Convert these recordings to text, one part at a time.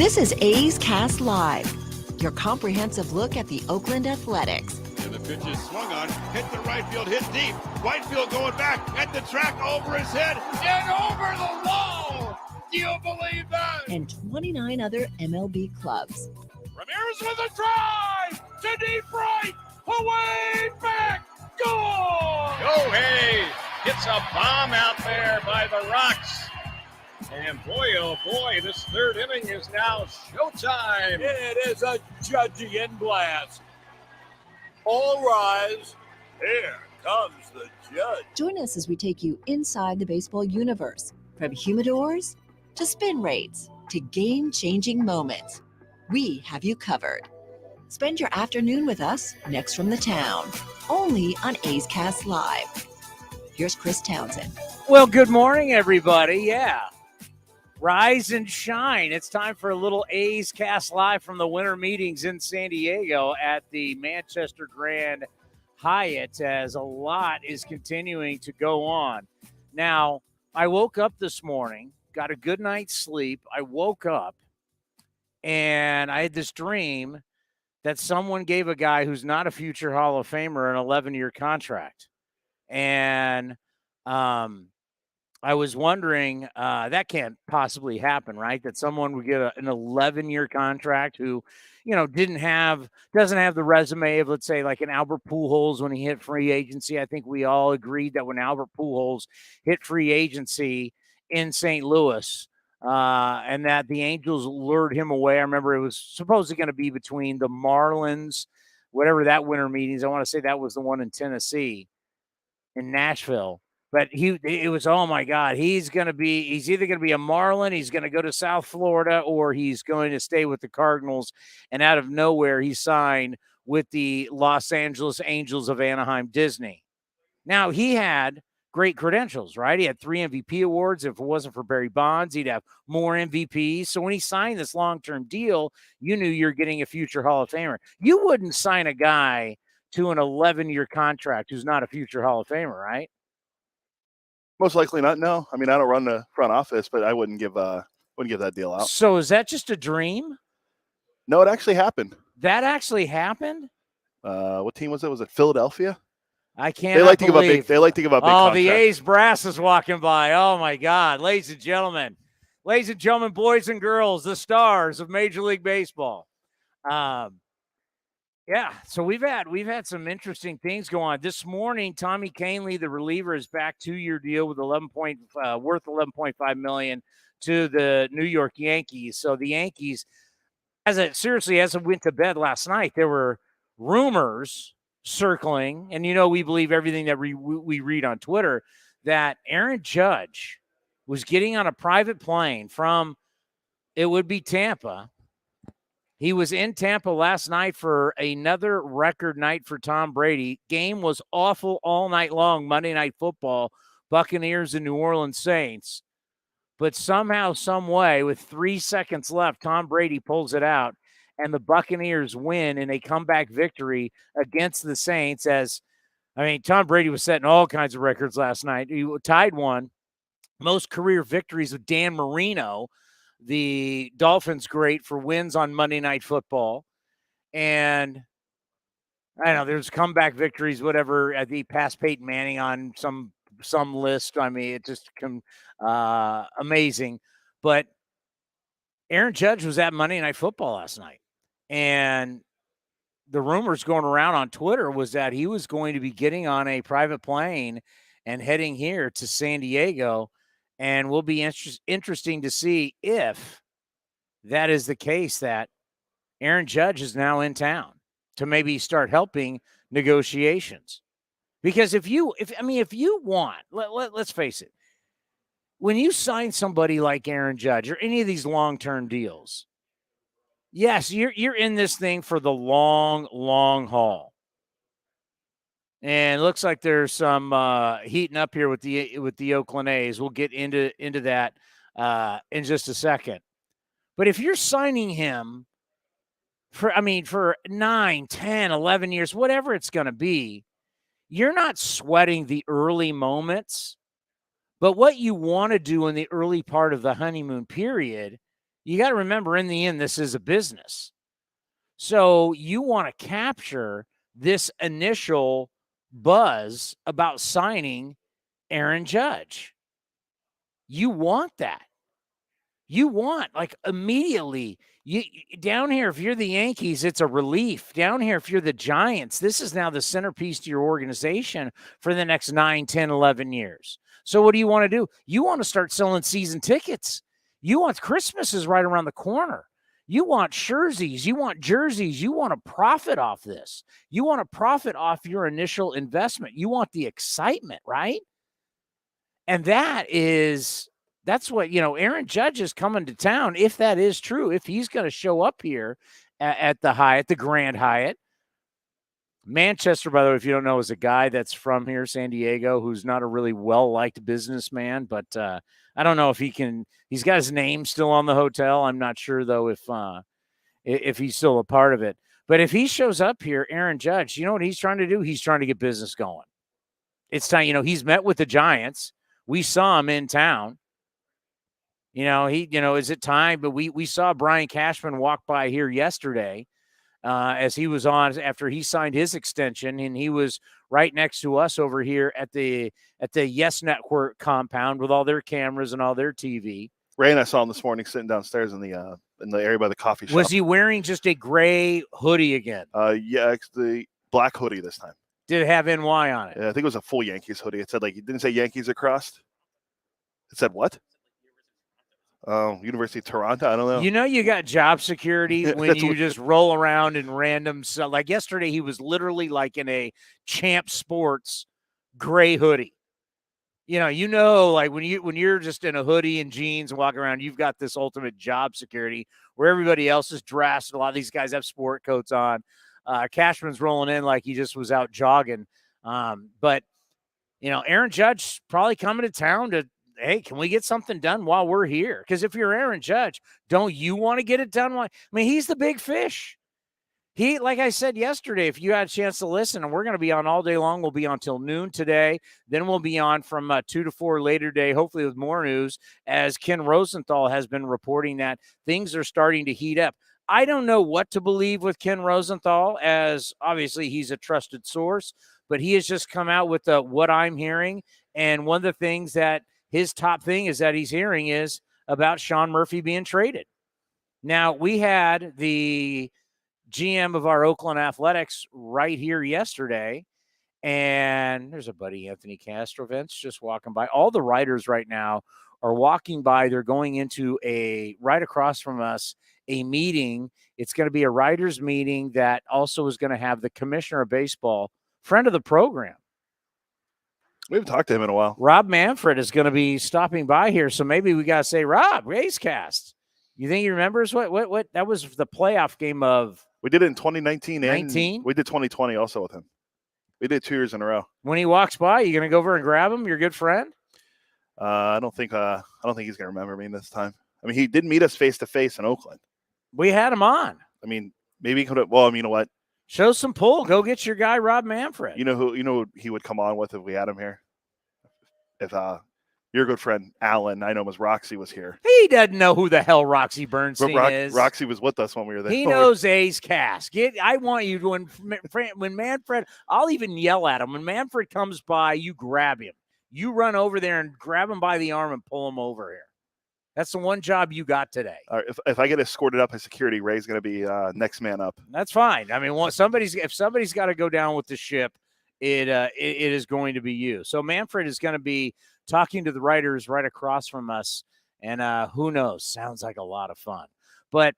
This is A's Cast Live, your comprehensive look at the Oakland Athletics. And the pitch is swung on, hit the right field, hit deep. Whitefield going back at the track, over his head, and over the wall. Do you believe that? And 29 other MLB clubs. Ramirez with a drive to deep right, away back, goal! Hey, gets a bomb out there by the Rocks. And boy, oh boy, this third inning is now showtime. It is a Judgian blast. All rise. Here comes the judge. Join us as we take you inside the baseball universe, from humidors to spin rates to game-changing moments. We have you covered. Spend your afternoon with us next from the town, only on A's Cast Live. Here's Chris Townsend. Well, good morning, everybody. Yeah. Rise and shine. It's time for a little A's Cast Live from the winter meetings in San Diego at the Manchester Grand Hyatt, as a lot is continuing to go on. Now, I woke up this morning, got a good night's sleep. I woke up and I had this dream that someone gave a guy who's not a future Hall of Famer an 11-year contract. And I was wondering, that can't possibly happen, right? That someone would get an 11-year contract who, doesn't have the resume of, let's say, like an Albert Pujols when he hit free agency. I think we all agreed that when Albert Pujols hit free agency in St. Louis, and that the Angels lured him away. I remember it was supposedly going to be between the Marlins, whatever that winter meetings. I want to say that was the one in Tennessee, in Nashville. But it was, oh my God, he's either going to be a Marlin, he's going to go to South Florida, or he's going to stay with the Cardinals. And out of nowhere, he signed with the Los Angeles Angels of Anaheim Disney. Now, he had great credentials, right? He had 3 MVP awards. If it wasn't for Barry Bonds, he'd have more MVPs. So when he signed this long-term deal, you knew you're getting a future Hall of Famer. You wouldn't sign a guy to an 11-year contract who's not a future Hall of Famer, right? Most likely not. No, I mean, I don't run the front office, but I wouldn't give that deal out. So is that just a dream? No, it actually happened. That actually happened? What team was it? Was it Philadelphia? I can't. They like to give up big. They like to give up big. Oh, the A's brass is walking by. Oh my God, ladies and gentlemen, boys and girls, the stars of Major League Baseball. Yeah, so we've had some interesting things go on. This morning, Tommy Kahnle, the reliever, is back 2-year deal with worth $11.5 million to the New York Yankees. So the Yankees, as it went to bed last night, there were rumors circling, and we believe everything that we read on Twitter, that Aaron Judge was getting on a private plane from, it would be Tampa. He was in Tampa last night for another record night for Tom Brady. Game was awful all night long, Monday Night Football, Buccaneers and New Orleans Saints. But somehow, some way, with 3 seconds left, Tom Brady pulls it out, and the Buccaneers win in a comeback victory against the Saints. Tom Brady was setting all kinds of records last night. He tied one, most career victories with Dan Marino, the Dolphins great, for wins on Monday Night Football. And I don't know, there's comeback victories, whatever, at the past Peyton Manning on some list. I mean, it just amazing. But Aaron Judge was at Monday Night Football last night. And the rumors going around on Twitter was that he was going to be getting on a private plane and heading here to San Diego. And will be interesting to see if that is the case, that Aaron Judge is now in town to maybe start helping negotiations. Because if you want, let's face it, when you sign somebody like Aaron Judge or any of these long-term deals, yes, you're in this thing for the long, long haul. And it looks like there's some heating up here with the Oakland A's. We'll get into that in just a second. But if you're signing him for 9, 10, 11 years, whatever it's going to be, you're not sweating the early moments. But what you want to do in the early part of the honeymoon period You got to remember, in the end, this is a business. So you want to capture this initial buzz about signing Aaron Judge. You want that. You want, like, immediately. You down here, if you're the Yankees, it's a relief. Down here, if you're the Giants, this is now the centerpiece to your organization for the next 9, 10, 11 years. So what do you want to do? You want to start selling season tickets. You want, Christmas is right around the corner. You want jerseys. You want jerseys. You want to profit off this. You want to profit off your initial investment. You want the excitement, right? And that's what, Aaron Judge is coming to town. If that is true, if he's going to show up here at the Grand Hyatt. Manchester, by the way, if you don't know, is a guy that's from here, San Diego, who's not a really well-liked businessman, but I don't know if he's got his name still on the hotel. I'm not sure, though, if he's still a part of it. But if he shows up here, Aaron Judge, you know what he's trying to do? He's trying to get business going. It's time, he's met with the Giants. We saw him in town. Is it time? But we saw Brian Cashman walk by here yesterday as he was on after he signed his extension, and he was right next to us over here at the Yes Network compound with all their cameras and all their TV. Ray and I saw him this morning sitting downstairs in the area by the coffee shop. Was he wearing just a gray hoodie again? Yeah, it's the black hoodie this time. Did it have NY on it? Yeah, I think it was a full Yankees hoodie. It said, it didn't say Yankees across. It said what? University of Toronto. I don't know. You got job security when you just roll around in random stuff. Like yesterday, he was literally like in a Champ Sports gray hoodie. Like when you're just in a hoodie and jeans and walking around, you've got this ultimate job security where everybody else is dressed. A lot of these guys have sport coats on. Cashman's rolling in like he just was out jogging. But Aaron Judge probably coming to town to, hey, can we get something done while we're here? Because if you're Aaron Judge, don't you want to get it done? He's the big fish. He, like I said yesterday, if you had a chance to listen, and we're going to be on all day long, we'll be on till noon today. Then we'll be on from 2 to 4 later day, hopefully with more news, as Ken Rosenthal has been reporting that things are starting to heat up. I don't know what to believe with Ken Rosenthal, as obviously he's a trusted source, but he has just come out with what I'm hearing. And one of the things that his top thing is that he's hearing is about Sean Murphy being traded. Now, we had the GM of our Oakland Athletics right here yesterday, and there's a buddy, Anthony Castrovents, just walking by. All the writers right now are walking by. They're going into right across from us, a meeting. It's going to be a writers meeting that also is going to have the commissioner of baseball, friend of the program. We haven't talked to him in a while. Rob Manfred is going to be stopping by here, so maybe we got to say, Rob, Racecast. You think he remembers what? That was the playoff game of. We did it in 2019 and we did 2020 also with him. We did 2 years in a row. When he walks by, you going to go over and grab him? Your good friend? I don't think he's going to remember me this time. He did meet us face to face in Oakland. We had him on. Maybe he could have. Well, you know what? Show some pull. Go get your guy, Rob Manfred. You know who he would come on with if we had him here? If your good friend Alan, I know was Roxy, was here. He doesn't know who the hell Roxy Bernstein is. Roxy was with us when we were there. He knows A's Cast. I want you to, when Manfred, I'll even yell at him. When Manfred comes by, you grab him. You run over there and grab him by the arm and pull him over here. That's the one job you got today. If I get escorted up by security, Ray's going to be next man up. That's fine. If somebody's got to go down with the ship, it is going to be you. So Manfred is going to be talking to the writers right across from us, and who knows? Sounds like a lot of fun. But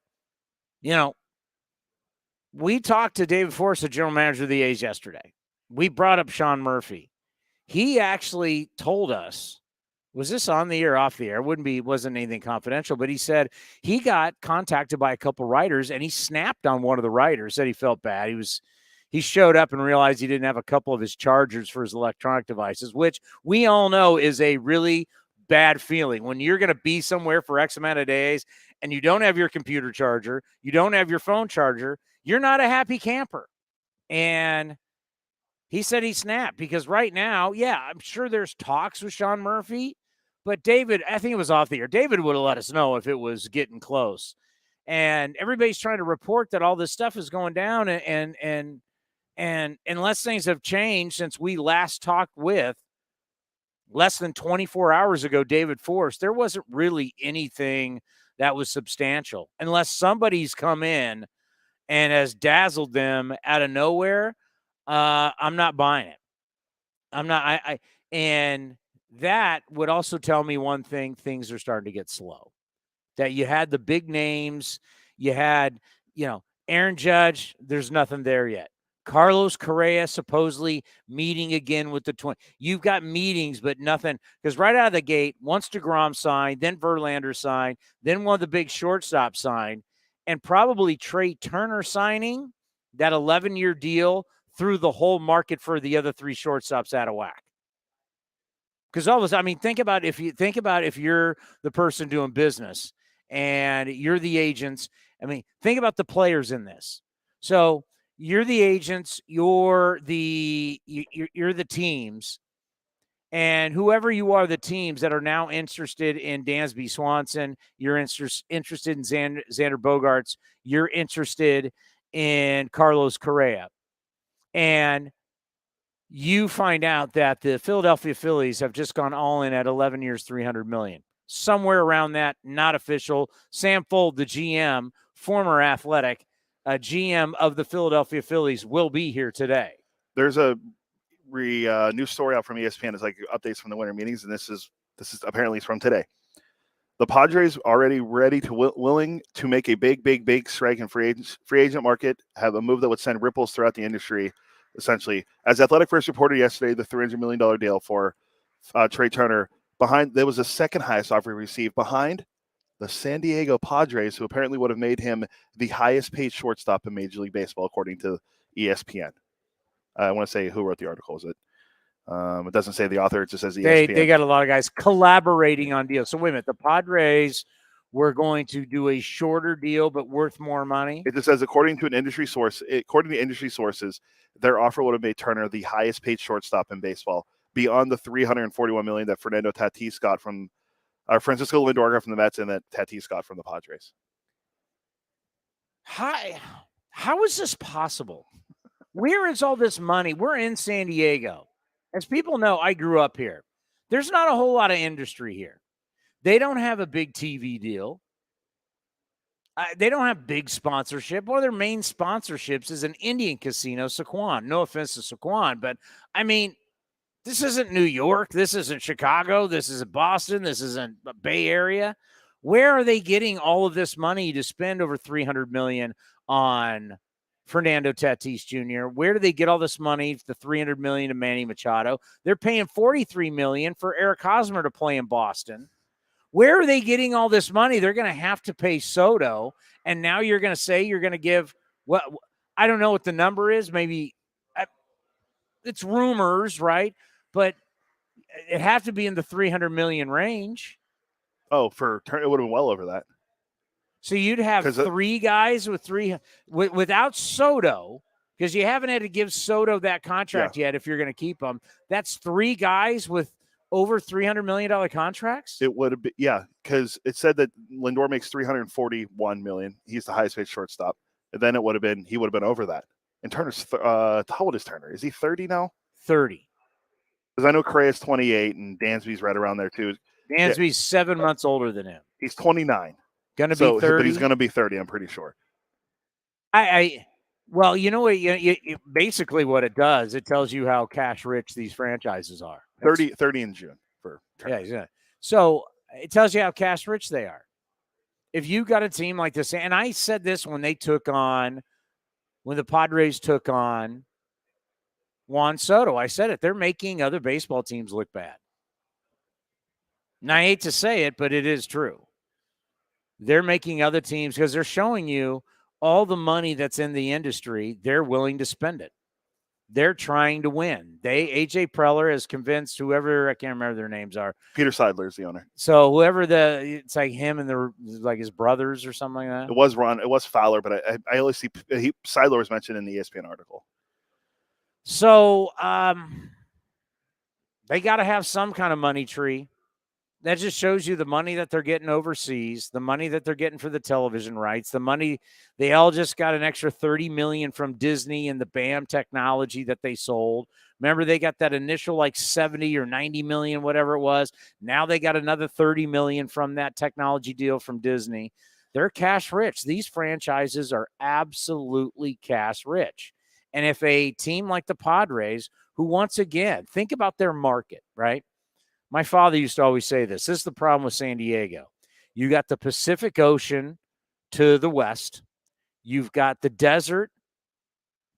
we talked to David Forrest, the general manager of the A's, yesterday. We brought up Sean Murphy. He actually told us. Was this on the air or off the air? Wasn't anything confidential, but he said he got contacted by a couple writers and he snapped on one of the writers, said he felt bad. He showed up and realized he didn't have a couple of his chargers for his electronic devices, which we all know is a really bad feeling when you're going to be somewhere for X amount of days and you don't have your computer charger, you don't have your phone charger, you're not a happy camper. And he said he snapped because right now, yeah, I'm sure there's talks with Sean Murphy, But David, I think it was off the air. David would have let us know if it was getting close. And everybody's trying to report that all this stuff is going down, and unless things have changed since we last talked with less than 24 hours ago, David Force, there wasn't really anything that was substantial unless somebody's come in and has dazzled them out of nowhere. I'm not buying it. I'm not. And that would also tell me one thing: things are starting to get slow. That you had the big names, you had, Aaron Judge. There's nothing there yet. Carlos Correa supposedly meeting again with the Twins. You've got meetings, but nothing. Because right out of the gate, once DeGrom signed, then Verlander signed, then one of the big shortstops signed, and probably Trey Turner signing that 11-year deal threw the whole market for the other three shortstops out of whack. Because all of a sudden, think about if you're the person doing business and you're the agents. Think about the players in this. So you're the agents, you're the teams, and whoever you are, the teams that are now interested in Dansby Swanson, you're interested in Xander Bogaerts, you're interested in Carlos Correa, and you find out that the Philadelphia Phillies have just gone all in at 11 years, $300 million. Somewhere around that, not official. Sam Fuld, the GM, former Athletic, GM of the Philadelphia Phillies, will be here today. There's a new story out from ESPN. It's like updates from the winter meetings, and this is apparently from today. The Padres already ready to willing to make a big strike in free agent market, have a move that would send ripples throughout the industry. Essentially, as Athletic first reported yesterday, the $300 million deal for Trey Turner, there was the second highest offer received behind the San Diego Padres, who apparently would have made him the highest paid shortstop in Major League Baseball, according to ESPN. I want to say who wrote the article. Is it? It doesn't say the author. It just says ESPN. They got a lot of guys collaborating on deals. So wait a minute, the Padres were going to do a shorter deal but worth more money? It just says, according to industry sources, their offer would have made Turner the highest paid shortstop in baseball, beyond the $341 million that Fernando Tatis got from Francisco Lindor got from the Mets and that Tatis got from the Padres. How is this possible? Where is all this money? We're in San Diego. As people know, I grew up here. There's not a whole lot of industry here. They don't have a big TV deal. They don't have big sponsorship. One of their main sponsorships is an Indian casino, Saquon. No offense to Saquon, but this isn't New York. This isn't Chicago. This isn't Boston. This isn't the Bay Area. Where are they getting all of this money to spend over $300 million on Fernando Tatis Jr.? Where do they get all this money, the $300 million to Manny Machado? They're paying $43 million for Eric Hosmer to play in Boston. Where are they getting all this money? They're going to have to pay Soto, and now you're going to say you're going to give what? I don't know what the number is. Maybe it's rumors, right? But it have to be in the $300 million range. Oh, it would have been well over that. So you'd have three guys without Soto, because you haven't had to give Soto that contract yet if you're going to keep him. That's three guys with over $300 million contracts? It would have been, because it said that Lindor makes $341 million. He's the highest paid shortstop. And then he would have been over that. And Turner's, how old is Turner? Is he 30 now? 30. Because I know Correa's 28 and Dansby's right around there too. Dansby's 7 months older than him. He's 29. Going to be 30. But he's going to be 30, I'm pretty sure. Well, you know what? Basically, what it does, it tells you how cash rich these franchises are. 30 in June for Turner. Yeah. So it tells you how cash rich they are. If you got a team like this, and I said this when the Padres took on Juan Soto, I said it. They're making other baseball teams look bad. And I hate to say it, but it is true. They're making other teams, because they're showing you all the money that's in the industry, they're willing to spend it. They're trying to win. AJ Preller has convinced whoever, I can't remember their names are. Peter Seidler is the owner. So whoever it's like him and his brothers or something like that. It was Fowler, but I only see Seidler was mentioned in the ESPN article. So they got to have some kind of money tree. that just shows you the money that they're getting overseas, the money that they're getting for the television rights, the money they all just got an extra $30 million from Disney and the BAM technology that they sold. Remember, they got that initial like 70 or 90 million, whatever it was. Now they got another 30 million from that technology deal from Disney. They're cash rich. These franchises are absolutely cash rich. And if a team like the Padres, who once again, think about their market, right? My father used to always say this. This is the problem with San Diego. You got the Pacific Ocean to the west. You've got the desert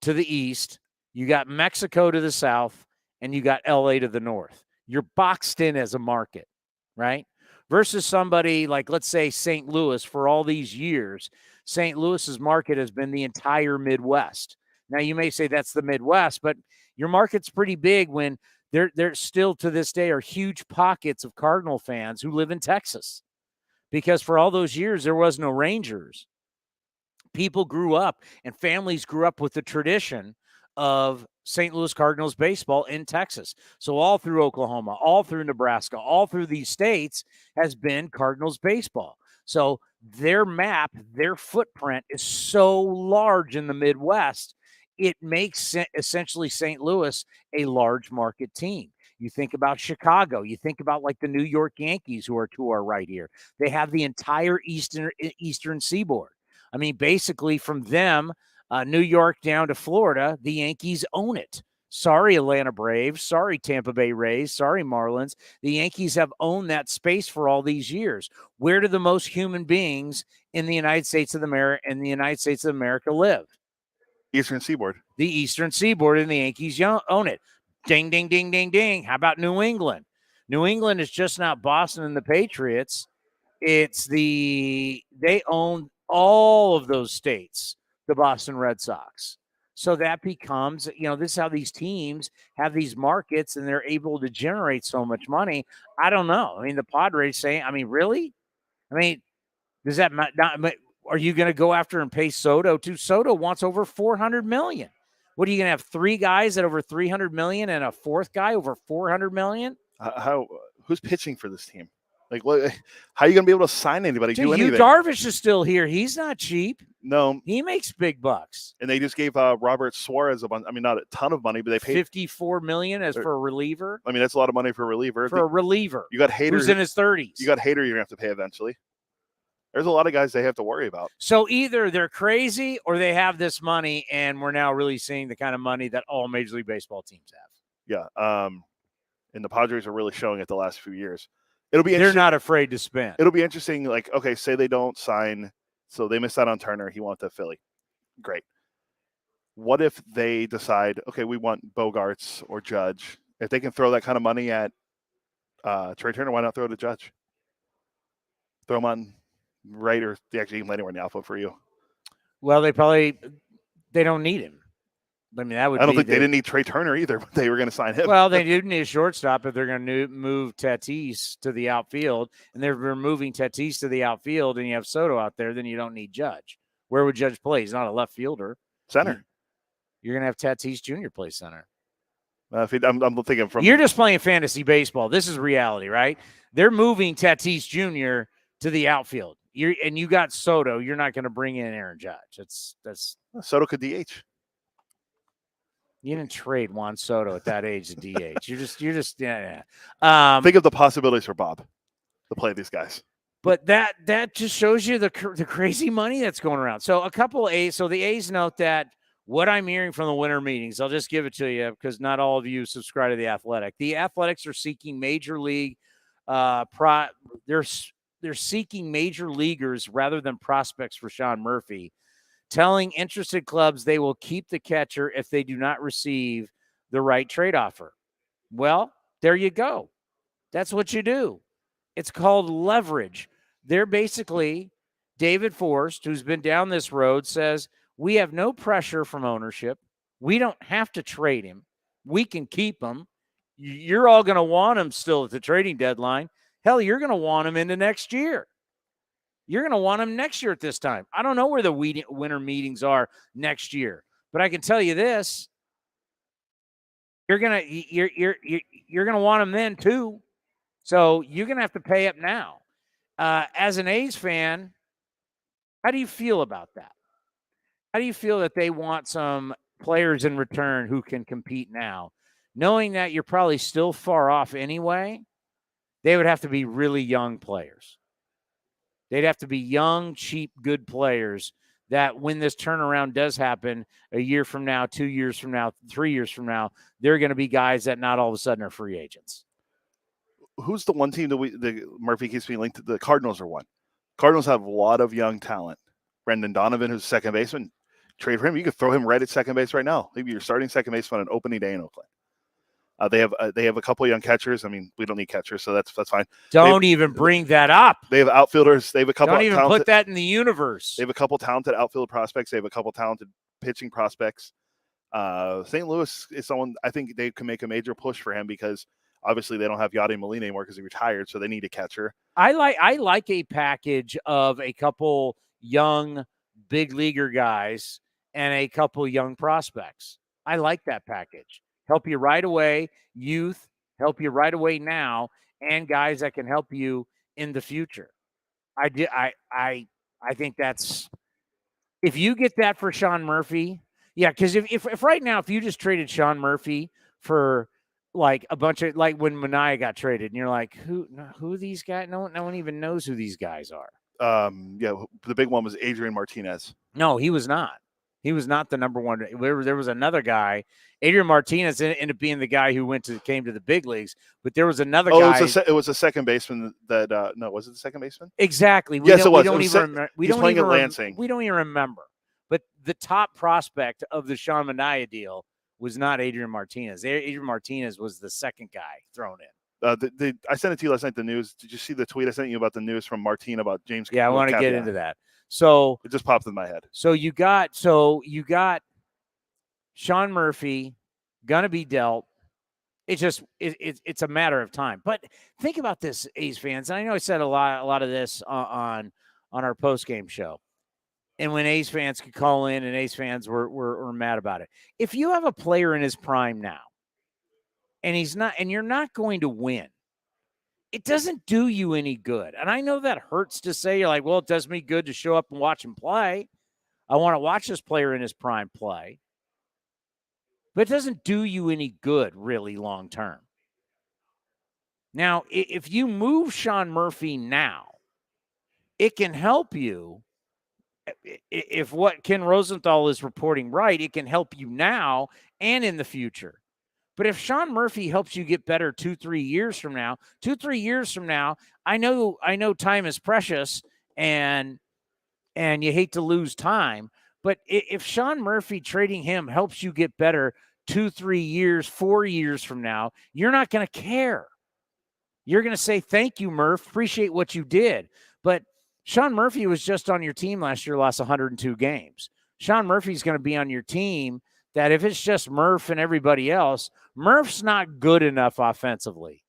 to the east. You got Mexico to the south. And you got LA to the north. You're boxed in as a market, right? Versus somebody like, let's say, St. Louis. For all these years, St. Louis's market has been the entire Midwest. Now, you may say that's the Midwest, but your market's pretty big when there still to this day are huge pockets of Cardinal fans who live in Texas, because for all those years there was no Rangers. People grew up and families grew up with the tradition of St. Louis Cardinals baseball in Texas. So all through Oklahoma, all through Nebraska, all through these states has been Cardinals baseball. So their map, their footprint is so large in the Midwest, it makes essentially St. Louis a large market team. You think about Chicago. You think about like the New York Yankees, who are to our right here. They have the entire eastern seaboard. I mean, basically from them, New York down to Florida, the Yankees own it. Sorry, Atlanta Braves. Sorry, Tampa Bay Rays. Sorry, Marlins. The Yankees have owned that space for all these years. Where do the most human beings in the United States of America live? Eastern Seaboard. The Eastern Seaboard, and the Yankees own it. Ding, ding, ding, ding, ding. How about New England? New England is just not Boston and the Patriots. They own all of those states, the Boston Red Sox. So that becomes, this is how these teams have these markets and they're able to generate so much money. I don't know. I mean, the Padres saying, really? Does that not, are you going to go after and pay Soto too? Soto wants over $400 million. What are you going to have? 3 guys at over $300 million and a 4th guy over $400 million? Who's pitching for this team? Like, what? How are you going to be able to sign anybody? Dude, do anything? Darvish is still here. He's not cheap. No, he makes big bucks. And they just gave Robert Suarez a bunch. Not a ton of money, but they paid $54 million for a reliever. That's a lot of money for a reliever. For a reliever, you got Hader who's in his 30s. You got Hader. You're gonna have to pay eventually. There's a lot of guys they have to worry about. So either they're crazy or they have this money, and we're now really seeing the kind of money that all Major League Baseball teams have. Yeah. And the Padres are really showing it the last few years. They're not afraid to spend. It'll be interesting. Like, okay, say they don't sign, so they missed out on Turner. He wants to Philly. Great. What if they decide, okay, we want Bogarts or Judge? If they can throw that kind of money at Trey Turner, why not throw it at Judge? Throw him on right, or they actually can play anywhere in the outfield for you. Well, they don't need him. I don't think they didn't need Trey Turner either, but they were going to sign him. Well, they do need a shortstop if they're going to move Tatis to the outfield, and they're moving Tatis to the outfield, and you have Soto out there, then you don't need Judge. Where would Judge play? He's not a left fielder. Center. You're going to have Tatis Jr. play center. I'm thinking from. You're just playing fantasy baseball. This is reality, right? They're moving Tatis Jr. to the outfield. You got Soto. You're not going to bring in Aaron Judge. That's Soto could DH. You didn't trade Juan Soto at that age to DH. You're just yeah. Think of the possibilities for Bob to play these guys. But that just shows you the crazy money that's going around. So a couple A's. So the A's note that what I'm hearing from the winter meetings, I'll just give it to you because not all of you subscribe to The Athletic. The Athletics are seeking major league they're seeking major leaguers rather than prospects for Sean Murphy, telling interested clubs they will keep the catcher if they do not receive the right trade offer. Well, there you go. That's what you do. It's called leverage. They're basically, David Forst, who's been down this road, says, we have no pressure from ownership. We don't have to trade him. We can keep him. You're all going to want him still at the trading deadline. Hell, you're going to want him into next year. You're going to want him next year at this time. I don't know where the winter meetings are next year, but I can tell you this: you're going to want him then too. So you're going to have to pay up now. As an A's fan, how do you feel about that? How do you feel that they want some players in return who can compete now, knowing that you're probably still far off anyway? They would have to be really young players. They'd have to be young, cheap, good players that when this turnaround does happen a year from now, 2 years from now, 3 years from now, they're going to be guys that not all of a sudden are free agents. Who's the one team that Murphy keeps being linked to? The Cardinals are one. Cardinals have a lot of young talent. Brendan Donovan, who's second baseman, trade for him. You could throw him right at second base right now. Maybe you're starting second baseman on an opening day in Oakland. They have a couple of young catchers. I mean, we don't need catchers, so that's fine. Don't even bring that up. They have outfielders. They have a couple. Don't even put that in the universe. They have a couple talented outfield prospects. They have a couple talented pitching prospects. St. Louis is someone I think they can make a major push for him because obviously they don't have Yadi Molina anymore because he retired, so they need a catcher. I like a package of a couple young big leaguer guys and a couple young prospects. I like that package. Help you right away, youth, help you right away now, and guys that can help you in the future. I think that's, if you get that for Sean Murphy, yeah, because if right now, if you just traded Sean Murphy for like a bunch of, like when Manaea got traded, and you're like, who are these guys? No one even knows who these guys are. Yeah, the big one was Adrian Martinez. No, he was not. He was not the number one. There was another guy. Adrian Martinez ended up being the guy who came to the big leagues, but there was another guy. It was a second baseman that no, was it the second baseman? Exactly. Yes, it was. We don't even Lansing. We don't even remember. But the top prospect of the Sean Manaea deal was not Adrian Martinez. Adrian Martinez was the second guy thrown in. I sent it to you last night, the news. Did you see the tweet I sent you about the news from Martine about James? Yeah, I want to get into that. So it just popped in my head. So you got Sean Murphy gonna be dealt. It's a matter of time. But think about this, A's fans. And I know I said a lot of this on our post-game show. And when A's fans could call in and A's fans were mad about it. If you have a player in his prime now and you're not going to win, it doesn't do you any good. And I know that hurts to say. You're like, well, it does me good to show up and watch him play. I want to watch this player in his prime play. But it doesn't do you any good, really, long term. Now, if you move Sean Murphy now, it can help you. If what Ken Rosenthal is reporting right, it can help you now and in the future. But if Sean Murphy helps you get better 2-3 years from now, I know time is precious and you hate to lose time. But if Sean Murphy trading him helps you get better 2-3 years, 4 years from now, you're not going to care. You're going to say, thank you, Murph. Appreciate what you did. But Sean Murphy was just on your team last year, lost 102 games. Sean Murphy's going to be on your team that if it's just Murph and everybody else, Murph's not good enough offensively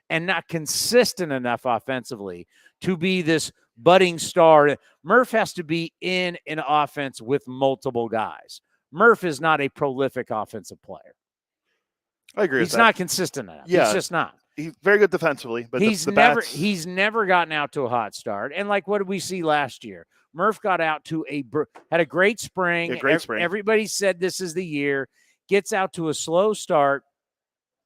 and not consistent enough offensively to be this budding star. Murph has to be in an offense with multiple guys. Murph is not a prolific offensive player. I agree. He's not consistent enough. Yeah, he's just not. He's very good defensively, but he's never gotten out to a hot start. And like, what did we see last year? Murph got out to had a great spring. Everybody said this is the year. Gets out to a slow start,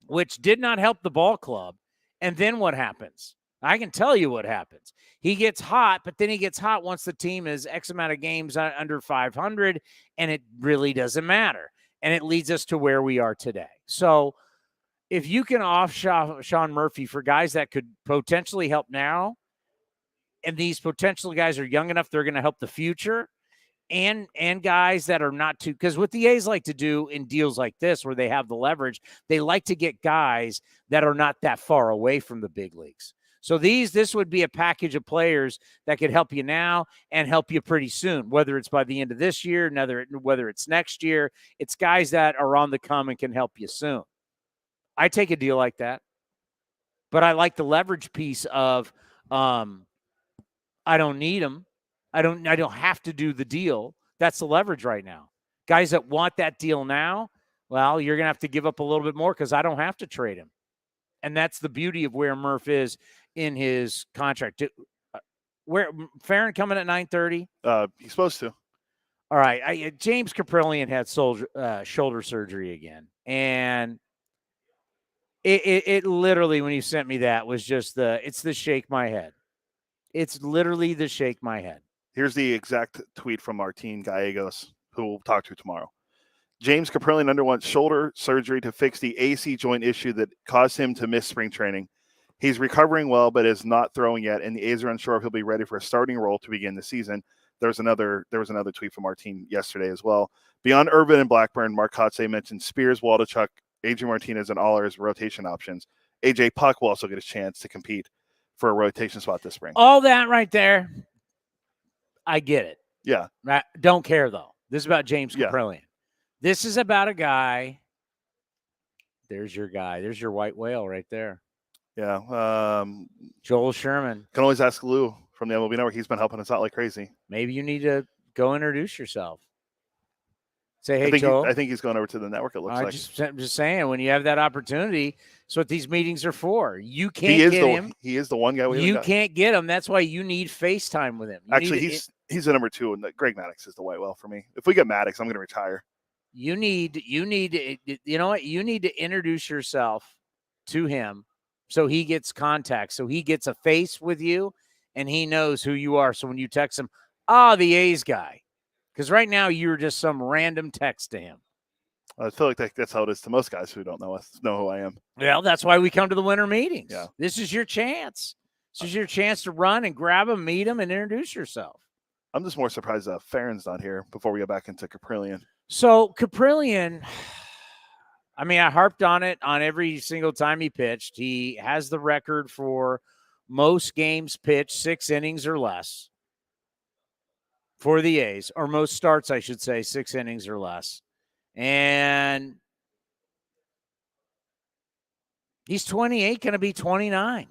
which did not help the ball club. And then what happens? I can tell you what happens. He gets hot, but then he gets hot once the team is X amount of games under 500, and it really doesn't matter. And it leads us to where we are today. So if you can off Sean Murphy for guys that could potentially help now, and these potential guys are young enough, they're going to help the future, and guys that are not too, because what the A's like to do in deals like this, where they have the leverage, they like to get guys that are not that far away from the big leagues. So this would be a package of players that could help you now and help you pretty soon, whether it's by the end of this year, whether it's next year. It's guys that are on the come and can help you soon. I take a deal like that, but I like the leverage piece of I don't need them. I don't have to do the deal. That's the leverage right now. Guys that want that deal now, well, you're going to have to give up a little bit more because I don't have to trade him. And that's the beauty of where Murph is in his contract. Where Ferrin coming at 9:30? He's supposed to. All right. James Caprillion had shoulder surgery again. And it literally, when you sent me that, was just it's the shake my head. It's literally the shake my head. Here's the exact tweet from Martin Gallegos, who we'll talk to tomorrow. James Caprillion underwent shoulder surgery to fix the AC joint issue that caused him to miss spring training. He's recovering well, but is not throwing yet, and the A's are unsure if he'll be ready for a starting role to begin the season. There was another tweet from Martin yesterday as well. Beyond Irvin and Blackburn, Mark Kotze mentioned Spears, Waldichuk, Adrian Martinez, and all as rotation options. AJ Puck will also get a chance to compete for a rotation spot this spring. All that right there, I get it. Yeah. I don't care, though. This is about James Caprillion. Yeah. This is about a guy. There's your guy. There's your white whale right there. Yeah. Joel Sherman. Can always ask Lou from the MLB Network. He's been helping us out like crazy. Maybe you need to go introduce yourself. Say, hey, Joel. I think he's going over to the network, it looks like. I'm just saying, when you have that opportunity, that's what these meetings are for. You can't get him. He is the one guy you can't get him. That's why you need FaceTime with him. Actually, he's the number 2, and Greg Maddux is the white whale for me. If we get Maddux, I'm going to retire. You need you know what? You need to introduce yourself to him so he gets contact, so he gets a face with you, and he knows who you are. So when you text him, the A's guy. Because right now you're just some random text to him. I feel like that's how it is to most guys who don't know who I am. Well, that's why we come to the winter meetings. Yeah. This is your chance. This is your chance to run and grab him, meet him, and introduce yourself. I'm just more surprised that Ferrin's not here before we get back into Caprillion. So Caprillion, I mean, I harped on it on every single time he pitched. He has the record for most games pitched 6 innings or less for the A's, or most starts, I should say, 6 innings or less. And he's 28, going to be 29.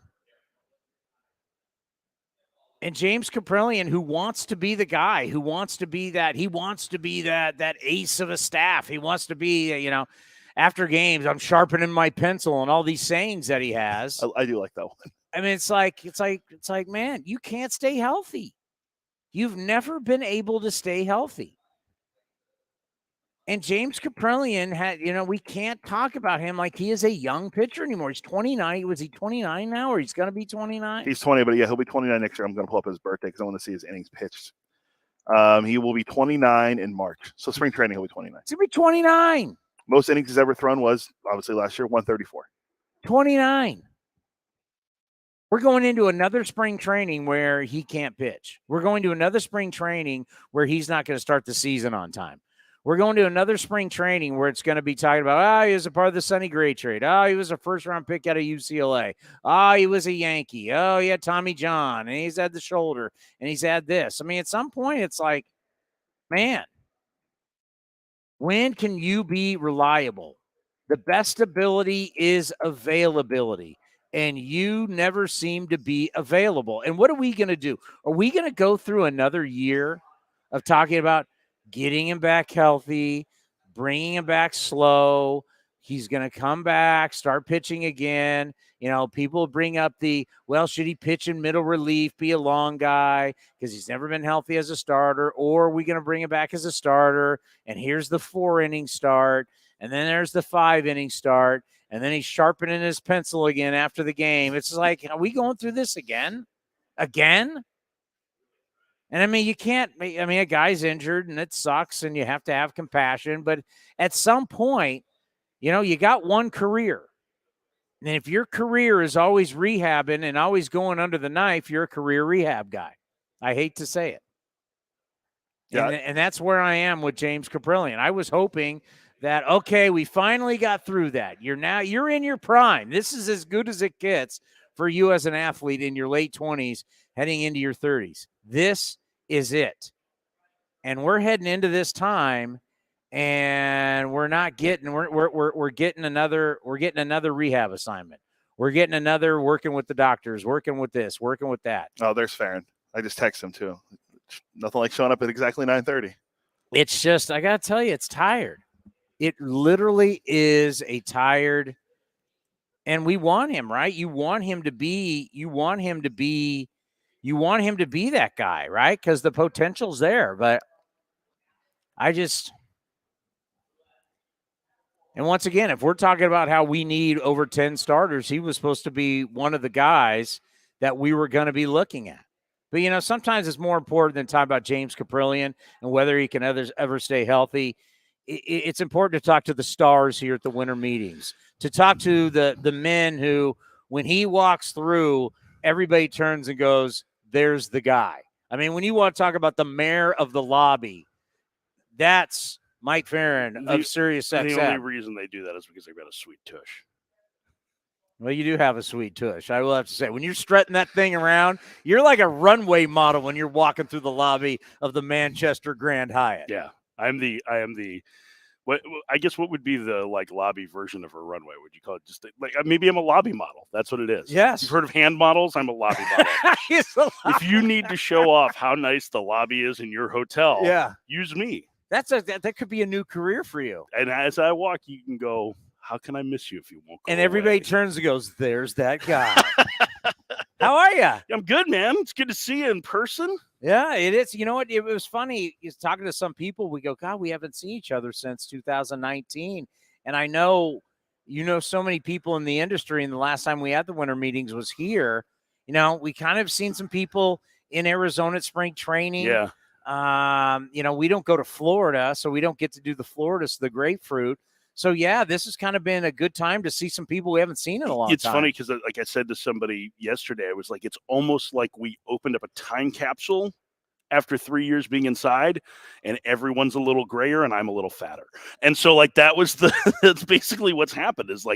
And James Caprillion, who wants to be the guy, who wants to be that, he wants to be that ace of a staff. He wants to be, after games, I'm sharpening my pencil and all these sayings that he has. I do like that one. I mean, it's like, man, you can't stay healthy. You've never been able to stay healthy. And James Caprillion we can't talk about him like he is a young pitcher anymore. He's 29. Was he 29 now, or he's going to be 29? He's 20, but yeah, he'll be 29 next year. I'm going to pull up his birthday because I want to see his innings pitched. He will be 29 in March. So spring training, he'll be 29. He's going to be 29. Most innings he's ever thrown was, obviously, last year, 134. 29. We're going into another spring training where he can't pitch. We're going to another spring training where he's not going to start the season on time. We're going to another spring training where it's going to be talking about, he was a part of the Sonny Gray trade. He was a first-round pick out of UCLA. He was a Yankee. He had Tommy John, and he's had the shoulder, and he's had this. I mean, at some point, it's like, man, when can you be reliable? The best ability is availability, and you never seem to be available. And what are we going to do? Are we going to go through another year of talking about getting him back healthy, bringing him back slow? He's going to come back, start pitching again. People bring up should he pitch in middle relief, be a long guy because he's never been healthy as a starter, or are we going to bring him back as a starter? And here's the 4-inning start, and then there's the 5-inning start, and then he's sharpening his pencil again after the game. It's like, are we going through this again? Again? And I mean, you can't, a guy's injured and it sucks and you have to have compassion. But at some point, you got one career. And if your career is always rehabbing and always going under the knife, you're a career rehab guy. I hate to say it. Yeah. And that's where I am with James Caprillion. I was hoping that, okay, we finally got through that. You're in your prime. This is as good as it gets for you as an athlete in your late 20s heading into your 30s. This is it. And we're heading into this time, and we're getting another rehab assignment. We're getting another working with the doctors, working with this, working with that. Oh, there's Ferrin. I just texted him too. Nothing like showing up at exactly 9:30. It's just, I got to tell you, it's tired. It literally is a tired And we want him, right? You want him to be that guy, right? Because the potential's there. But and once again, if we're talking about how we need over 10 starters, he was supposed to be one of the guys that we were going to be looking at. But, sometimes it's more important than talking about James Caprillion and whether he can ever stay healthy. It's important to talk to the stars here at the winter meetings, to talk to the men who, when he walks through, everybody turns and goes, there's the guy. I mean, when you want to talk about the mayor of the lobby, that's Mike Ferrin of SiriusXM. The only reason they do that is because they've got a sweet tush. Well, you do have a sweet tush, I will have to say. When you're strutting that thing around, you're like a runway model when you're walking through the lobby of the Manchester Grand Hyatt. Yeah, I am the. What I guess what would be the lobby version of a runway? Would you call it just maybe I'm a lobby model? That's what it is. Yes. You've heard of hand models? I'm a lobby model. If you need to show off how nice the lobby is in your hotel, use me. That could be a new career for you. And as I walk, you can go, how can I miss you if you won't go And everybody away? turns and goes, there's that guy. How are you? I'm good, man. It's good to see you in person. Yeah, it is. You know what? It was funny. He's talking to some people. We go, God, we haven't seen each other since 2019. And I know, so many people in the industry. And the last time we had the winter meetings was here. We kind of seen some people in Arizona at spring training. Yeah. We don't go to Florida, so we don't get to do the the grapefruit. So, yeah, this has kind of been a good time to see some people we haven't seen in a long time. It's funny because, like I said to somebody yesterday, I was like, it's almost like we opened up a time capsule after 3 years being inside, and everyone's a little grayer and I'm a little fatter. And so, that's basically what's happened is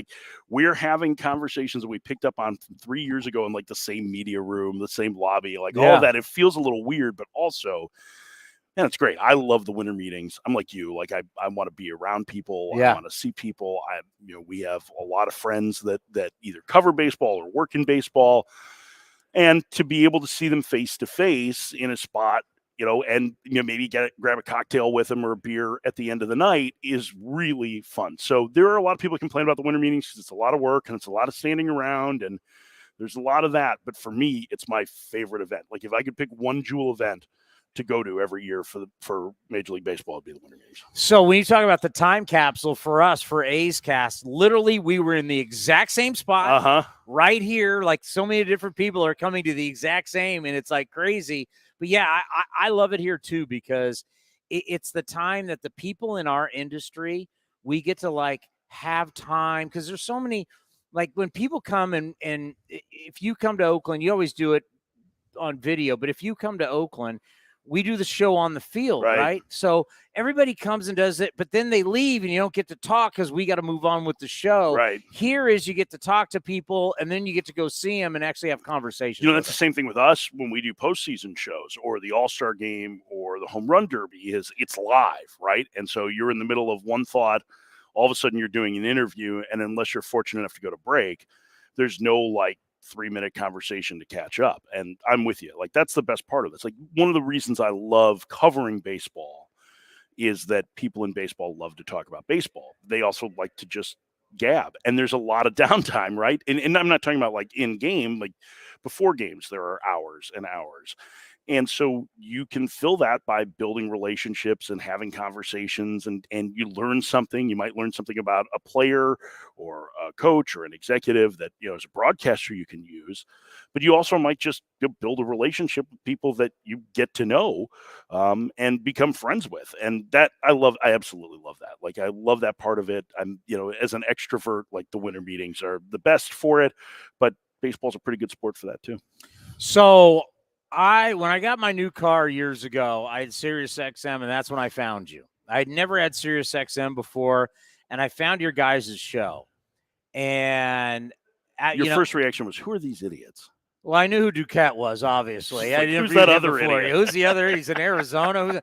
we're having conversations that we picked up on 3 years ago in the same media room, the same lobby, all of that. It feels a little weird, but also, man, it's great. I love the winter meetings. I'm like you. I want to be around people. Yeah. I want to see people. We have a lot of friends that either cover baseball or work in baseball. And to be able to see them face to face in a spot, and maybe grab a cocktail with them or a beer at the end of the night is really fun. So there are a lot of people who complain about the winter meetings because it's a lot of work and it's a lot of standing around and there's a lot of that. But for me, it's my favorite event. If I could pick one jewel event to go to every year for Major League Baseball, would be the winter meetings. So when you talk about the time capsule for us, for A's Cast, literally we were in the exact same spot right here. So many different people are coming to the exact same, and it's crazy. But yeah, I love it here too, because it's the time that the people in our industry, we get to have time, because there's so many, when people come and if you come to Oakland, you always do it on video, but if you come to Oakland, we do the show on the field, right? So everybody comes and does it, but then they leave and you don't get to talk because we got to move on with the show. Right. Here is you get to talk to people and then you get to go see them and actually have conversations. That's the same thing with us when we do postseason shows or the All-Star game or the Home Run Derby. It's live, right? And so you're in the middle of one thought, all of a sudden you're doing an interview, and unless you're fortunate enough to go to break, there's no 3-minute conversation to catch up. And I'm with you. That's the best part of this. One of the reasons I love covering baseball is that people in baseball love to talk about baseball. They also like to just gab, and there's a lot of downtime, right? And I'm not talking about in game, before games, there are hours and hours. And so you can fill that by building relationships and having conversations, and you learn something. You might learn something about a player or a coach or an executive that, as a broadcaster you can use, but you also might just build a relationship with people that you get to know and become friends with. And that I absolutely love that. I love that part of it. I'm, as an extrovert, the winter meetings are the best for it, but baseball's a pretty good sport for that too. So when I got my new car years ago, I had SiriusXM, and that's when I found you. I had never had SiriusXM before, and I found your guys' show. And your first reaction was, who are these idiots? Well, I knew who Duquette was, obviously. I didn't who's that other idiot? Who's the other? He's in Arizona.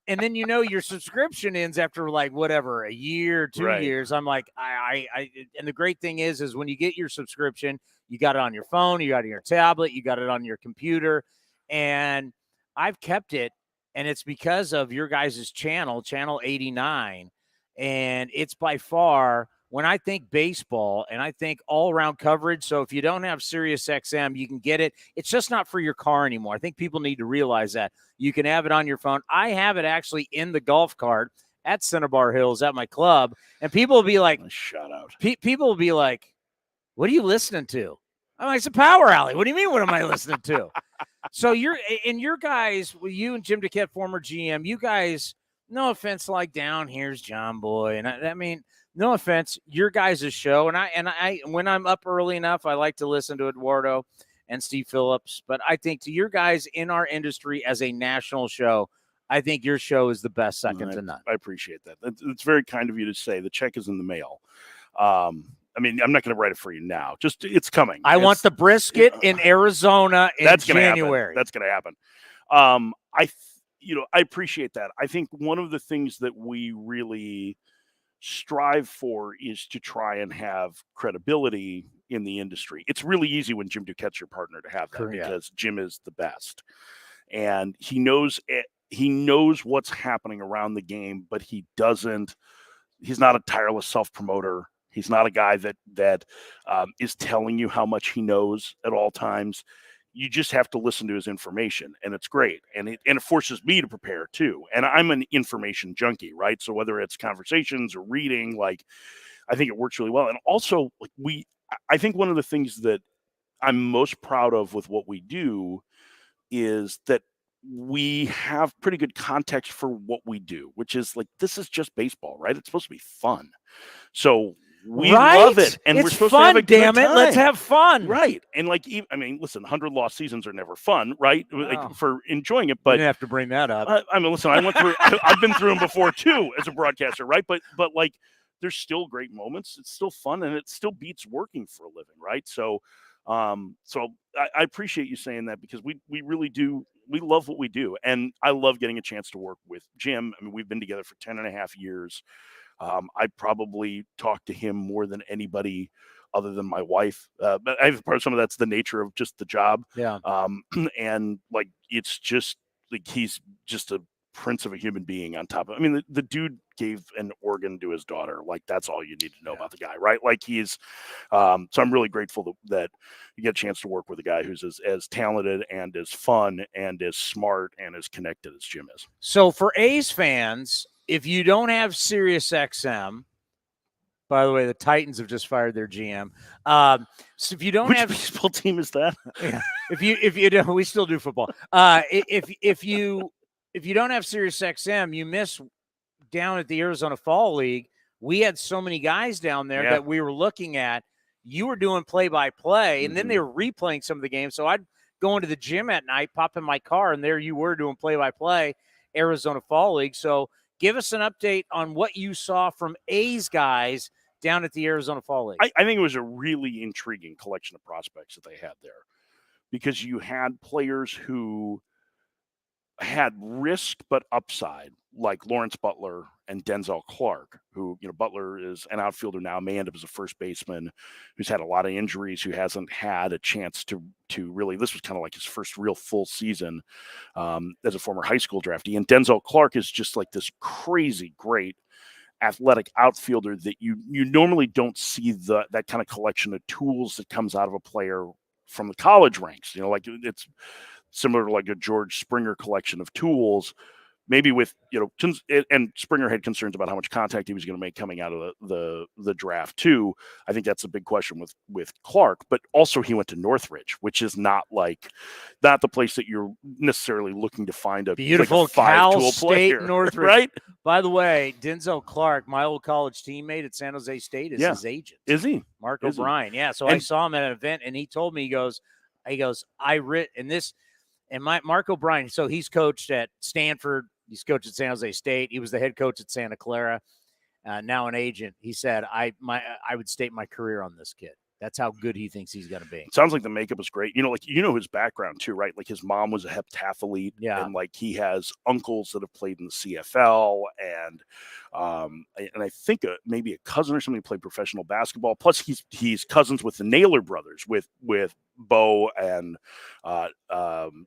And then, your subscription ends after a year, 2 years. I'm like, and the great thing is when you get your subscription, you got it on your phone, you got it on your tablet, you got it on your computer. And I've kept it. And it's because of your guys' channel 89. And it's by far when I think baseball and I think all-around coverage, so if you don't have SiriusXM, you can get it. It's just not for your car anymore. I think people need to realize that. You can have it on your phone. I have it actually in the golf cart at Cinnabar Hills at my club, and people will be like, shout out. People will be like, what are you listening to? I'm like, it's a power alley. What do you mean, what am I listening to? So your guys, you and Jim DeKett, former GM, you guys, no offense, like down here's John Boy. And I mean, no offense, your guys' show. And I, when I'm up early enough, I like to listen to Eduardo and Steve Phillips. But I think to your guys in our industry as a national show, I think your show is the best, second to none. I appreciate that. It's very kind of you to say. The check is in the mail. I mean, I'm not going to write it for you now. Just it's coming. I want the brisket in Arizona in January. That's going to happen. I appreciate that. I think one of the things that we really strive for is to try and have credibility in the industry. It's really easy when Jim Duquette's your partner to have that because Jim is the best, and he knows what's happening around the game, but he's not a tireless self-promoter. He's not a guy that is telling you how much he knows at all times. You just have to listen to his information, and it's great. And it forces me to prepare too. And I'm an information junkie, right? So whether it's conversations or reading, like, I think it works really well. And also, like, I think one of the things that I'm most proud of with what we do is that we have pretty good context for what we do, which is like, this is just baseball, right? It's supposed to be fun. So we love it, and we're supposed to have a good time. Damn it, let's have fun, right? And like, I mean, listen, 100 lost seasons are never fun, right? Like, for enjoying it, but you have to bring that up. I mean, listen, I went through. I've been through them before too as a broadcaster, right? But like, there's still great moments. It's still fun, and it still beats working for a living, right? So, I appreciate you saying that, because we really do. We love what we do, and I love getting a chance to work with Jim. I mean, we've been together for 10 and a half years. I probably talk to him more than anybody other than my wife. But I have some of that's the nature of just the job. Yeah. And like, it's just like, he's just a prince of a human being on top of, I mean, the dude gave an organ to his daughter. Like, that's all you need to know about the guy, right? Like, he's, so I'm really grateful that you get a chance to work with a guy who's as talented and as fun and as smart and as connected as Jim is. So for A's fans, if you don't have SiriusXM, by the way, the Titans have just fired their GM. So if you don't have, which baseball team is that? Yeah, if you don't, we still do football. If you don't have SiriusXM, you miss down at the Arizona Fall League. We had so many guys down there that we were looking at. You were doing play-by-play, and then they were replaying some of the games. So I'd go into the gym at night, pop in my car, and there you were doing play-by-play, Arizona Fall League. So give us an update on what you saw from A's guys down at the Arizona Fall League. I think it was a really intriguing collection of prospects that they had there, because you had players who had risk but upside, like Lawrence Butler and Denzel Clark, who, Butler is an outfielder now, may end up as a first baseman, who's had a lot of injuries, who hasn't had a chance to really, this was kind of like his first real full season as a former high school draftee. And Denzel Clark is just like this crazy great athletic outfielder that you normally don't see that kind of collection of tools that comes out of a player from the college ranks. Like, it's similar to like a George Springer collection of tools, maybe with, and Springer had concerns about how much contact he was going to make coming out of the draft too. I think that's a big question with Clark, but also he went to Northridge, which is not the place that you're necessarily looking to find a beautiful like a five-tool State player, Northridge, right? By the way, Denzel Clark, my old college teammate at San Jose State, is his agent. Is he? Mark O'Brien. Yeah. So I saw him at an event, and he told me, he goes, Mark O'Brien, so he's coached at Stanford. He's coached at San Jose State. He was the head coach at Santa Clara, now an agent. He said, I would stake my career on this kid. That's how good he thinks he's going to be. It sounds like the makeup is great. His background too, right? Like, his mom was a heptathlete, and like, he has uncles that have played in the CFL, and I think maybe a cousin or somebody played professional basketball. Plus, he's cousins with the Naylor brothers, with Bo and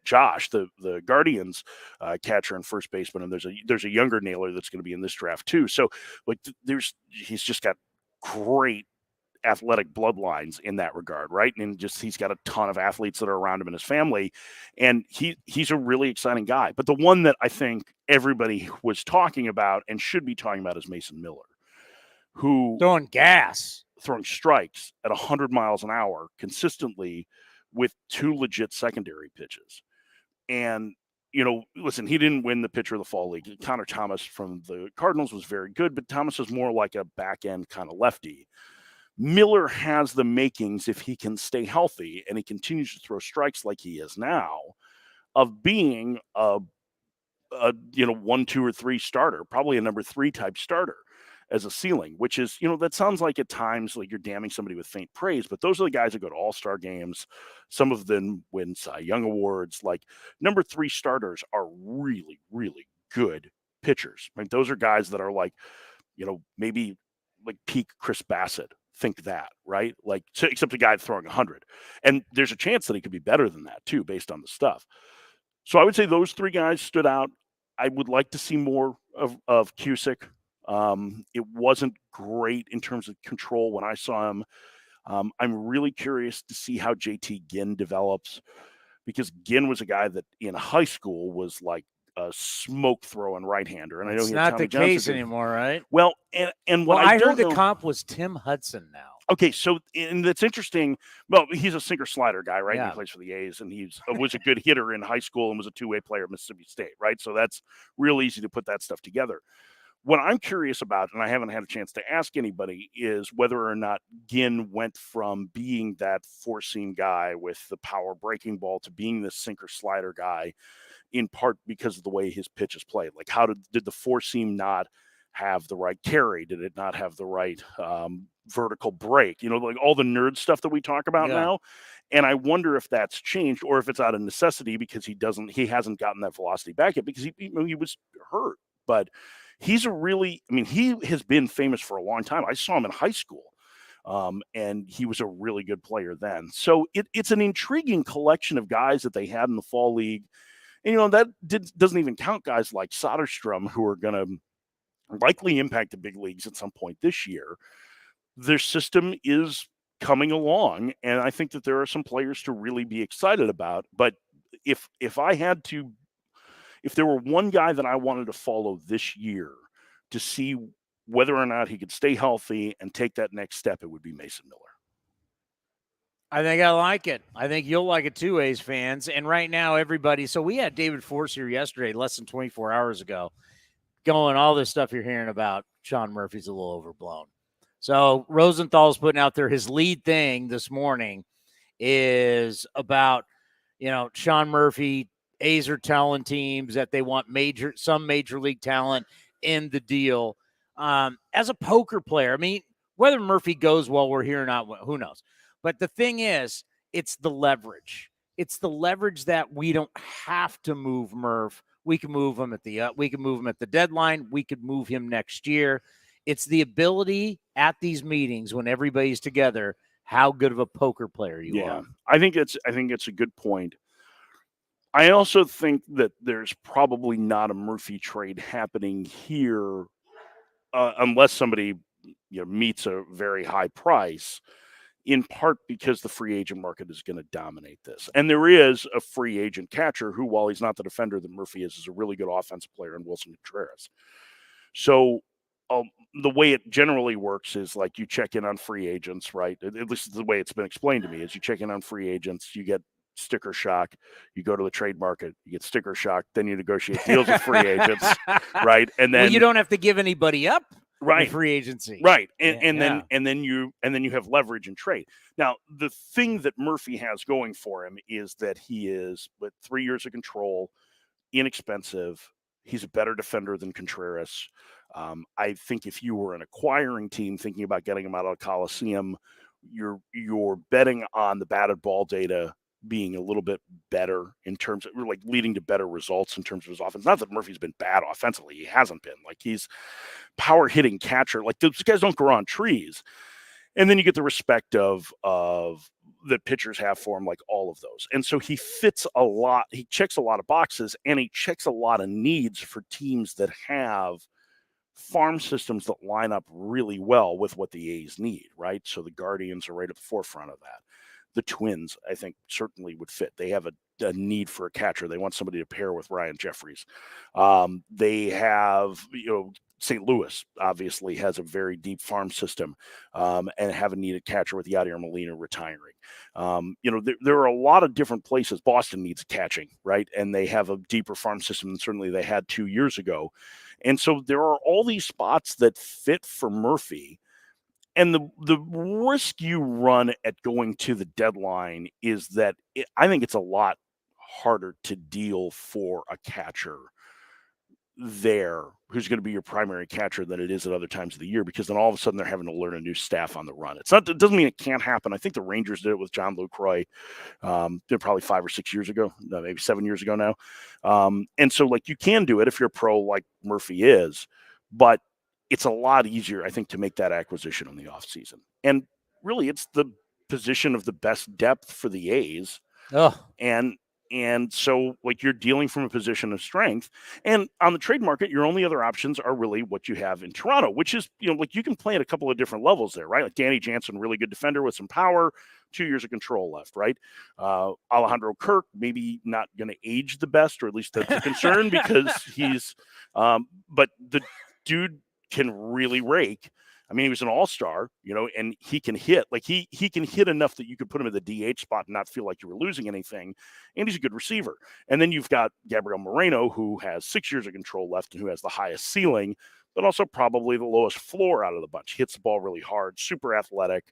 Josh, the Guardians catcher and first baseman. And there's a younger Naylor that's going to be in this draft too. So like, he's just got great athletic bloodlines in that regard, right? And just he's got a ton of athletes that are around him in his family, and he's a really exciting guy. But the one that I think everybody was talking about and should be talking about is Mason Miller, who throwing strikes at 100 miles an hour consistently with 2 legit secondary pitches. And listen, he didn't win the pitcher of the fall league. Connor Thomas from the Cardinals was very good, but Thomas is more like a back end kind of lefty. Miller has the makings, if he can stay healthy and he continues to throw strikes like he is now, of being a 1, 2, or 3 starter, probably a number 3 type starter as a ceiling, which is, that sounds like at times like you're damning somebody with faint praise, but those are the guys that go to all-star games. Some of them win Cy Young awards. Like number 3 starters are really, really good pitchers. Like those are guys that are like, maybe like peak Chris Bassett. Think that, right? Like, so, except a guy throwing 100. And there's a chance that he could be better than that too, based on the stuff. So I would say those 3 guys stood out. I would like to see more of Cusick. It wasn't great in terms of control when I saw him. I'm really curious to see how JT Ginn develops, because Ginn was a guy that in high school was like a smoke throwing right-hander. And I know it's not the case anymore, right? Well, and what I heard the comp was Tim Hudson now. Okay, so and that's interesting. Well, he's a sinker slider guy, right? Yeah. He plays for the A's, and was a good hitter in high school and was a 2-way player at Mississippi State, right? So that's real easy to put that stuff together. What I'm curious about, and I haven't had a chance to ask anybody, is whether or not Ginn went from being that 4-seam guy with the power breaking ball to being this sinker slider guy, in part because of the way his pitch is played. Like, how did the 4-seam not have the right carry? Did it not have the right vertical break? Like all the nerd stuff that we talk about now. And I wonder if that's changed, or if it's out of necessity because he hasn't gotten that velocity back yet because he was hurt. But he's he has been famous for a long time. I saw him in high school. And he was a really good player then. So it's an intriguing collection of guys that they had in the fall league. And, that doesn't even count guys like Soderstrom, who are going to likely impact the big leagues at some point this year. Their system is coming along, and I think that there are some players to really be excited about. But if there were one guy that I wanted to follow this year to see whether or not he could stay healthy and take that next step, it would be Mason Miller. I think I like it. I think you'll like it too, A's fans. And right now, everybody. So we had David Force here yesterday, less than 24 hours ago, going all this stuff you're hearing about Sean Murphy's a little overblown. So Rosenthal's putting out there his lead thing this morning is about, Sean Murphy. A's are telling teams that they want some major league talent in the deal. As a poker player, whether Murphy goes while we're here or not, who knows? But the thing is, it's the leverage. It's the leverage that we don't have to move Murph. We can move him at the deadline. We could move him next year. It's the ability at these meetings when everybody's together, how good of a poker player you are. I think it's a good point. I also think that there's probably not a Murphy trade happening here unless somebody meets a very high price, in part because the free agent market is going to dominate this. And there is a free agent catcher who, while he's not the defender that Murphy is a really good offensive player in Wilson Contreras. So the way it generally works is like you check in on free agents, right? At least the way it's been explained to me is you check in on free agents, you get sticker shock, you go to the trade market, you get sticker shock, then you negotiate deals with free agents, right? And then you don't have to give anybody up. Right, free agency, right, and then you have leverage and trade. Now, the thing that Murphy has going for him is that he is with 3 years of control, inexpensive. He's a better defender than Contreras. I think if you were an acquiring team thinking about getting him out of the Coliseum, you're betting on the batted ball data being a little bit better in terms of like leading to better results in terms of his offense. Not that Murphy's been bad offensively. He hasn't been. Like, he's power hitting catcher. Like, those guys don't grow on trees. And then you get the respect of that pitchers have for him, like all of those. And so he fits a lot. He checks a lot of boxes, and he checks a lot of needs for teams that have farm systems that line up really well with what the A's need, right? So the Guardians are right at the forefront of that. The Twins, I think, certainly would fit. They have a need for a catcher. They want somebody to pair with Ryan Jeffries. They have, St. Louis obviously has a very deep farm system and have a needed catcher with Yadier Molina retiring. There are a lot of different places. Boston needs catching, right? And they have a deeper farm system than certainly they had 2 years ago. And so there are all these spots that fit for Murphy. And the risk you run at going to the deadline is that I think it's a lot harder to deal for a catcher there who's going to be your primary catcher than it is at other times of the year, because then all of a sudden they're having to learn a new staff on the run. It doesn't mean it can't happen. I think the Rangers did it with John Lucroy probably 5 or 6 years ago, maybe 7 years ago now. And so you can do it if you're a pro like Murphy is, but it's a lot easier, I think, to make that acquisition in the offseason. And really, it's the position of the best depth for the A's. Oh. And so you're dealing from a position of strength. And on the trade market, your only other options are really what you have in Toronto, which is, you can play at a couple of different levels there, right? Like Danny Jansen, really good defender with some power, 2 years of control left, right? Alejandro Kirk, maybe not going to age the best, or at least that's a concern because he's but the dude can really rake. I mean, he was an all-star, and he can hit. He can hit enough that you could put him in the DH spot and not feel like you were losing anything. And he's a good receiver. And then you've got Gabriel Moreno, who has 6 years of control left and who has the highest ceiling, but also probably the lowest floor out of the bunch. Hits the ball really hard, super athletic,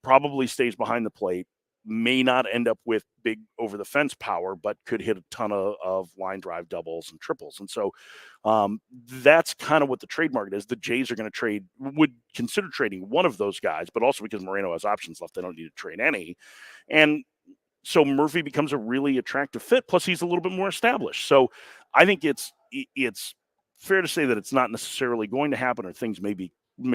probably stays behind the plate, may not end up with big over-the-fence power, but could hit a ton of line drive doubles and triples. And so that's kind of what the trade market is. The Jays are going to would consider trading one of those guys, but also because Moreno has options left, they don't need to trade any. And so Murphy becomes a really attractive fit. Plus, he's a little bit more established. So I think it's fair to say that it's not necessarily going to happen, or things may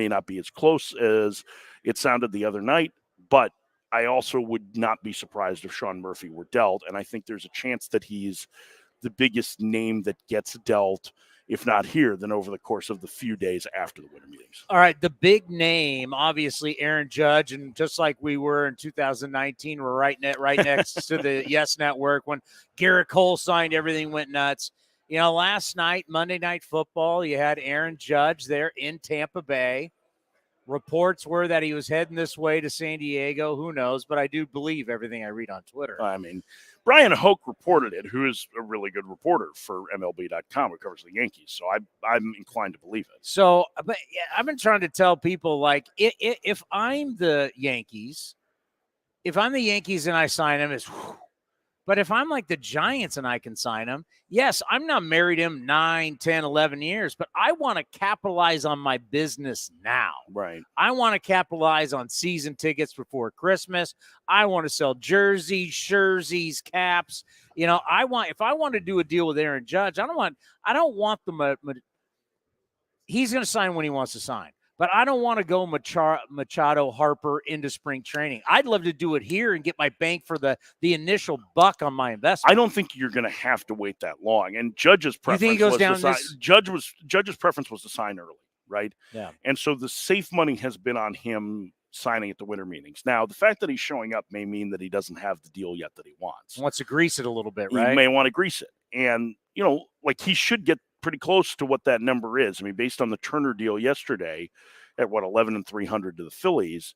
not be as close as it sounded the other night. But I also would not be surprised if Sean Murphy were dealt. And I think there's a chance that he's the biggest name that gets dealt, if not here, then over the course of the few days after the winter meetings. All right, the big name, obviously, Aaron Judge, and just like we were in 2019, we're right next to the Yes Network when Garrett Cole signed, everything went nuts. Last night, Monday Night Football, you had Aaron Judge there in Tampa Bay. Reports were that he was heading this way to San Diego. Who knows? But I do believe everything I read on Twitter. I mean, Brian Hoke reported it, who is a really good reporter for MLB.com, who covers the Yankees. So I'm inclined to believe it. So, but yeah, I've been trying to tell people, if I'm the Yankees, and I sign him, it's whew. But if I'm like the Giants and I can sign him, yes, I'm not married him 9, 10, 11 years, but I want to capitalize on my business now. Right. I want to capitalize on season tickets before Christmas. I want to sell jerseys, caps. If I want to do a deal with Aaron Judge, I don't want he's going to sign when he wants to sign. But I don't want to go Machado, Harper into spring training. I'd love to do it here and get my bank for the initial buck on my investment. I don't think you're going to have to wait that long. And Judge's preference Judge's preference was to sign early, right? Yeah. And so the safe money has been on him signing at the winter meetings. Now, the fact that he's showing up may mean that he doesn't have the deal yet that he wants. Wants to grease it a little bit, right? He may want to grease it. And, he should get pretty close to what that number is. I mean, based on the Turner deal yesterday at 11 and 300 to the Phillies,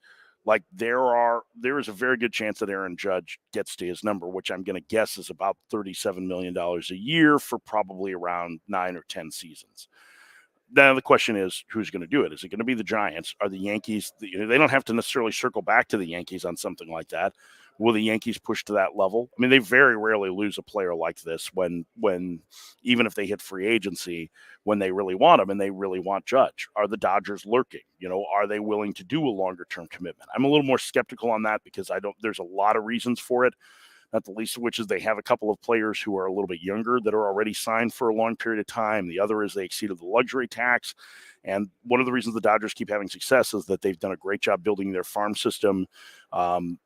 there is a very good chance that Aaron Judge gets to his number, which I'm going to guess is about $37 million a year for probably around 9 or 10 seasons. Now the question is, who's going to do it? Is it going to be the Giants? Are the Yankees? They don't have to necessarily circle back to the Yankees on something like that. Will the Yankees push to that level? I mean, they very rarely lose a player like this when even if they hit free agency, when they really want him and they really want Judge. Are the Dodgers lurking? Are they willing to do a longer-term commitment? I'm a little more skeptical on that because there's a lot of reasons for it, not the least of which is they have a couple of players who are a little bit younger that are already signed for a long period of time. The other is they exceeded the luxury tax. And one of the reasons the Dodgers keep having success is that they've done a great job building their farm system,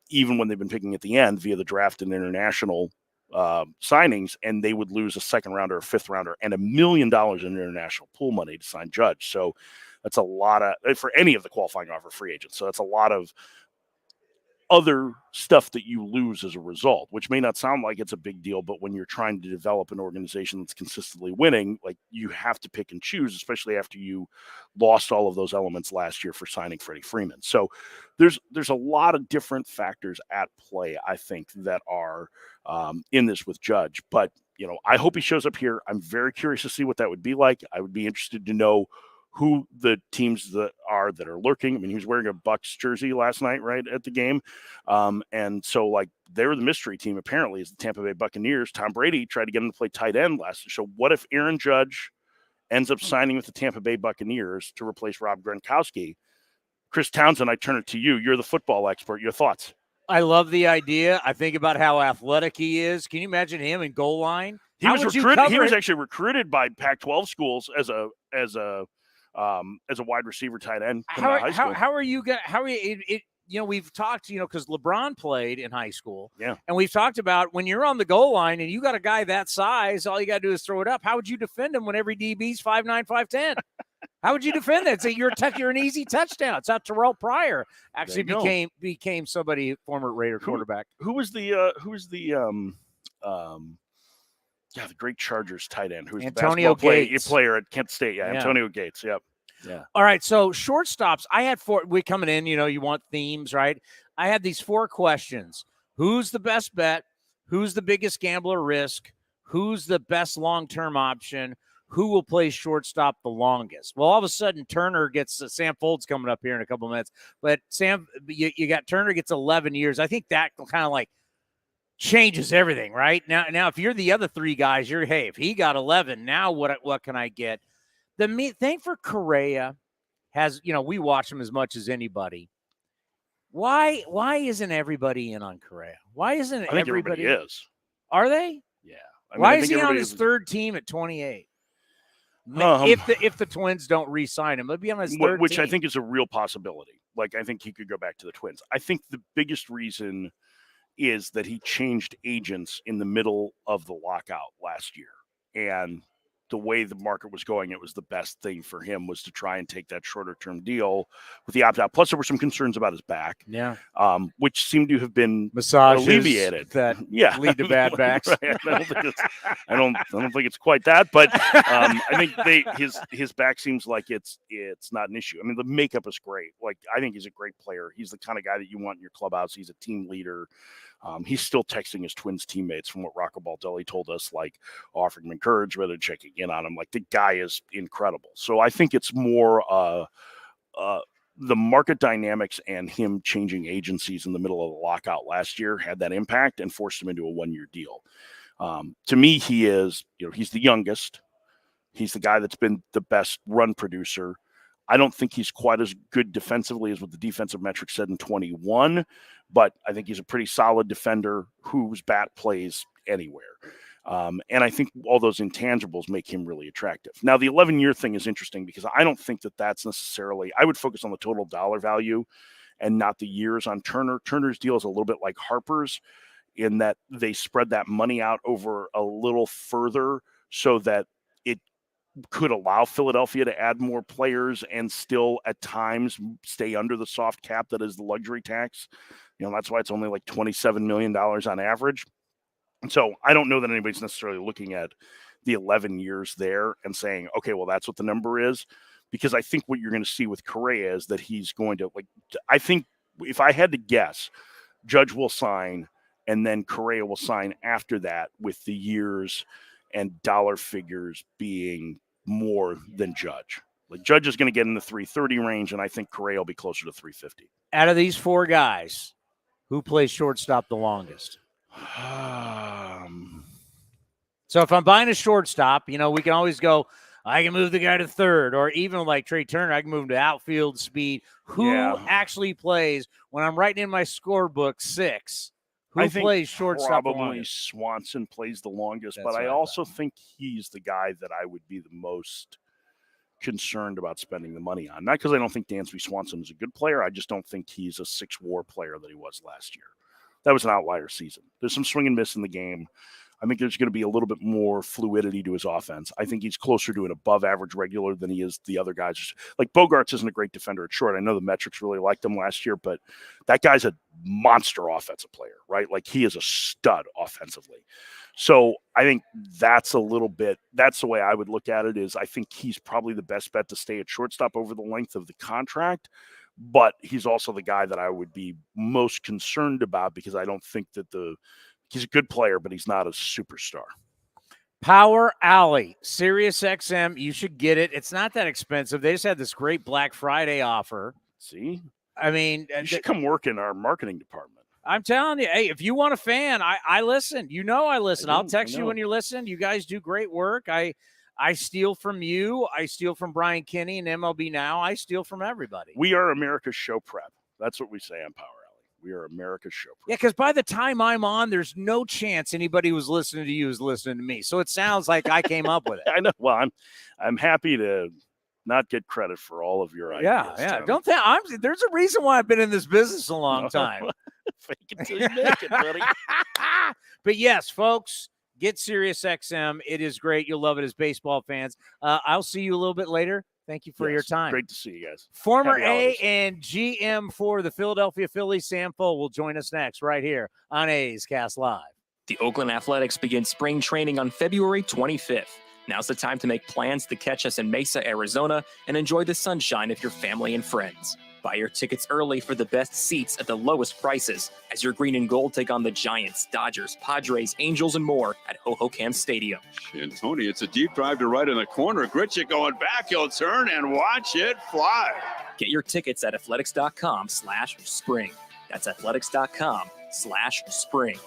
even when they've been picking at the end via the draft and international signings, and they would lose a second rounder, a fifth rounder, and $1 million in international pool money to sign Judge. So that's a lot of, for any of the qualifying offer free agents. So that's a lot of other stuff that you lose as a result, which may not sound like it's a big deal, but when you're trying to develop an organization that's consistently winning, like, you have to pick and choose, especially after you lost all of those elements last year for signing Freddie Freeman. So there's a lot of different factors at play, I think, that are in this with Judge. But, I hope he shows up here. I'm very curious to see what that would be like. I would be interested to know who the teams that are lurking. I mean, he was wearing a Bucs jersey last night, right, at the game. And so, like, they're the mystery team, apparently, is the Tampa Bay Buccaneers. Tom Brady tried to get him to play tight end last year. So what if Aaron Judge ends up signing with the Tampa Bay Buccaneers to replace Rob Gronkowski? Chris Townsend, I turn it to you. You're the football expert. Your thoughts? I love the idea. I think about how athletic he is. Can you imagine him in goal line? He was recruited. He was actually recruited by Pac-12 schools as a wide receiver tight end. How are you? We've talked, because LeBron played in high school. Yeah. And we've talked about when you're on the goal line and you got a guy that size, all you got to do is throw it up. How would you defend him when every DB's 5'9", 5'10"? How would you defend that? Say you're an easy touchdown. It's how Terrell Pryor actually became somebody, former Raider quarterback. Who was the great Chargers tight end, who's Antonio Gates player at Kent State. Yeah, Antonio Gates. Yep. Yeah. All right. So shortstops, I had 4. We coming in, you want themes, right? I had these 4 questions. Who's the best bet? Who's the biggest gambler risk? Who's the best long-term option? Who will play shortstop the longest? Well, all of a sudden, Turner gets Sam Fuld's coming up here in a couple of minutes, but Sam, you got Turner gets 11 years. I think that kind of like changes everything, right? Now, if you're the other 3 guys, if he got 11, now what can I get? The thing for Correa has, we watch him as much as anybody. Why isn't everybody in on Correa? Why isn't I think everybody is? Are they? Yeah. Why is he on his third team at 28? If the Twins don't re-sign him, he'll be on his third which team. I think is a real possibility. Like, I think he could go back to the Twins. I think the biggest reason is that he changed agents in the middle of the lockout last year. And the way the market was going, it was the best thing for him was to try and take that shorter term deal with the opt-out. Plus, there were some concerns about his back, which seemed to have been alleviated. That lead to bad backs. Right. I don't think it's quite that, but I think his back seems like it's not an issue. I mean, the makeup is great. Like, I think he's a great player. He's the kind of guy that you want in your clubhouse. He's a team leader. He's still texting his Twins teammates, from what Rocco Baldelli told us, like offering him encouragement and checking in on him. Like, the guy is incredible. So I think it's more the market dynamics and him changing agencies in the middle of the lockout last year had that impact and forced him into a 1-year deal. To me, he is, he's the youngest. He's the guy that's been the best run producer. I don't think he's quite as good defensively as what the defensive metrics said in 21, but I think he's a pretty solid defender whose bat plays anywhere. And I think all those intangibles make him really attractive. Now, the 11-year thing is interesting because I don't think that that's necessarily – I would focus on the total dollar value and not the years on Turner. Turner's deal is a little bit like Harper's in that they spread that money out over a little further so that it could allow Philadelphia to add more players and still at times stay under the soft cap that is the luxury tax. That's why it's only like $27 million on average. And so I don't know that anybody's necessarily looking at the 11 years there and saying, okay, well, that's what the number is. Because I think what you're going to see with Correa is that he's going to, I think if I had to guess, Judge will sign and then Correa will sign after that, with the years and dollar figures being more than Judge. Like, Judge is going to get in the 330 range, and I think Correa will be closer to 350. Out of these 4 guys, who plays shortstop the longest? So if I'm buying a shortstop, we can always go, I can move the guy to third, or even like Trey Turner, I can move him to outfield speed. Who actually plays when I'm writing in my scorebook 6? Who plays shortstop? Probably Swanson plays the longest, but I also think he's the guy that I would be the most concerned about spending the money on. Not because I don't think Dansby Swanson is a good player. I just don't think he's a 6 WAR player that he was last year. that was an outlier season. There's some swing and miss in the game. I think there's going to be a little bit more fluidity to his offense. I think he's closer to an above-average regular than he is the other guys. Like Bogarts isn't a great defender at short. I know the metrics really liked him last year, but that guy's a monster offensive player, right? Like he is a stud offensively. So I think that's the way I would look at it is I think he's probably the best bet to stay at shortstop over the length of the contract, but he's also the guy that I would be most concerned about because I don't think that he's a good player, but he's not a superstar. Power Alley, SiriusXM. You should get it. It's not that expensive. They just had this great Black Friday offer. See? I mean, you should come work in our marketing department. I'm telling you, hey, if you want a fan, I listen. You know I listen. I'll text you when you listen. You guys do great work. I steal from you. I steal from Brian Kinney and MLB Now. I steal from everybody. We are America's show prep. That's what we say on Power Alley. We are America's show prep. Yeah, because by the time I'm on, there's no chance anybody who's listening to you is listening to me. So it sounds like I came up with it. I know. Well, I'm happy to not get credit for all of your ideas. Yeah. Tim. Don't think there's a reason why I've been in this business a long time. Fake it till you make it, buddy. But yes, folks, get SiriusXM. It is great. You'll love it as baseball fans. I'll see you a little bit later. Thank you for your time. Great to see you guys. Former A and GM for the Philadelphia Phillies, Sam Fuld, will join us next right here on A's Cast Live. The Oakland Athletics begin spring training on February 25th. Now's the time to make plans to catch us in Mesa, Arizona, and enjoy the sunshine with your family and friends. Buy your tickets early for the best seats at the lowest prices as your green and gold take on the Giants, Dodgers, Padres, Angels, and more at Hohokam Stadium. And Tony, it's a deep drive to right in the corner. Gritchick going back. He'll turn and watch it fly. Get your tickets at athletics.com/spring. That's athletics.com/spring.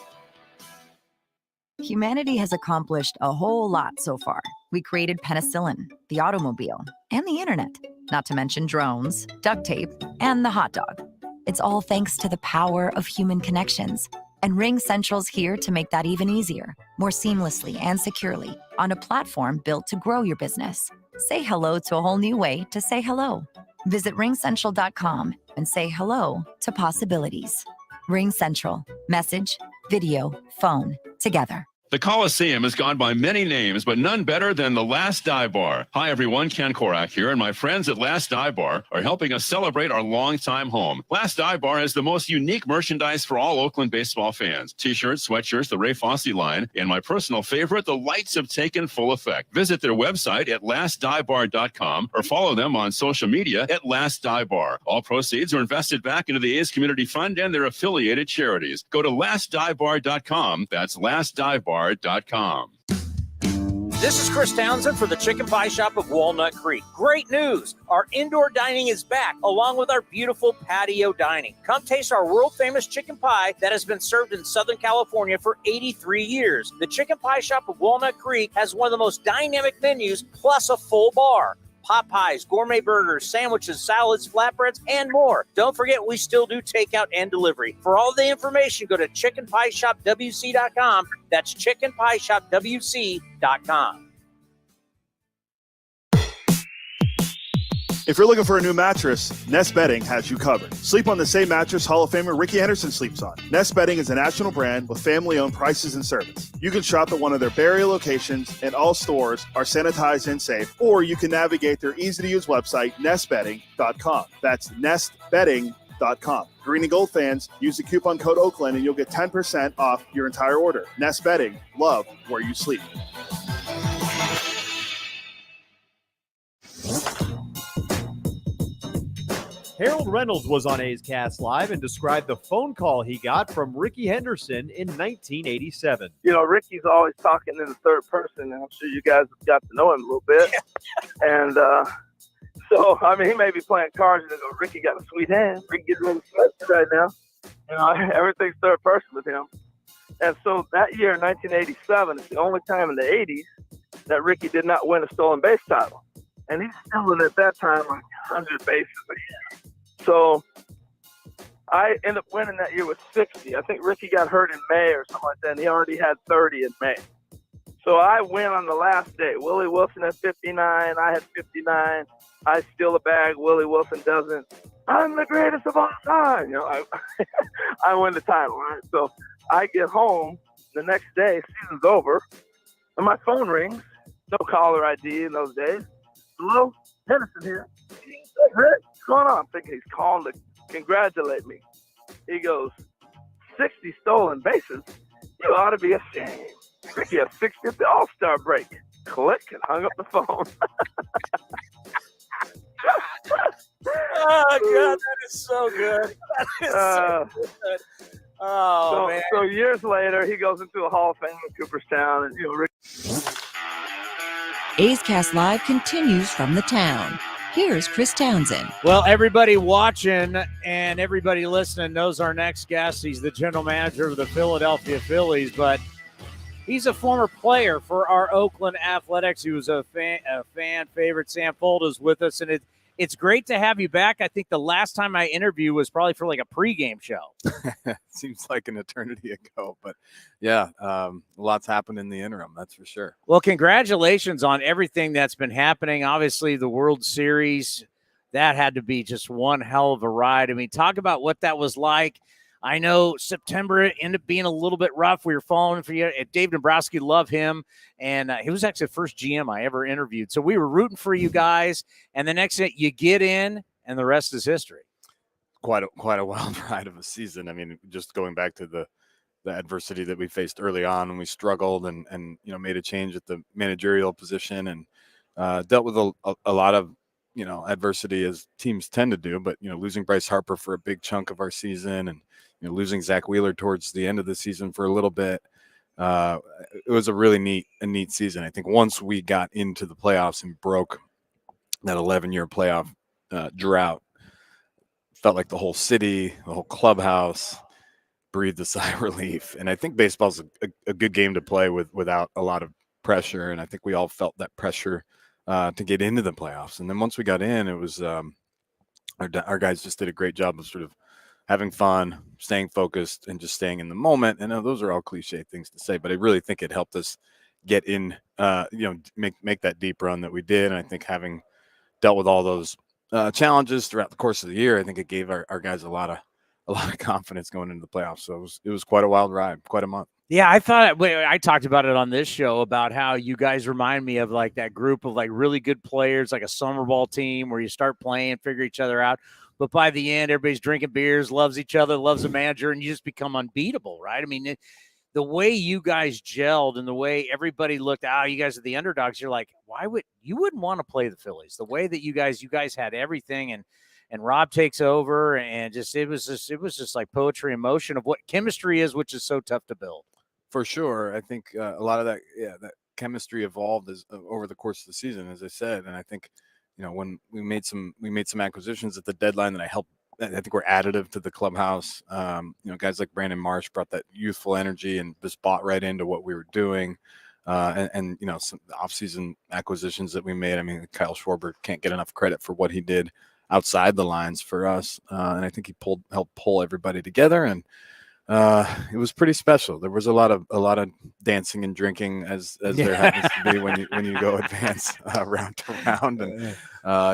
Humanity has accomplished a whole lot so far. We created penicillin, the automobile, and the internet, not to mention drones, duct tape, and the hot dog. It's all thanks to the power of human connections. And Ring Central's here to make that even easier, more seamlessly and securely, on a platform built to grow your business. Say hello to a whole new way to say hello. Visit ringcentral.com and say hello to possibilities. Ring Central. Message, video, phone, together. The Coliseum has gone by many names, but none better than the Last Dive Bar. Hi, everyone. Ken Korak here, and my friends at Last Dive Bar are helping us celebrate our longtime home. Last Dive Bar has the most unique merchandise for all Oakland baseball fans. T-shirts, sweatshirts, the Ray Fosse line, and my personal favorite, the lights have taken full effect. Visit their website at lastdivebar.com or follow them on social media at Last Dive Bar. All proceeds are invested back into the A's Community Fund and their affiliated charities. Go to lastdivebar.com. That's lastdivebar.com. This is Chris Townsend for the Chicken Pie Shop of Walnut Creek. Great news! Our indoor dining is back, along with our beautiful patio dining. Come taste our world-famous chicken pie that has been served in Southern California for 83 years. The Chicken Pie Shop of Walnut Creek has one of the most dynamic menus, plus a full bar. Pot pies, gourmet burgers, sandwiches, salads, flatbreads, and more. Don't forget, we still do takeout and delivery. For all the information, go to chickenpieshopwc.com. That's chickenpieshopwc.com. If you're looking for a new mattress, Nest Bedding has you covered. Sleep on the same mattress Hall of Famer Ricky Henderson sleeps on. Nest Bedding is a national brand with family-owned prices and service. You can shop at one of their Barrier locations, and all stores are sanitized and safe, or you can navigate their easy-to-use website, nestbedding.com. That's nestbedding.com. Green and gold fans, use the coupon code Oakland and you'll get 10% off your entire order. Nest Bedding, love where you sleep. Harold Reynolds was on A's Cast Live and described the phone call he got from Ricky Henderson in 1987. You know, Ricky's always talking in the third person, and I'm sure you guys have got to know him a little bit. And so, I mean, he may be playing cards and they go, Ricky got a sweet hand. Ricky getting really sweaty right now. You know, everything's third person with him. And so that year, 1987, it's the only time in the 80s that Ricky did not win a stolen base title. And he's stealing at that time like 100 bases a year. So I ended up winning that year with 60. I think Ricky got hurt in May or something like that, and he already had 30 in May. So I win on the last day. Willie Wilson had 59. I had 59. I steal a bag. Willie Wilson doesn't. I'm the greatest of all time. You know, I win the title, right? So I get home the next day, season's over, and my phone rings. No caller ID in those days. Hello, Henderson here. Hey, Rick, what's going on? I'm thinking he's calling to congratulate me. He goes, 60 stolen bases? You ought to be ashamed. Ricky has 60 at the All-Star break. Click, and hung up the phone. Oh, God, that is so good. That is so good. Oh, man. So years later, he goes into a Hall of Fame in Cooperstown, and, you know, Rick. A's Cast Live continues from the town. Here's Chris Townsend. Well, everybody watching and everybody listening knows our next guest. He's the general manager of the Philadelphia Phillies, but he's a former player for our Oakland Athletics. He was a fan favorite. Sam Fuld is with us, and it's great to have you back. I think the last time I interviewed was probably for like a pregame show. Seems like an eternity ago, but yeah, lots happened in the interim, that's for sure. Well, congratulations on everything that's been happening. Obviously, the World Series, that had to be just one hell of a ride. I mean, talk about what that was like. I know September ended up being a little bit rough. We were following for you. Dave Dombrowski, love him. And he was actually the first GM I ever interviewed. So we were rooting for you guys. And the next thing, you get in, and the rest is history. Quite a wild ride of a season. I mean, just going back to the adversity that we faced early on when we struggled and you know, made a change at the managerial position and dealt with a lot of, you know, adversity as teams tend to do. But, you know, losing Bryce Harper for a big chunk of our season and, you know, losing Zach Wheeler towards the end of the season for a little bit. It was a really neat season. I think once we got into the playoffs and broke that 11-year playoff drought, felt like the whole city, the whole clubhouse breathed a sigh of relief. And I think baseball's a good game to play without a lot of pressure. And I think we all felt that pressure to get into the playoffs. And then once we got in, it was our guys just did a great job of sort of having fun, staying focused, and just staying in the moment. And those are all cliche things to say, but I really think it helped us get in, you know, make that deep run that we did. And I think having dealt with all those challenges throughout the course of the year, I think it gave our guys a lot of confidence going into the playoffs. So it was quite a wild ride, quite a month. Yeah, I talked about it on this show about how you guys remind me of like that group of like really good players, like a summer ball team where you start playing, figure each other out. But by the end, everybody's drinking beers, loves each other, loves the manager, and you just become unbeatable, right? I mean, the way you guys gelled and the way everybody looked, you guys are the underdogs. You're like, you wouldn't want to play the Phillies? The way that you guys had everything, and Rob takes over, and it was just like poetry in motion of what chemistry is, which is so tough to build. For sure, I think a lot of that chemistry evolved over the course of the season, as I said, and I think, you know, when we made some acquisitions at the deadline that I think were additive to the clubhouse. You know, guys like Brandon Marsh brought that youthful energy and just bought right into what we were doing. And you know, some offseason acquisitions that we made. I mean, Kyle Schwarber can't get enough credit for what he did outside the lines for us. And I think he helped pull everybody together, and it was pretty special. There was a lot of dancing and drinking as there happens to be when you go advance round to round, and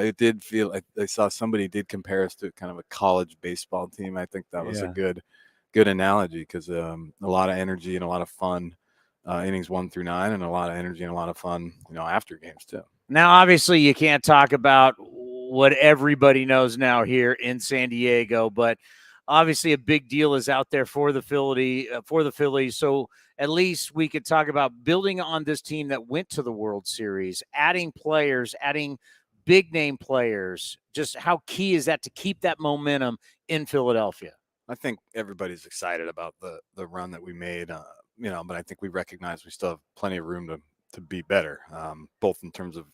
it did feel like I saw somebody did compare us to kind of a college baseball team. I think that was a good analogy, because a lot of energy and a lot of fun innings 1 through 9, and a lot of energy and a lot of fun, you know, after games too. Now, obviously, you can't talk about what everybody knows now here in San Diego, but obviously, a big deal is out there for the Phillies. So at least we could talk about building on this team that went to the World Series, adding players, adding big name players. Just how key is that to keep that momentum in Philadelphia? I think everybody's excited about the run that we made, you know, but I think we recognize we still have plenty of room to be better, both in terms of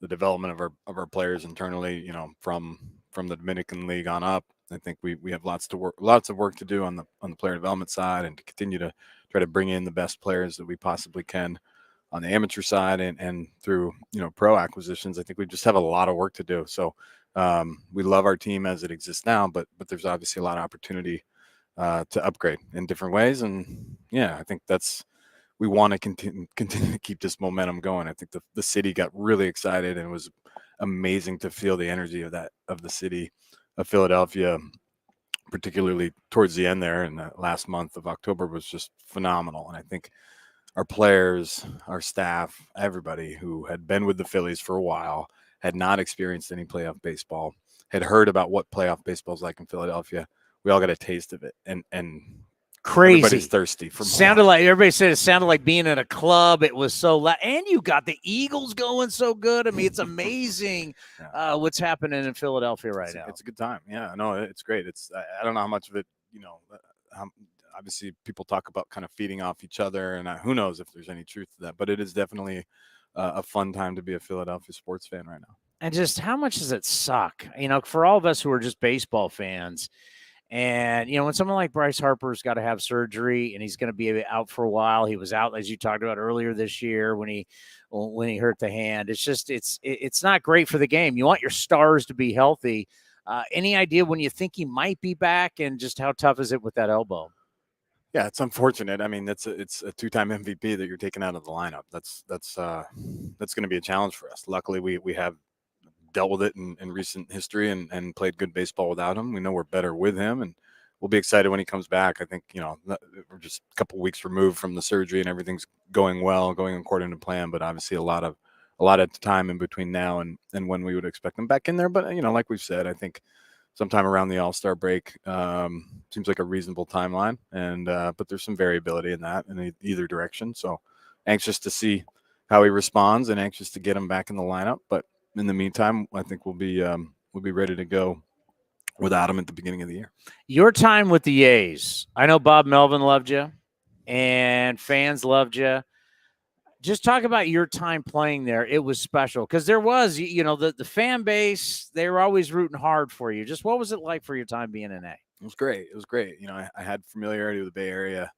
the development of our players internally, you know, from the Dominican League on up. I think we have lots of work to do on the player development side, and to continue to try to bring in the best players that we possibly can on the amateur side and through, you know, pro acquisitions. I think we just have a lot of work to do. So we love our team as it exists now, but there's obviously a lot of opportunity to upgrade in different ways. And yeah, I think we want to continue to keep this momentum going. I think the city got really excited, and it was amazing to feel the energy of the city Philadelphia, particularly towards the end there in the last month of October, was just phenomenal. And I think our players, our staff, everybody who had been with the Phillies for a while, had not experienced any playoff baseball, had heard about what playoff baseball is like in Philadelphia. We all got a taste of it, and crazy. Everybody's thirsty for more. Sounded like everybody said it sounded like being in a club. It was so loud, and you got the Eagles going so good. I mean, it's amazing what's happening in Philadelphia right now. It's a good time. Yeah, no, it's great. I don't know how much of it, obviously people talk about kind of feeding off each other, and who knows if there's any truth to that, but it is definitely a fun time to be a Philadelphia sports fan right now. And just how much does it suck, for all of us who are just baseball fans? And, when someone like Bryce Harper's got to have surgery and he's going to be out for a while, he was out, as you talked about earlier this year when he hurt the hand. It's just, it's not great for the game. You want your stars to be healthy. Any idea when you think he might be back, and just how tough is it with that elbow? Yeah, it's unfortunate. I mean, it's a two-time MVP that you're taking out of the lineup. That's going to be a challenge for us. Luckily, we have dealt with it in recent history and played good baseball without him. We know we're better with him, and we'll be excited when he comes back. I think, we're just a couple weeks removed from the surgery and everything's going well, going according to plan, but obviously a lot of time in between now and when we would expect him back in there. But, like we've said, I think sometime around the All-Star break seems like a reasonable timeline, and but there's some variability in that in either direction. So anxious to see how he responds and anxious to get him back in the lineup. But in the meantime, I think we'll be ready to go without him at the beginning of the year. Your time with the A's, I know Bob Melvin loved you and fans loved you. Just talk about your time playing there. It was special because there was, the fan base, they were always rooting hard for you. Just what was it like for your time being in A? It was great. I had familiarity with the Bay Area.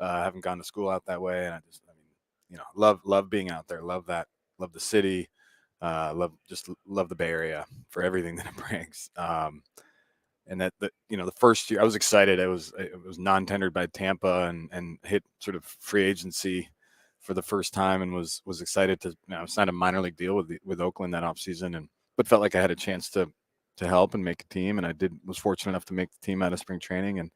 I haven't gone to school out that way. And love being out there. Love that. Love the city. Love the Bay Area for everything that it brings. And the first year I was excited. It was non-tendered by Tampa and hit sort of free agency for the first time, and was excited to sign a minor league deal with Oakland that offseason, but felt like I had a chance to help and make a team, and I was fortunate enough to make the team out of spring training, and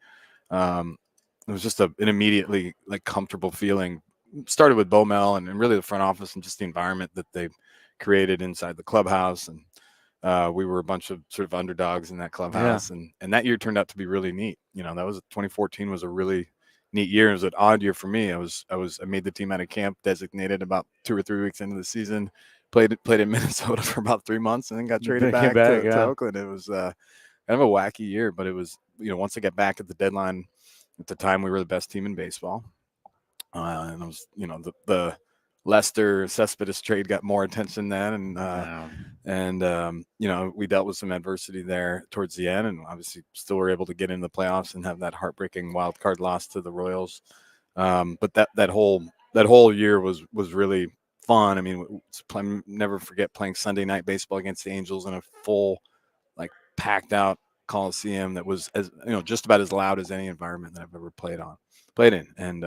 it was just an immediately comfortable feeling. Started with Bo Mel and really the front office and just the environment that they created inside the clubhouse, and we were a bunch of sort of underdogs in that clubhouse, and that year turned out to be really neat. That was 2014 was a really neat year. It was an odd year for me. I made the team out of camp, designated about 2 or 3 weeks into the season, played in Minnesota for about 3 months, and then got traded back to Oakland. It was kind of a wacky year, but it was, once I got back at the deadline, at the time we were the best team in baseball. And it was, the Lester Cespedes trade got more attention then, and we dealt with some adversity there towards the end, and obviously still were able to get into the playoffs and have that heartbreaking wild card loss to the Royals. But that whole year was really fun. I mean, never forget playing Sunday night baseball against the Angels in a full, packed out Coliseum that was just about as loud as any environment that I've ever played in, and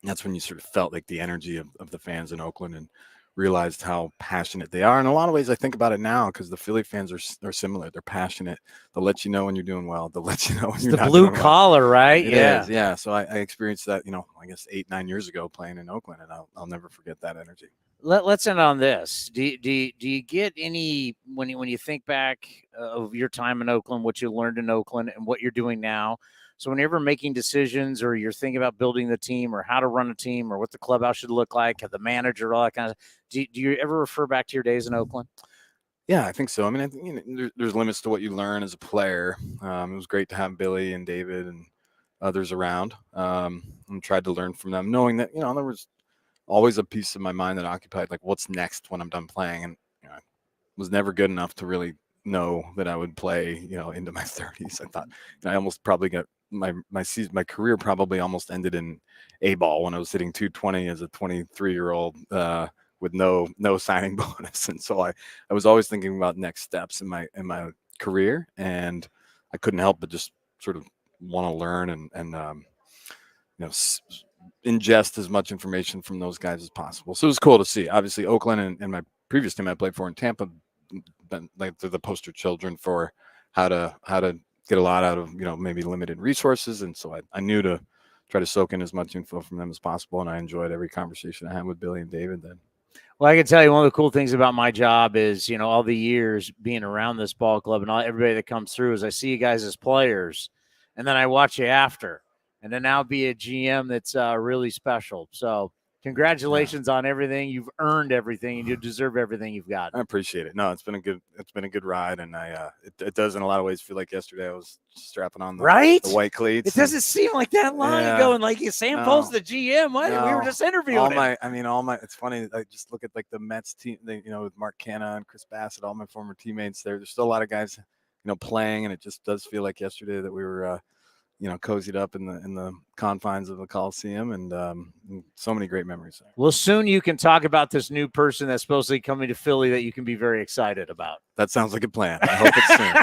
that's when you sort of felt like the energy of the fans in Oakland and realized how passionate they are. In a lot of ways, I think about it now because the Philly fans are similar. They're passionate. They'll let you know when you're doing well. They'll let you know when you're not doing well. The blue collar, right? It is, yeah. So I experienced that, I guess 8-9 years ago playing in Oakland, and I'll never forget that energy. Let's end on this. Do you get any, when you think back of your time in Oakland, what you learned in Oakland and what you're doing now? So whenever making decisions or you're thinking about building the team or how to run a team or what the clubhouse should look like, the manager, all that kind of, do you ever refer back to your days in Oakland? Yeah, I think so. I mean, I think, there's limits to what you learn as a player. It was great to have Billy and David and others around, and tried to learn from them, knowing that, there was always a piece of my mind that occupied what's next when I'm done playing. And I was never good enough to really know that I would play, into my 30s. I thought I almost probably got my career probably almost ended in A-ball when I was hitting 220 as a 23-year-old with no signing bonus. And so I was always thinking about next steps in my career, and I couldn't help but just sort of want to learn and ingest as much information from those guys as possible. So it was cool to see. Obviously, Oakland and my previous team I played for in Tampa, they're the poster children for how to get a lot out of, maybe limited resources. And so I knew to try to soak in as much info from them as possible. And I enjoyed every conversation I had with Billy and David then. Well, I can tell you one of the cool things about my job is, all the years being around this ball club and everybody that comes through is I see you guys as players, and then I watch you after, and then now be a GM that's really special. So congratulations on everything. You've earned everything, and you deserve everything you've got. I appreciate it. No, it's been a good ride, and it does in a lot of ways feel like yesterday I was strapping on the white cleats. It doesn't seem like that long ago, and like Sam Post, the GM. What? We were just interviewing him. It's funny. I just look at like the Mets team, with Mark Canha and Chris Bassett, all my former teammates there. There's still a lot of guys, playing, and it just does feel like yesterday that we were cozied up in the confines of the Coliseum, and so many great memories there. Well, soon you can talk about this new person that's supposedly coming to Philly that you can be very excited about. That sounds like a plan. I hope it's soon.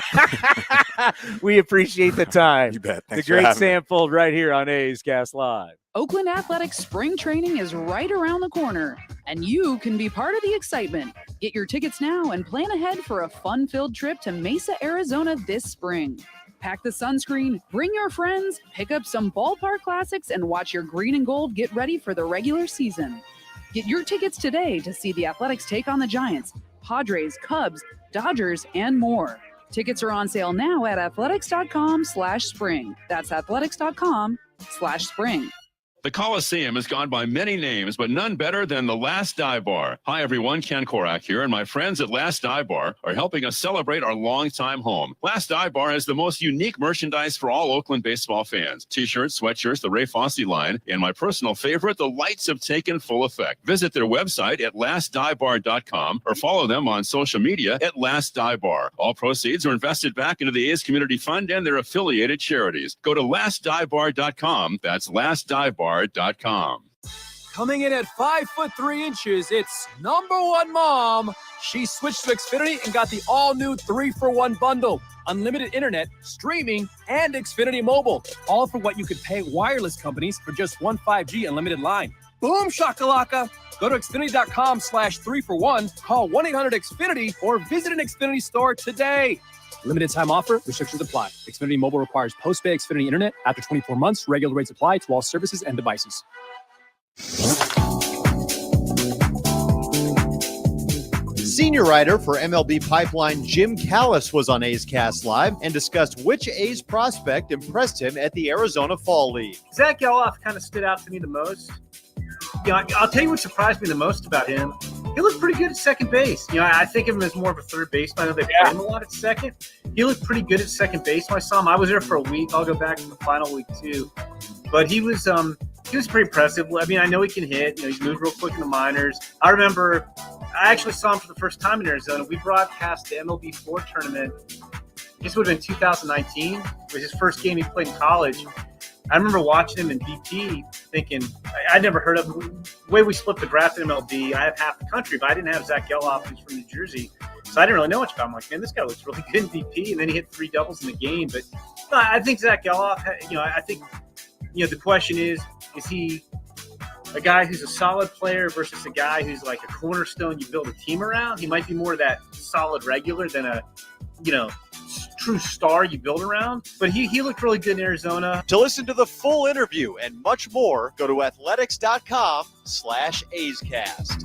We appreciate the time. You bet. Thanks the great Sam Fuld right here on A's Cast Live. Oakland Athletics spring training is right around the corner, and you can be part of the excitement. Get your tickets now and plan ahead for a fun-filled trip to Mesa, Arizona this spring. Pack the sunscreen, bring your friends, pick up some ballpark classics, and watch your green and gold get ready for the regular season. Get your tickets today to see the Athletics take on the Giants, Padres, Cubs, Dodgers, and more. Tickets are on sale now at athletics.com/spring. That's athletics.com/spring. The Coliseum has gone by many names, but none better than the Last Dive Bar. Hi, everyone. Ken Korak here, and my friends at Last Dive Bar are helping us celebrate our longtime home. Last Dive Bar has the most unique merchandise for all Oakland baseball fans. T-shirts, sweatshirts, the Ray Fosse line, and my personal favorite, the lights have taken full effect. Visit their website at lastdivebar.com or follow them on social media at Last Dive Bar. All proceeds are invested back into the A's Community Fund and their affiliated charities. Go to lastdivebar.com. That's lastdivebar.com. Coming in at 5'3", it's number one mom. She switched to Xfinity and got the all-new 3-for-1 bundle. Unlimited internet, streaming, and Xfinity Mobile. All for what you could pay wireless companies for just one 5G unlimited line. Boom shakalaka. Go to Xfinity.com/3-for-1, call 1-800-XFINITY, or visit an Xfinity store today. Limited time offer. Restrictions apply. Xfinity Mobile requires post-pay Xfinity Internet. After 24 months, regular rates apply to all services and devices. Senior writer for MLB Pipeline Jim Callis was on A's Cast Live and discussed which A's prospect impressed him at the Arizona Fall League. Zach Geloff kind of stood out to me the most. I'll tell you what surprised me the most about him. He looked pretty good at second base. I think of him as more of a third baseman. I know they play him a lot at second. He looked pretty good at second base when I saw him. I was there for a week. I'll go back to the final week too. But he was pretty impressive. I mean, I know he can hit. He's moved real quick in the minors. I remember I actually saw him for the first time in Arizona. We broadcast the MLB4 tournament. This would have been 2019. It was his first game he played in college. I remember watching him in BP thinking, I'd never heard of him. The way we split the draft in MLB, I have half the country, but I didn't have Zach Geloff, who's from New Jersey. So I didn't really know much about him. I'm like, man, this guy looks really good in BP. And then he hit 3 doubles in the game. But I think Zach Geloff, I think, the question is he a guy who's a solid player versus a guy who's like a cornerstone you build a team around? He might be more of that solid regular than a, true star you build around. But he looked really good in Arizona. To listen to the full interview and much more, go to athletics.com/A'sCast.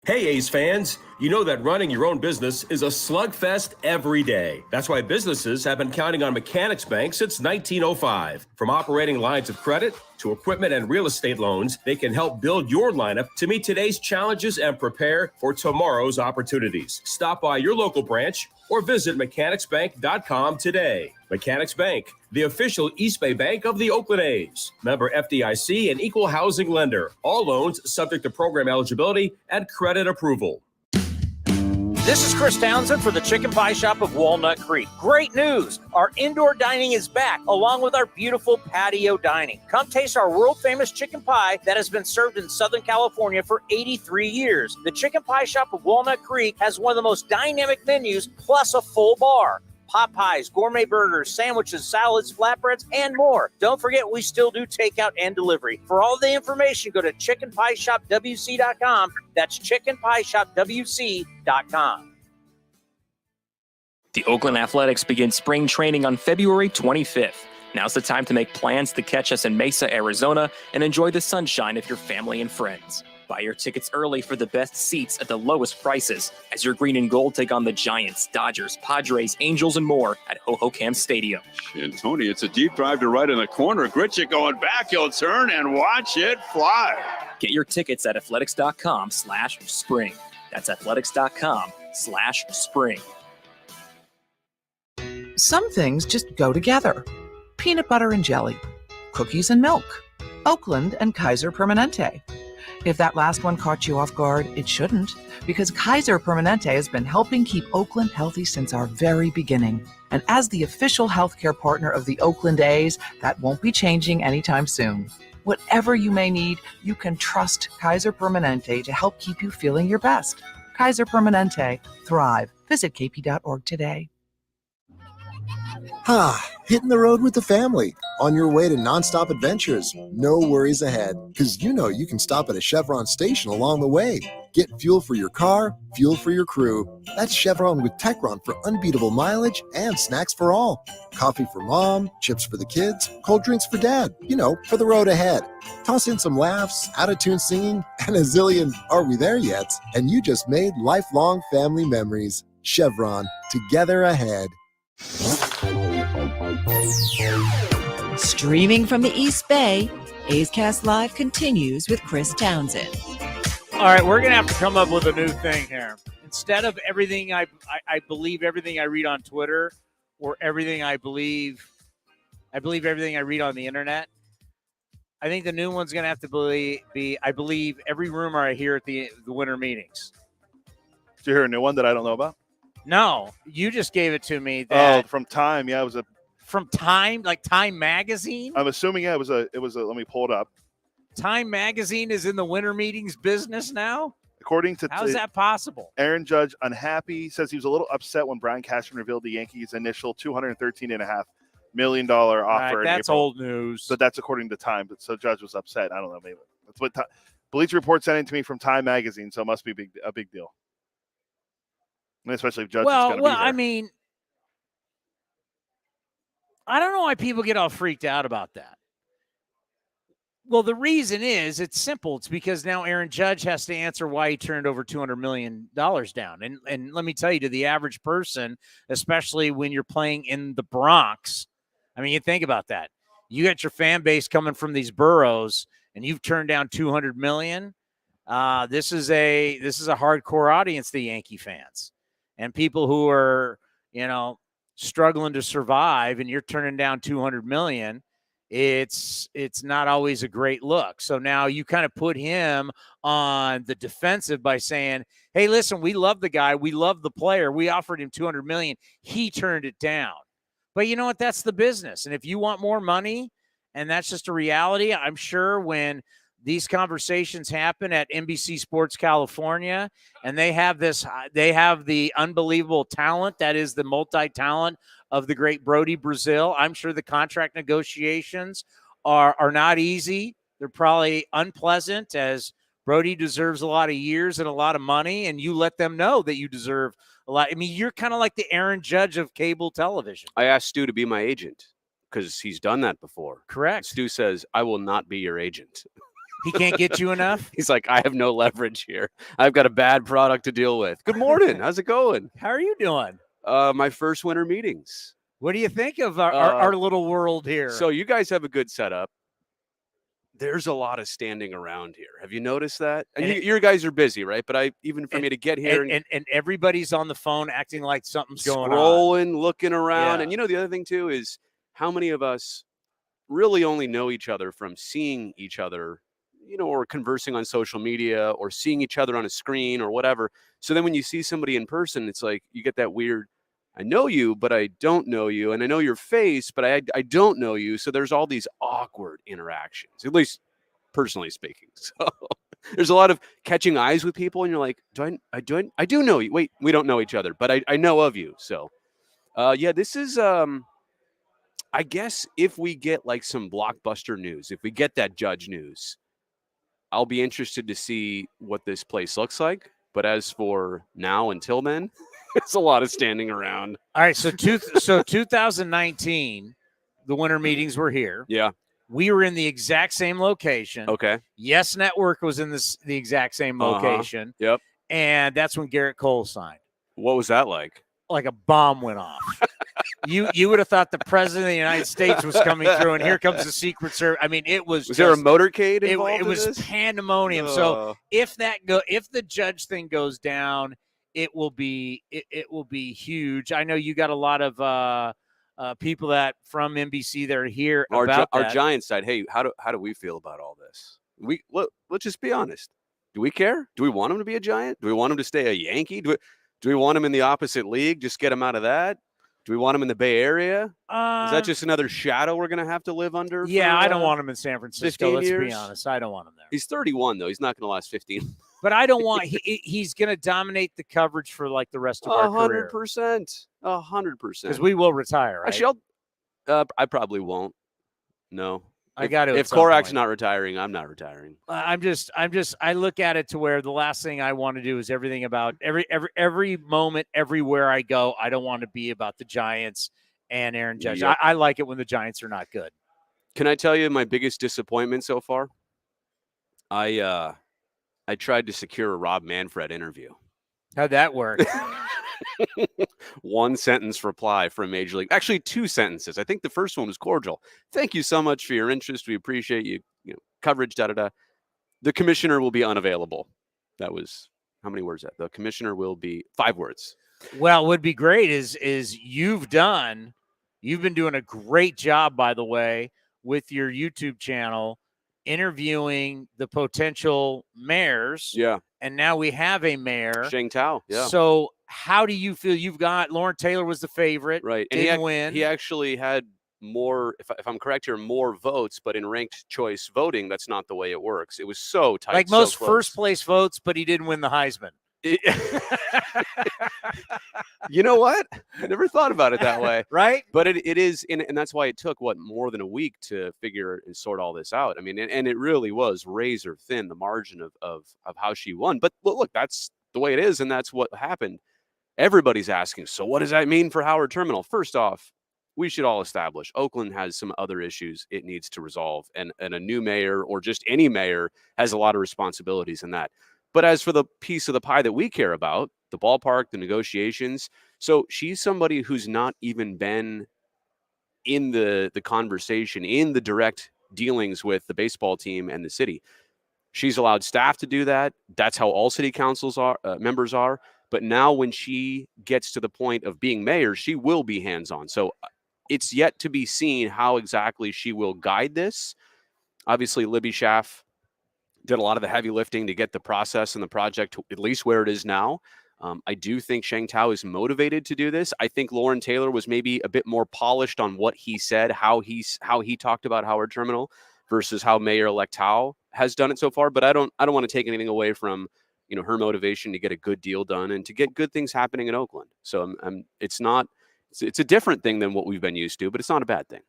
Hey, A's fans. You know that running your own business is a slugfest every day. That's why businesses have been counting on Mechanics Bank since 1905. From operating lines of credit to equipment and real estate loans, they can help build your lineup to meet today's challenges and prepare for tomorrow's opportunities. Stop by your local branch or visit mechanicsbank.com today. Mechanics Bank, the official East Bay bank of the Oakland A's. Member FDIC and equal housing lender. All loans subject to program eligibility and credit approval. This is Chris Townsend for the Chicken Pie Shop of Walnut Creek. Great news! Our indoor dining is back, along with our beautiful patio dining. Come taste our world-famous chicken pie that has been served in Southern California for 83 years. The Chicken Pie Shop of Walnut Creek has one of the most dynamic menus, plus a full bar. pot pies, gourmet burgers, sandwiches, salads, flatbreads, and more. Don't forget, we still do takeout and delivery. For all the information, go to chickenpieshopwc.com. That's chickenpieshopwc.com. The Oakland Athletics begin spring training on February 25th. Now's the time to make plans to catch us in Mesa, Arizona, and enjoy the sunshine of your family and friends. Buy your tickets early for the best seats at the lowest prices as your green and gold take on the Giants, Dodgers, Padres, Angels, and more at Hohokam Stadium. And Tony, it's a deep drive to right in the corner. Gritchick going back. He'll turn and watch it fly. Get your tickets at athletics.com/spring. That's athletics.com/spring. Some things just go together. Peanut butter and jelly, cookies and milk, Oakland and Kaiser Permanente. If that last one caught you off guard, it shouldn't, because Kaiser Permanente has been helping keep Oakland healthy since our very beginning. And as the official healthcare partner of the Oakland A's, that won't be changing anytime soon. Whatever you may need, you can trust Kaiser Permanente to help keep you feeling your best. Kaiser Permanente. Thrive. Visit kp.org today. Hitting the road with the family. On your way to nonstop adventures. No worries ahead, because you know you can stop at a Chevron station along the way. Get fuel for your car, fuel for your crew. That's Chevron with Techron for unbeatable mileage and snacks for all. Coffee for mom, chips for the kids, cold drinks for dad. You know, for the road ahead. Toss in some laughs, out-of-tune singing, and a zillion "Are we there yet?" And you just made lifelong family memories. Chevron, together ahead. Streaming from the East Bay, A's Cast Live continues with Chris Townsend. All right, we're going to have to come up with a new thing here. Instead of everything I believe everything I read on Twitter, or everything I believe everything I read on the internet. I think the new one's going to have to be I believe every rumor I hear at the winter meetings. Did you hear a new one that I don't know about? No, you just gave it to me. That from Time. Yeah, it was from Time, like Time Magazine. I'm assuming it was a. Let me pull it up. Time Magazine is in the winter meetings business now. According to how is that possible? Aaron Judge unhappy, says he was a little upset when Brian Cashman revealed the Yankees' initial $213.5 million offer. Right, that's old news. But that's according to Time. But so Judge was upset. I don't know. Maybe that's what Bleacher Report sent it to me from Time Magazine. So it must be a big deal. And especially if Judge is going to be there. I mean, I don't know why people get all freaked out about that. Well, the reason is it's simple. It's because now Aaron Judge has to answer why he turned over $200 million down. And let me tell you, to the average person, especially when you're playing in the Bronx, I mean, you think about that. You got your fan base coming from these boroughs, and you've turned down $200 million. This is a hardcore audience, the Yankee fans. And people who are, struggling to survive, and you're turning down $200 million, it's not always a great look. So now you kind of put him on the defensive by saying, hey, listen, we love the guy. We love the player. We offered him $200 million. He turned it down. But you know what? That's the business. And if you want more money, and that's just a reality, I'm sure when these conversations happen at NBC Sports California, and they have the unbelievable talent that is the multi-talent of the great Brodie Brazil. I'm sure the contract negotiations are not easy. They're probably unpleasant, as Brodie deserves a lot of years and a lot of money, and you let them know that you deserve a lot. I mean, you're kind of like the Aaron Judge of cable television. I asked Stu to be my agent because he's done that before. Correct. Stu says, I will not be your agent. He can't get you enough? He's like, I have no leverage here. I've got a bad product to deal with. Good morning. How's it going? How are you doing? My first winter meetings. What do you think of our little world here? So you guys have a good setup. There's a lot of standing around here. Have you noticed that? And you guys are busy, right? But for me to get here and everybody's on the phone acting like something's going on. Scrolling, looking around. Yeah. And the other thing too is how many of us really only know each other from seeing each other, or conversing on social media or seeing each other on a screen or whatever. So then when you see somebody in person, it's like you get that weird, I know you, but I don't know you. And I know your face, but I don't know you. So there's all these awkward interactions, at least personally speaking. So there's a lot of catching eyes with people. And you're like, I do know you. Wait, we don't know each other, but I know of you. So Yeah, this is I guess if we get like some blockbuster news, if we get that Judge news, I'll be interested to see what this place looks like. But as for now until then, it's a lot of standing around. All right, so 2019, the winter meetings were here. Yeah. We were in the exact same location. Okay. Yes Network was in the exact same location. Yep. And that's when Garrett Cole signed. What was that like? Like a bomb went off. You would have thought the president of the United States was coming through, and here comes the Secret Service. I mean, it was. Was there a motorcade involved? It was pandemonium. So if the Judge thing goes down, it will be huge. I know you got a lot of people that from NBC that are here about our that. Giants side. Hey, how do we feel about all this? Let's just be honest. Do we care? Do we want him to be a Giant? Do we want him to stay a Yankee? Do we want him in the opposite league? Just get him out of that. Do we want him in the Bay Area? Is that just another shadow we're going to have to live under? Yeah, for, I don't want him in San Francisco. Let's be honest. I don't want him there. He's 31, though. He's not going to last 15. But I don't want he's going to dominate the coverage for like the rest of our career. 100%. 100%. Because we will retire, right? Actually, I probably won't. No. I got to. If Korak's not retiring, I'm not retiring. I look at it to where the last thing I want to do is everything about every moment, everywhere I go. I don't want to be about the Giants and Aaron Judge. Yep. I like it when the Giants are not good. Can I tell you my biggest disappointment so far? I tried to secure a Rob Manfred interview. How'd that work? One sentence reply from Major League. Actually, 2 sentences. I think the first one was cordial. Thank you so much for your interest. We appreciate you coverage. The commissioner will be unavailable. That was how many words? The commissioner will be 5 words. Well, what would be great is you've been doing a great job, by the way, with your YouTube channel, interviewing the potential mayors. Yeah. And now we have a mayor. Sheng Tao. Yeah. So how do you feel? You've got Lauren Taylor was the favorite. Right. And Didn't win. He actually had more, if I'm correct here, more votes, but in ranked choice voting, that's not the way it works. It was so tight. Like most first place votes, but he didn't win the Heisman. You know what? I never thought about it that way. Right? But it is, and that's why it took, more than a week to figure and sort all this out. I mean, and it really was razor thin, the margin of how she won. But look, that's the way it is, and that's what happened. Everybody's asking, so what does that mean for Howard Terminal? First off, we should all establish Oakland has some other issues it needs to resolve, and a new mayor or just any mayor has a lot of responsibilities in that. But as for the piece of the pie that we care about, the ballpark, the negotiations, so she's somebody who's not even been in the conversation, in the direct dealings with the baseball team and the city. She's allowed staff to do that. That's how all city councils members are. But now when she gets to the point of being mayor, she will be hands-on. So it's yet to be seen how exactly she will guide this. Obviously, Libby Schaff did a lot of the heavy lifting to get the process and the project to at least where it is now. I do think Sheng Tao is motivated to do this. I think Lauren Taylor was maybe a bit more polished on what he said, how he talked about Howard Terminal versus how Mayor-elect Tao has done it so far. But I don't want to take anything away from her motivation to get a good deal done and to get good things happening in Oakland. So it's a different thing than what we've been used to, but it's not a bad thing.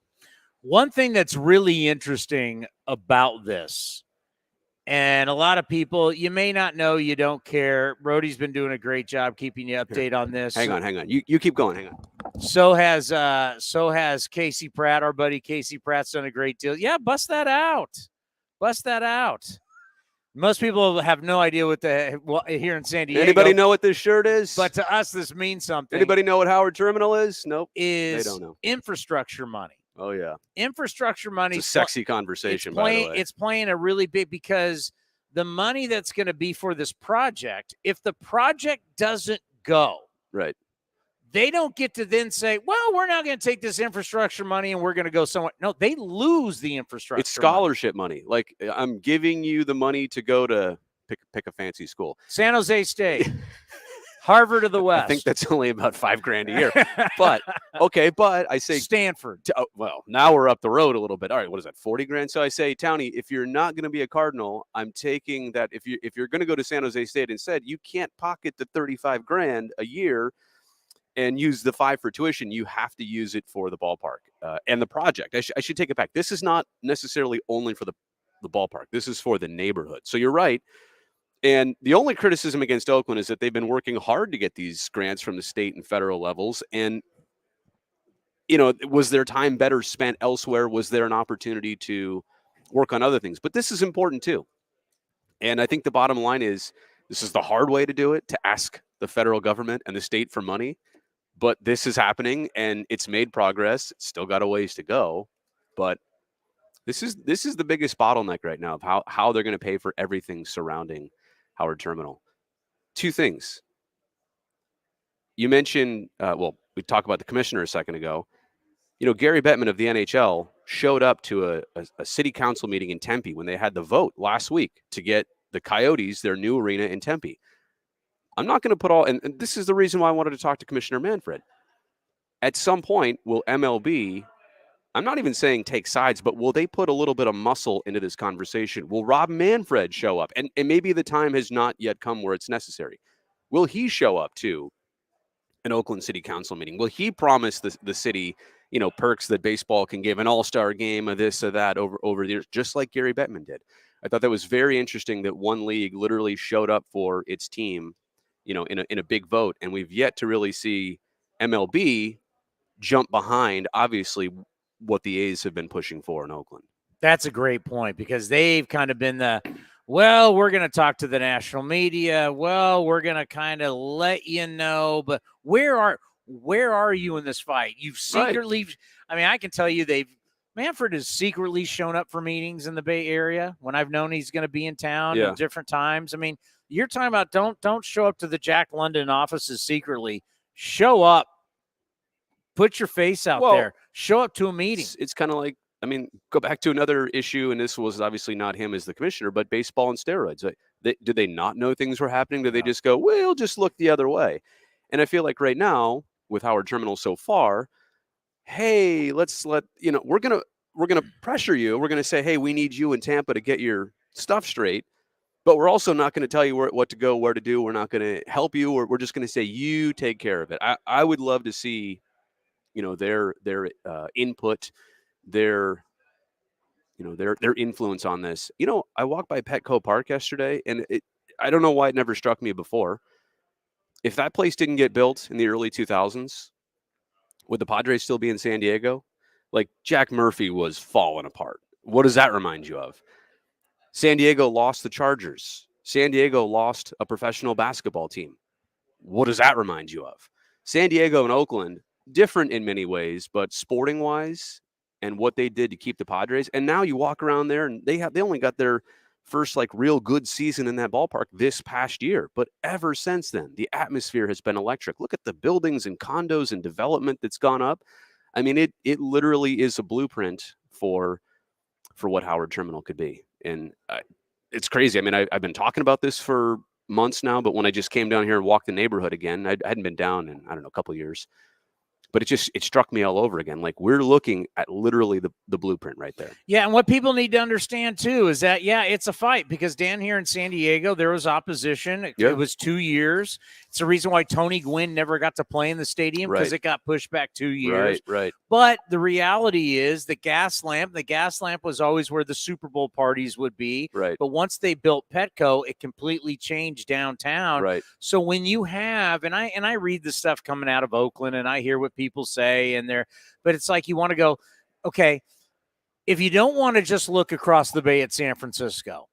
One thing that's really interesting about this, and a lot of people, you may not know, you don't care. Brodie's been doing a great job keeping you updated on this. Hang on. You keep going. Hang on. So has Casey Pratt. Our buddy Casey Pratt's done a great deal. Yeah, bust that out. Most people have no idea what here in San Diego. Anybody know what this shirt is? But to us, this means something. Anybody know what Howard Terminal is? Nope. They don't know. Infrastructure money. Oh, yeah. Infrastructure money. It's a sexy conversation, by the way. It's playing a really big, because the money that's going to be for this project, if the project doesn't go, right, they don't get to then say, well, we're not going to take this infrastructure money and we're going to go somewhere. No, they lose the infrastructure. It's scholarship money. Like, I'm giving you the money to go to pick a fancy school. San Jose State. Harvard of the West. I think that's only about $5,000 a year. But okay, but I say Stanford. Well, now we're up the road a little bit. All right, what is that? $40,000. So I say, Townie, if you're not going to be a Cardinal, I'm taking that. If you're going to go to San Jose State instead, you can't pocket the $35,000 a year and use the 5 for tuition, you have to use it for the ballpark and the project. I should take it back. This is not necessarily only for the ballpark. This is for the neighborhood. So you're right. And the only criticism against Oakland is that they've been working hard to get these grants from the state and federal levels. And, was their time better spent elsewhere? Was there an opportunity to work on other things? But this is important too. And I think the bottom line is this is the hard way to do it, to ask the federal government and the state for money. But this is happening, and it's made progress. It's still got a ways to go. But this is the biggest bottleneck right now of how they're going to pay for everything surrounding Howard Terminal. 2 things. You mentioned, we talked about the commissioner a second ago. Gary Bettman of the NHL showed up to a city council meeting in Tempe when they had the vote last week to get the Coyotes their new arena in Tempe. I'm not going to put all, and this is the reason why I wanted to talk to Commissioner Manfred. At some point, will MLB, I'm not even saying take sides, but will they put a little bit of muscle into this conversation? Will Rob Manfred show up? And maybe the time has not yet come where it's necessary. Will he show up to an Oakland City Council meeting? Will he promise the city, perks that baseball can give, an all-star game, of this or that over the years, just like Gary Bettman did? I thought that was very interesting that one league literally showed up for its team, in a big vote, and we've yet to really see MLB jump behind, obviously, what the A's have been pushing for in Oakland. That's a great point, because they've kind of been we're going to talk to the national media. Well, we're going to kind of let you know, but where are you in this fight? You've secretly, right. I mean, I can tell you Manfred has secretly shown up for meetings in the Bay Area when I've known he's going to be in town at different times. I mean, you're talking about don't show up to the Jack London offices secretly. Show up. Put your face out there. Show up to a meeting. It's kind of like, go back to another issue, and this was obviously not him as the commissioner, but baseball and steroids. Did they not know things were happening? Did they just go, we'll just look the other way? And I feel like right now, with Howard Terminal so far, hey, we're gonna pressure you. We're gonna say, hey, we need you in Tampa to get your stuff straight. But we're also not going to tell you what to go, where to do. We're not going to help you. We're just going to say, you take care of it. I would love to see, their input, their influence on this. I walked by Petco Park yesterday, and I don't know why it never struck me before. If that place didn't get built in the early 2000s, would the Padres still be in San Diego? Like, Jack Murphy was falling apart. What does that remind you of? San Diego lost the Chargers. San Diego lost a professional basketball team. What does that remind you of? San Diego and Oakland, different in many ways, but sporting-wise and what they did to keep the Padres. And now you walk around there, and they only got their first real good season in that ballpark this past year. But ever since then, the atmosphere has been electric. Look at the buildings and condos and development that's gone up. I mean, it literally is a blueprint for what Howard Terminal could be. And it's crazy. I mean, I've been talking about this for months now, but when I just came down here and walked the neighborhood again, I hadn't been down in, a couple of years. But it struck me all over again. Like, we're looking at literally the blueprint right there. Yeah, and what people need to understand, too, is that, it's a fight, because down here in San Diego, there was opposition. It was 2 years. It's the reason why Tony Gwynn never got to play in the stadium, because it got pushed back 2 years. Right. But the reality is the gas lamp was always where the Super Bowl parties would be. Right. But once they built Petco, it completely changed downtown. Right. So when you have, and I read the stuff coming out of Oakland, and I hear what people say, but it's like, you want to go, okay, if you don't want to just look across the bay at San Francisco,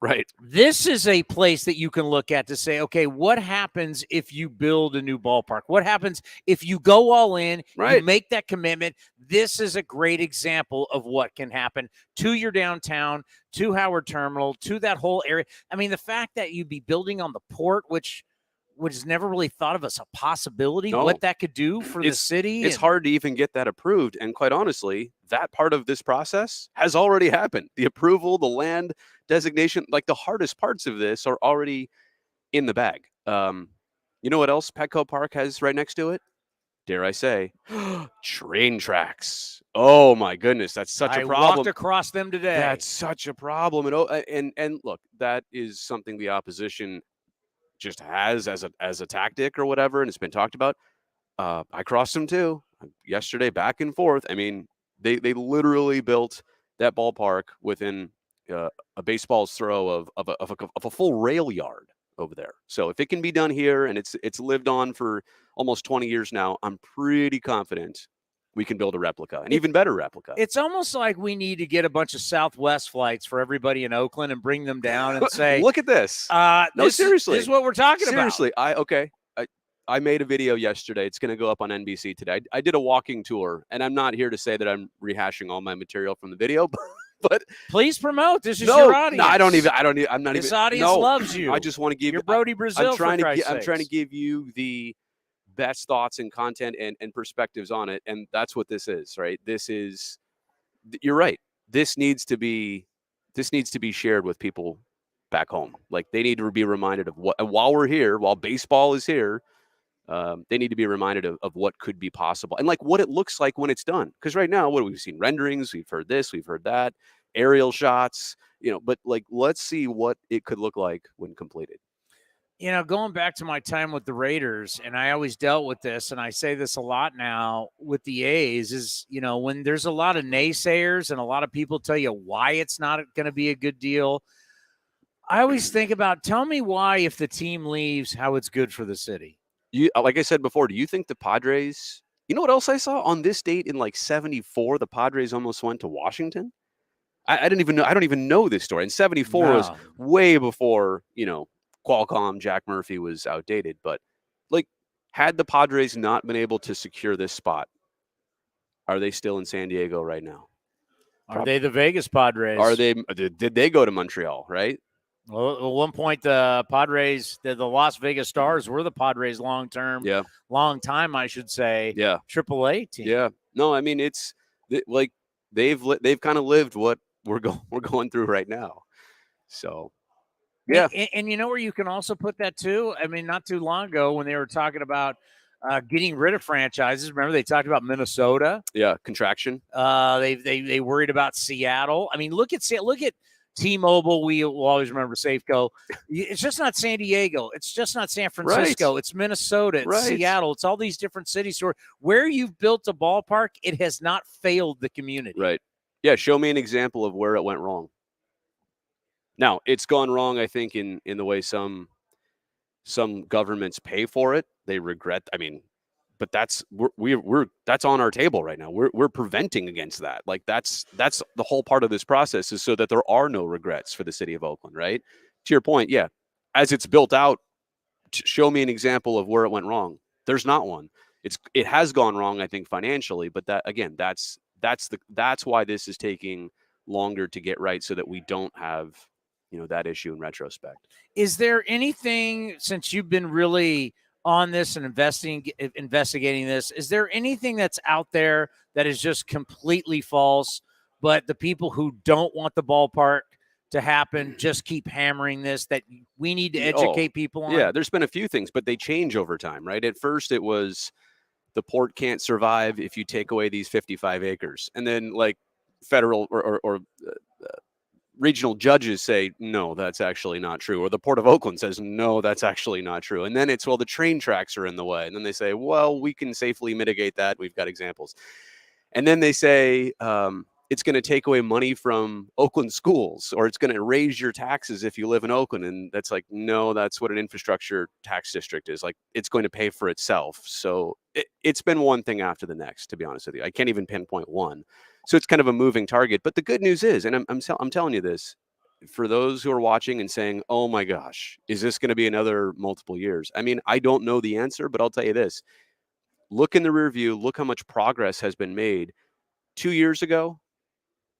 right, this is a place that you can look at to say, okay, what happens if you build a new ballpark? What happens if you go all in, you make that commitment? This is a great example of what can happen to your downtown, to Howard Terminal, to that whole area. I mean, the fact that you'd be building on the port, which was never really thought of as a possibility, what that could do for the city. It's hard to even get that approved. And quite honestly, that part of this process has already happened. The approval, the land designation, the hardest parts of this are already in the bag. You know what else Petco Park has right next to it? Dare I say, train tracks. Oh my goodness, that's such a problem. I walked across them today. That's such a problem. And look, that is something the opposition just has as a tactic or whatever, and it's been talked about. I crossed them too yesterday, back and forth. I mean, they literally built that ballpark within a baseball's throw of a full rail yard over there. So if it can be done here, and it's lived on for almost 20 years now, I'm pretty confident we can build a replica, an even better replica. It's almost like we need to get a bunch of Southwest flights for everybody in Oakland and bring them down and say, look at this. No, seriously. This is what we're talking seriously, about. I made a video yesterday. It's going to go up on NBC today. I did a walking tour, and I'm not here to say that I'm rehashing all my material from the video, but please promote. This is your audience. No, I'm not this even. audience no, loves you. I just want to give You're Brodie Brazil. I'm trying to give you the best thoughts and content and perspectives on it, and that's what this is, right? You're right. This needs to be shared with people back home. Like, they need to be reminded of what, while we're here, while baseball is here, they need to be reminded of what could be possible and like what it looks like when it's done. Because right now, what we've seen renderings, we've heard this, we've heard that, aerial shots, but like, let's see what it could look like when completed. Going back to my time with the Raiders, and I always dealt with this, and I say this a lot now with the A's, is, when there's a lot of naysayers and a lot of people tell you why it's not going to be a good deal, I always think about, tell me why, if the team leaves, how it's good for the city. Like I said before, do you think the Padres, you know what else I saw on this date in like 1974, the Padres almost went to Washington? I don't even know this story. And 1974 was way before, Qualcomm, Jack Murphy was outdated. But like, had the Padres not been able to secure this spot, are they still in San Diego right now? Are they the Vegas Padres? Did they go to Montreal, right? Well, at one point, the Padres, the Las Vegas Stars, were the Padres long time, I should say. Yeah. AAA team. Yeah. No, I mean, it's like they've kind of lived what we're going through right now. So, yeah. And you know where you can also put that too? I mean, not too long ago when they were talking about getting rid of franchises. Remember, they talked about Minnesota. Yeah, contraction. They worried about Seattle. I mean, look at T-Mobile. We will always remember Safeco. It's just not San Diego. It's just not San Francisco. Right. It's Minnesota. It's Seattle. It's all these different cities where you've built a ballpark. It has not failed the community. Right. Yeah. Show me an example of where it went wrong. Now, it's gone wrong, I think, in the way some governments pay for it. They regret. I mean, but that's that's on our table right now. We're preventing against that. Like, that's the whole part of this process, is so that there are no regrets for the city of Oakland, right? To your point, yeah. As it's built out, show me an example of where it went wrong. There's not one. It has gone wrong, I think, financially, but that, again, that's why this is taking longer to get right, so that we don't have, that issue in retrospect. Is there anything, since you've been really on this and investigating this, is there anything that's out there that is just completely false, but the people who don't want the ballpark to happen just keep hammering this, that we need to educate people on? Yeah, there's been a few things, but they change over time, right? At first it was the port can't survive if you take away these 55 acres. And then, like, federal or regional judges say, no, that's actually not true. Or the Port of Oakland says, no, that's actually not true. And then it's, well, the train tracks are in the way. And then they say, well, we can safely mitigate that. We've got examples. And then they say, it's going to take away money from Oakland schools, or it's going to raise your taxes if you live in Oakland. And that's like, no, that's what an infrastructure tax district is. Like, it's going to pay for itself. So it's been one thing after the next, to be honest with you. I can't even pinpoint one. So it's kind of a moving target. But the good news is, and I'm telling you this, for those who are watching and saying, oh my gosh, is this going to be another multiple years? I mean, I don't know the answer, but I'll tell you this. Look in the rear view. Look how much progress has been made. 2 years ago,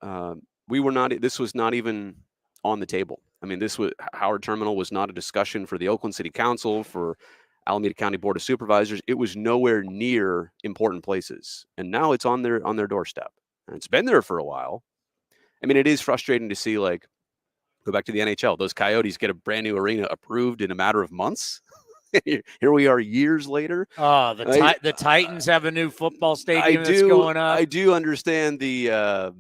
this was not even on the table. I mean, Howard Terminal was not a discussion for the Oakland City Council, for Alameda County Board of Supervisors. It was nowhere near important places. And now it's on their doorstep. And it's been there for a while. I mean, it is frustrating to see, like, go back to the NHL. Those Coyotes get a brand new arena approved in a matter of months. Here we are years later. Oh, the Titans have a new football stadium that's going up. I do understand the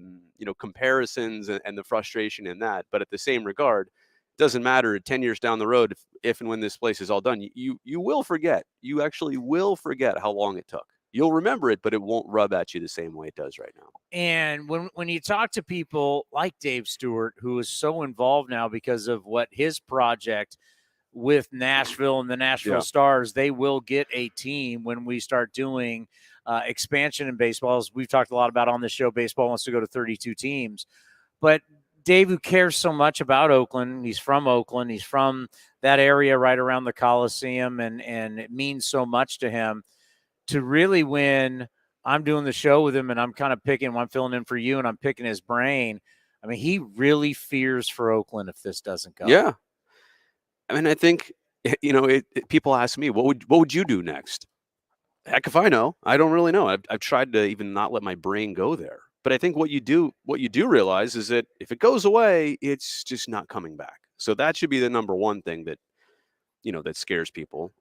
comparisons and the frustration in that. But at the same regard, Doesn't matter 10 years down the road, if and when this place is all done, you will forget. You actually will forget how long it took. You'll remember it, but it won't rub at you the same way it does right now. And when you talk to people like Dave Stewart, who is so involved now because of what his project with Nashville and the Nashville Stars, they will get a team when we start doing expansion in baseball. As we've talked a lot about on this show, baseball wants to go to 32 teams. But Dave, who cares so much about Oakland, he's from Oakland, he's from that area right around the Coliseum, and it means so much to him to really, when I'm doing the show with him and I'm kind of picking, when I'm filling in for you and I'm picking his brain, I mean, he really fears for Oakland if this doesn't go. Yeah. I mean, I think, people ask me, what would you do next? Heck if I know. I don't really know. I've tried to even not let my brain go there. But I think what you do realize is that if it goes away, it's just not coming back. So that should be the number one thing that, that scares people.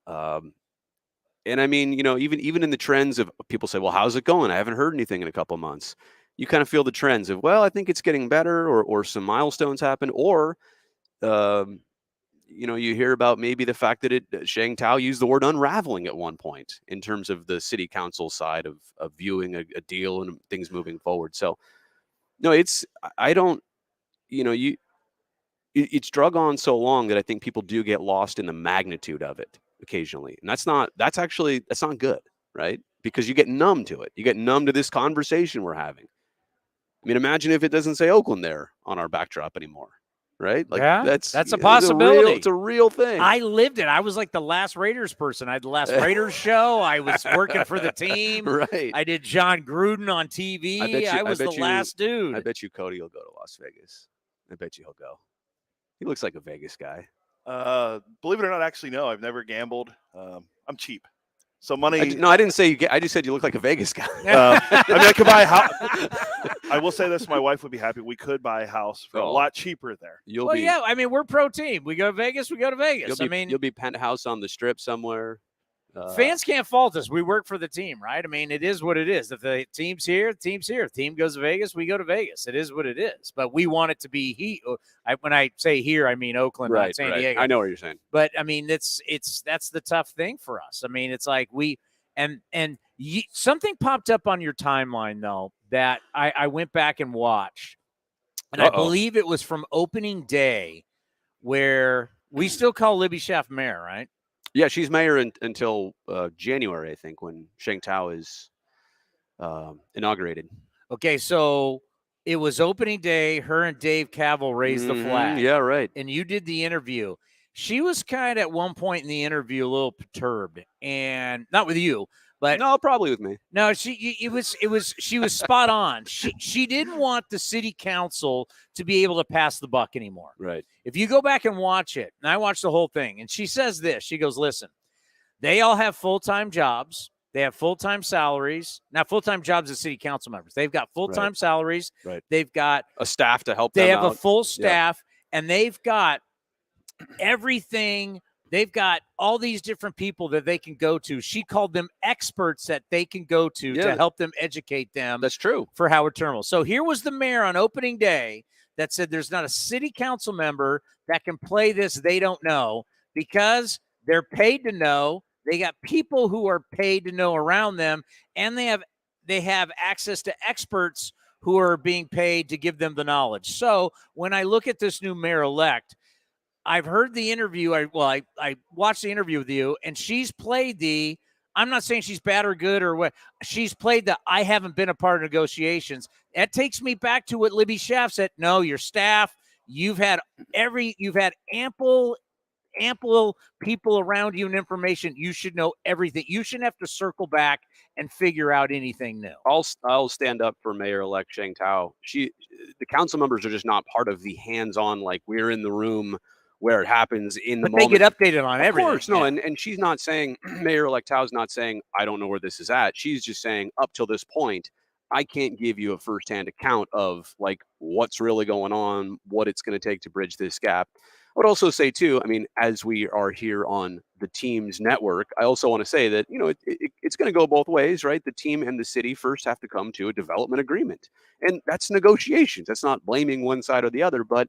And I mean, even in the trends of people say, well, how's it going? I haven't heard anything in a couple of months. You kind of feel the trends of, well, I think it's getting better, or some milestones happen, or, you hear about maybe the fact that Sheng Tao used the word unraveling at one point in terms of the city council side of viewing a deal and things moving forward. So, no, it's drug on so long that I think people do get lost in the magnitude of it occasionally. And that's not good, right? Because you get numb to it. You get numb to this conversation we're having. I mean, imagine if it doesn't say Oakland there on our backdrop anymore. Right? Like, yeah, that's a possibility. It's a real thing. I lived it. I was like the last Raiders person. I had the last Raiders show. I was working for the team. Right. I did John Gruden on TV. I was the last dude. I bet you Cody will go to Las Vegas. I bet you he'll go. He looks like a Vegas guy. Believe it or not, actually, no. I've never gambled. I'm cheap. So money. I didn't say you. I just said you look like a Vegas guy. I mean, I could buy a house. I will say this: my wife would be happy. We could buy a house for a lot cheaper there. Yeah. I mean, we're pro team. We go to Vegas. We go to Vegas. You'll be penthouse on the Strip somewhere. Fans can't fault us. We work for the team, right? I mean, it is what it is. If the team's here, the team's here. If the team goes to Vegas, we go to Vegas. It is what it is. But we want it to be when I say here, I mean Oakland, not San Diego. I know what you're saying. But I mean, that's the tough thing for us. I mean, it's like something popped up on your timeline though that I went back and watched, and I believe it was from opening day, where we still call Libby Schaff mayor, right? Yeah, she's mayor until January, I think, when Sheng Tao is inaugurated. Okay, so it was opening day. Her and Dave Cavill raised the flag. Yeah, right. And you did the interview. She was kind of at one point in the interview a little perturbed, and not with you, but no, probably with me. No, she was spot on. She didn't want the city council to be able to pass the buck anymore. Right. If you go back and watch it, and I watched the whole thing, and she says this, she goes, listen, they all have full-time jobs. They have full-time salaries. Now, full-time jobs as city council members. They've got full-time salaries. Right. They've got a staff to help them They have out. a full staff, and they've got everything. They've got all these different people that they can go to. She called them experts that they can go to help them educate them. That's true. For Howard Terminal. So here was the mayor on opening day that said there's not a city council member that can play this they don't know, because they're paid to know. They got people who are paid to know around them, and they have access to experts who are being paid to give them the knowledge. So when I look at this new mayor-elect, I've heard the interview. I watched the interview with you, and she's played I'm not saying she's bad or good or what. She's played I haven't been a part of negotiations. That takes me back to what Libby Schaff said. No, your staff, you've had ample people around you and information. You should know everything. You shouldn't have to circle back and figure out anything new. I'll stand up for Mayor-elect Sheng Tao. The council members are just not part of the hands-on, like we're in the room where it happens in the moment. They get updated on everything. Of course, no, and she's not saying, Mayor-elect Tao's not saying, I don't know where this is at. She's just saying, up till this point, I can't give you a firsthand account of like what's really going on, what it's going to take to bridge this gap. I would also say too, I mean, as we are here on the team's network, I also want to say that, it's going to go both ways, right? The team and the city first have to come to a development agreement, and that's negotiations. That's not blaming one side or the other, but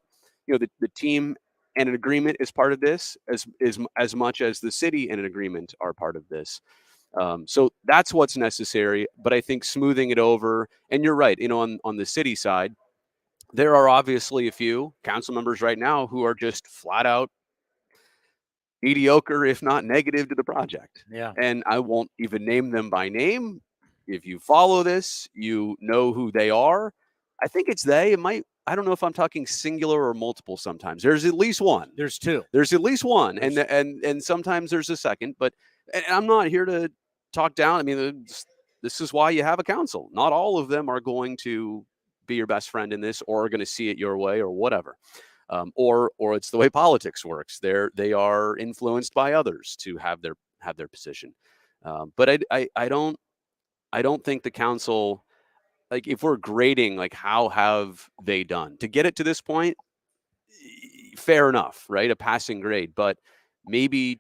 the team and an agreement is part of this as much as the city and an agreement are part of this. So that's what's necessary. But I think smoothing it over, and you're right, on the city side, there are obviously a few council members right now who are just flat out mediocre, if not negative, to the project. Yeah. And I won't even name them by name. If you follow this, you know who they are. I think it's they. I don't know if I'm talking singular or multiple sometimes. There's at least one. There's two. There's at least one. And sometimes there's a second. But and I'm not here to talk down. I mean, this is why you have a council. Not all of them are going to be your best friend in this or are going to see it your way or whatever. Or it's the way politics works. They are influenced by others to have their position. But I don't think the council, like, if we're grading, like, how have they done to get it to this point? Fair enough, right? A passing grade, but maybe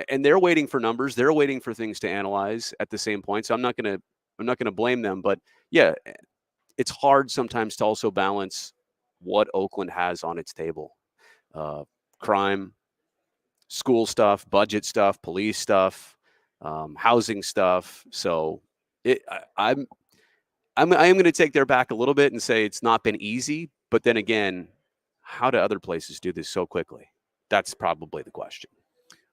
and they're waiting for numbers. They're waiting for things to analyze at the same point. So I'm not gonna blame them, but yeah, it's hard sometimes to also balance what Oakland has on its table. Crime, school stuff, budget stuff, police stuff, housing stuff. So I am going to take their back a little bit and say it's not been easy. But then again, how do other places do this so quickly? That's probably the question.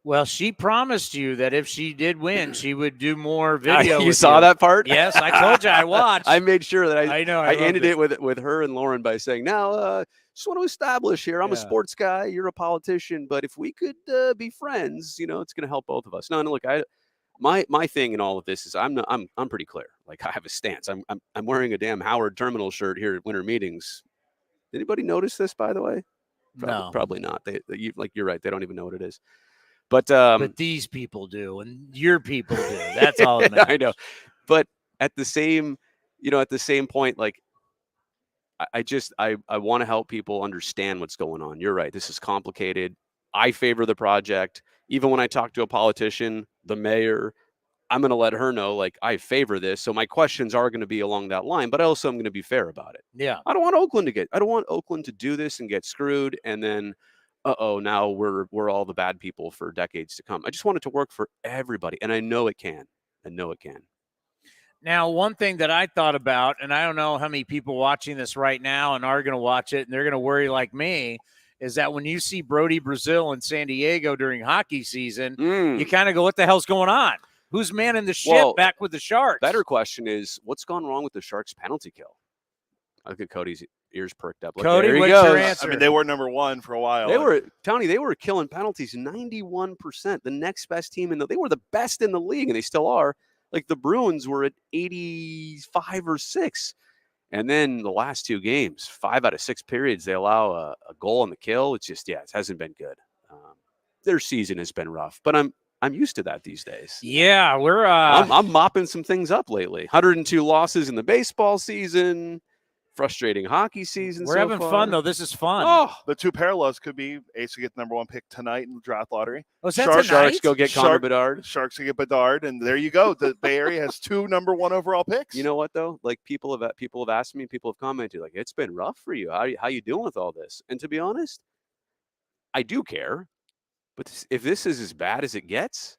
Well, she promised you that if she did win, she would do more video. You saw that part? Yes, I told you I watched. I made sure that I know. I ended it with her and Lauren by saying, now, just want to establish here, I'm a sports guy, you're a politician, but if we could be friends, it's going to help both of us. No, look, my thing in all of this is I'm pretty clear. Like, I have a stance. I'm wearing a damn Howard Terminal shirt here at winter meetings. Did anybody notice this, by the way? No. Probably not. You're right. They don't even know what it is. But these people do, and your people do. That's all that matters. I know. But at the same point, like, I want to help people understand what's going on. You're right. This is complicated. I favor the project. Even when I talk to a politician, the mayor, I'm going to let her know, like, I favor this. So my questions are going to be along that line, but also I'm going to be fair about it. Yeah. I don't want Oakland to do this and get screwed. And then, now we're all the bad people for decades to come. I just want it to work for everybody. And I know it can. Now, one thing that I thought about, and I don't know how many people watching this right now and are going to watch it and they're going to worry like me, is that when you see Brodie Brazil in San Diego during hockey season, you kind of go, what the hell's going on? Who's manning the ship back with the Sharks? Better question is, what's gone wrong with the Sharks' penalty kill? I look at Cody's ears perked up. Cody, what's your answer? I mean, they were number one for a while. They were killing penalties 91%. The next best team they were the best in the league, and they still are. Like, the Bruins were at 85 or 6. And then the last two games, 5 out of 6 periods, they allow a goal on the kill. It's just, it hasn't been good. Their season has been rough, but I'm used to that these days. Yeah, we're I'm mopping some things up lately. 102 losses in the baseball season, frustrating hockey season. We're having fun, though. This is fun. Oh, the two parallels could be Ace will get the number one pick tonight in the draft lottery. Oh, is that tonight? Sharks go get Connor Bedard. Sharks will get Bedard, and there you go. The Bay Area has 2 number 1 overall picks. You know what, though? Like, people have asked me, people have commented, like, it's been rough for you. How you doing with all this? And to be honest, I do care. But if this is as bad as it gets,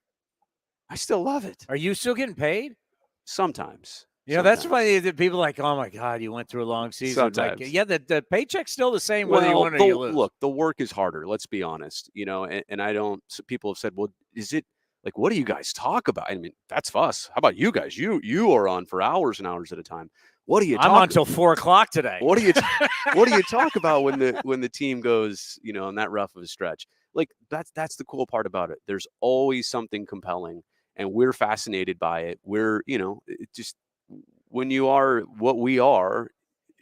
I still love it. Are you still getting paid? Sometimes. That's why people are like, oh, my God, you went through a long season. Sometimes. Like, yeah, the paycheck's still the same whether you win or you lose. Look, the work is harder. Let's be honest. And I don't – people have said, well, is it – like, what do you guys talk about? I mean, that's us. How about you guys? You are on for hours and hours at a time. What do you talk I'm on until 4 o'clock today. What do you talk about when the team goes, on that rough of a stretch? Like, that's the cool part about it. There's always something compelling, and we're fascinated by it. We're, it just when you are what we are,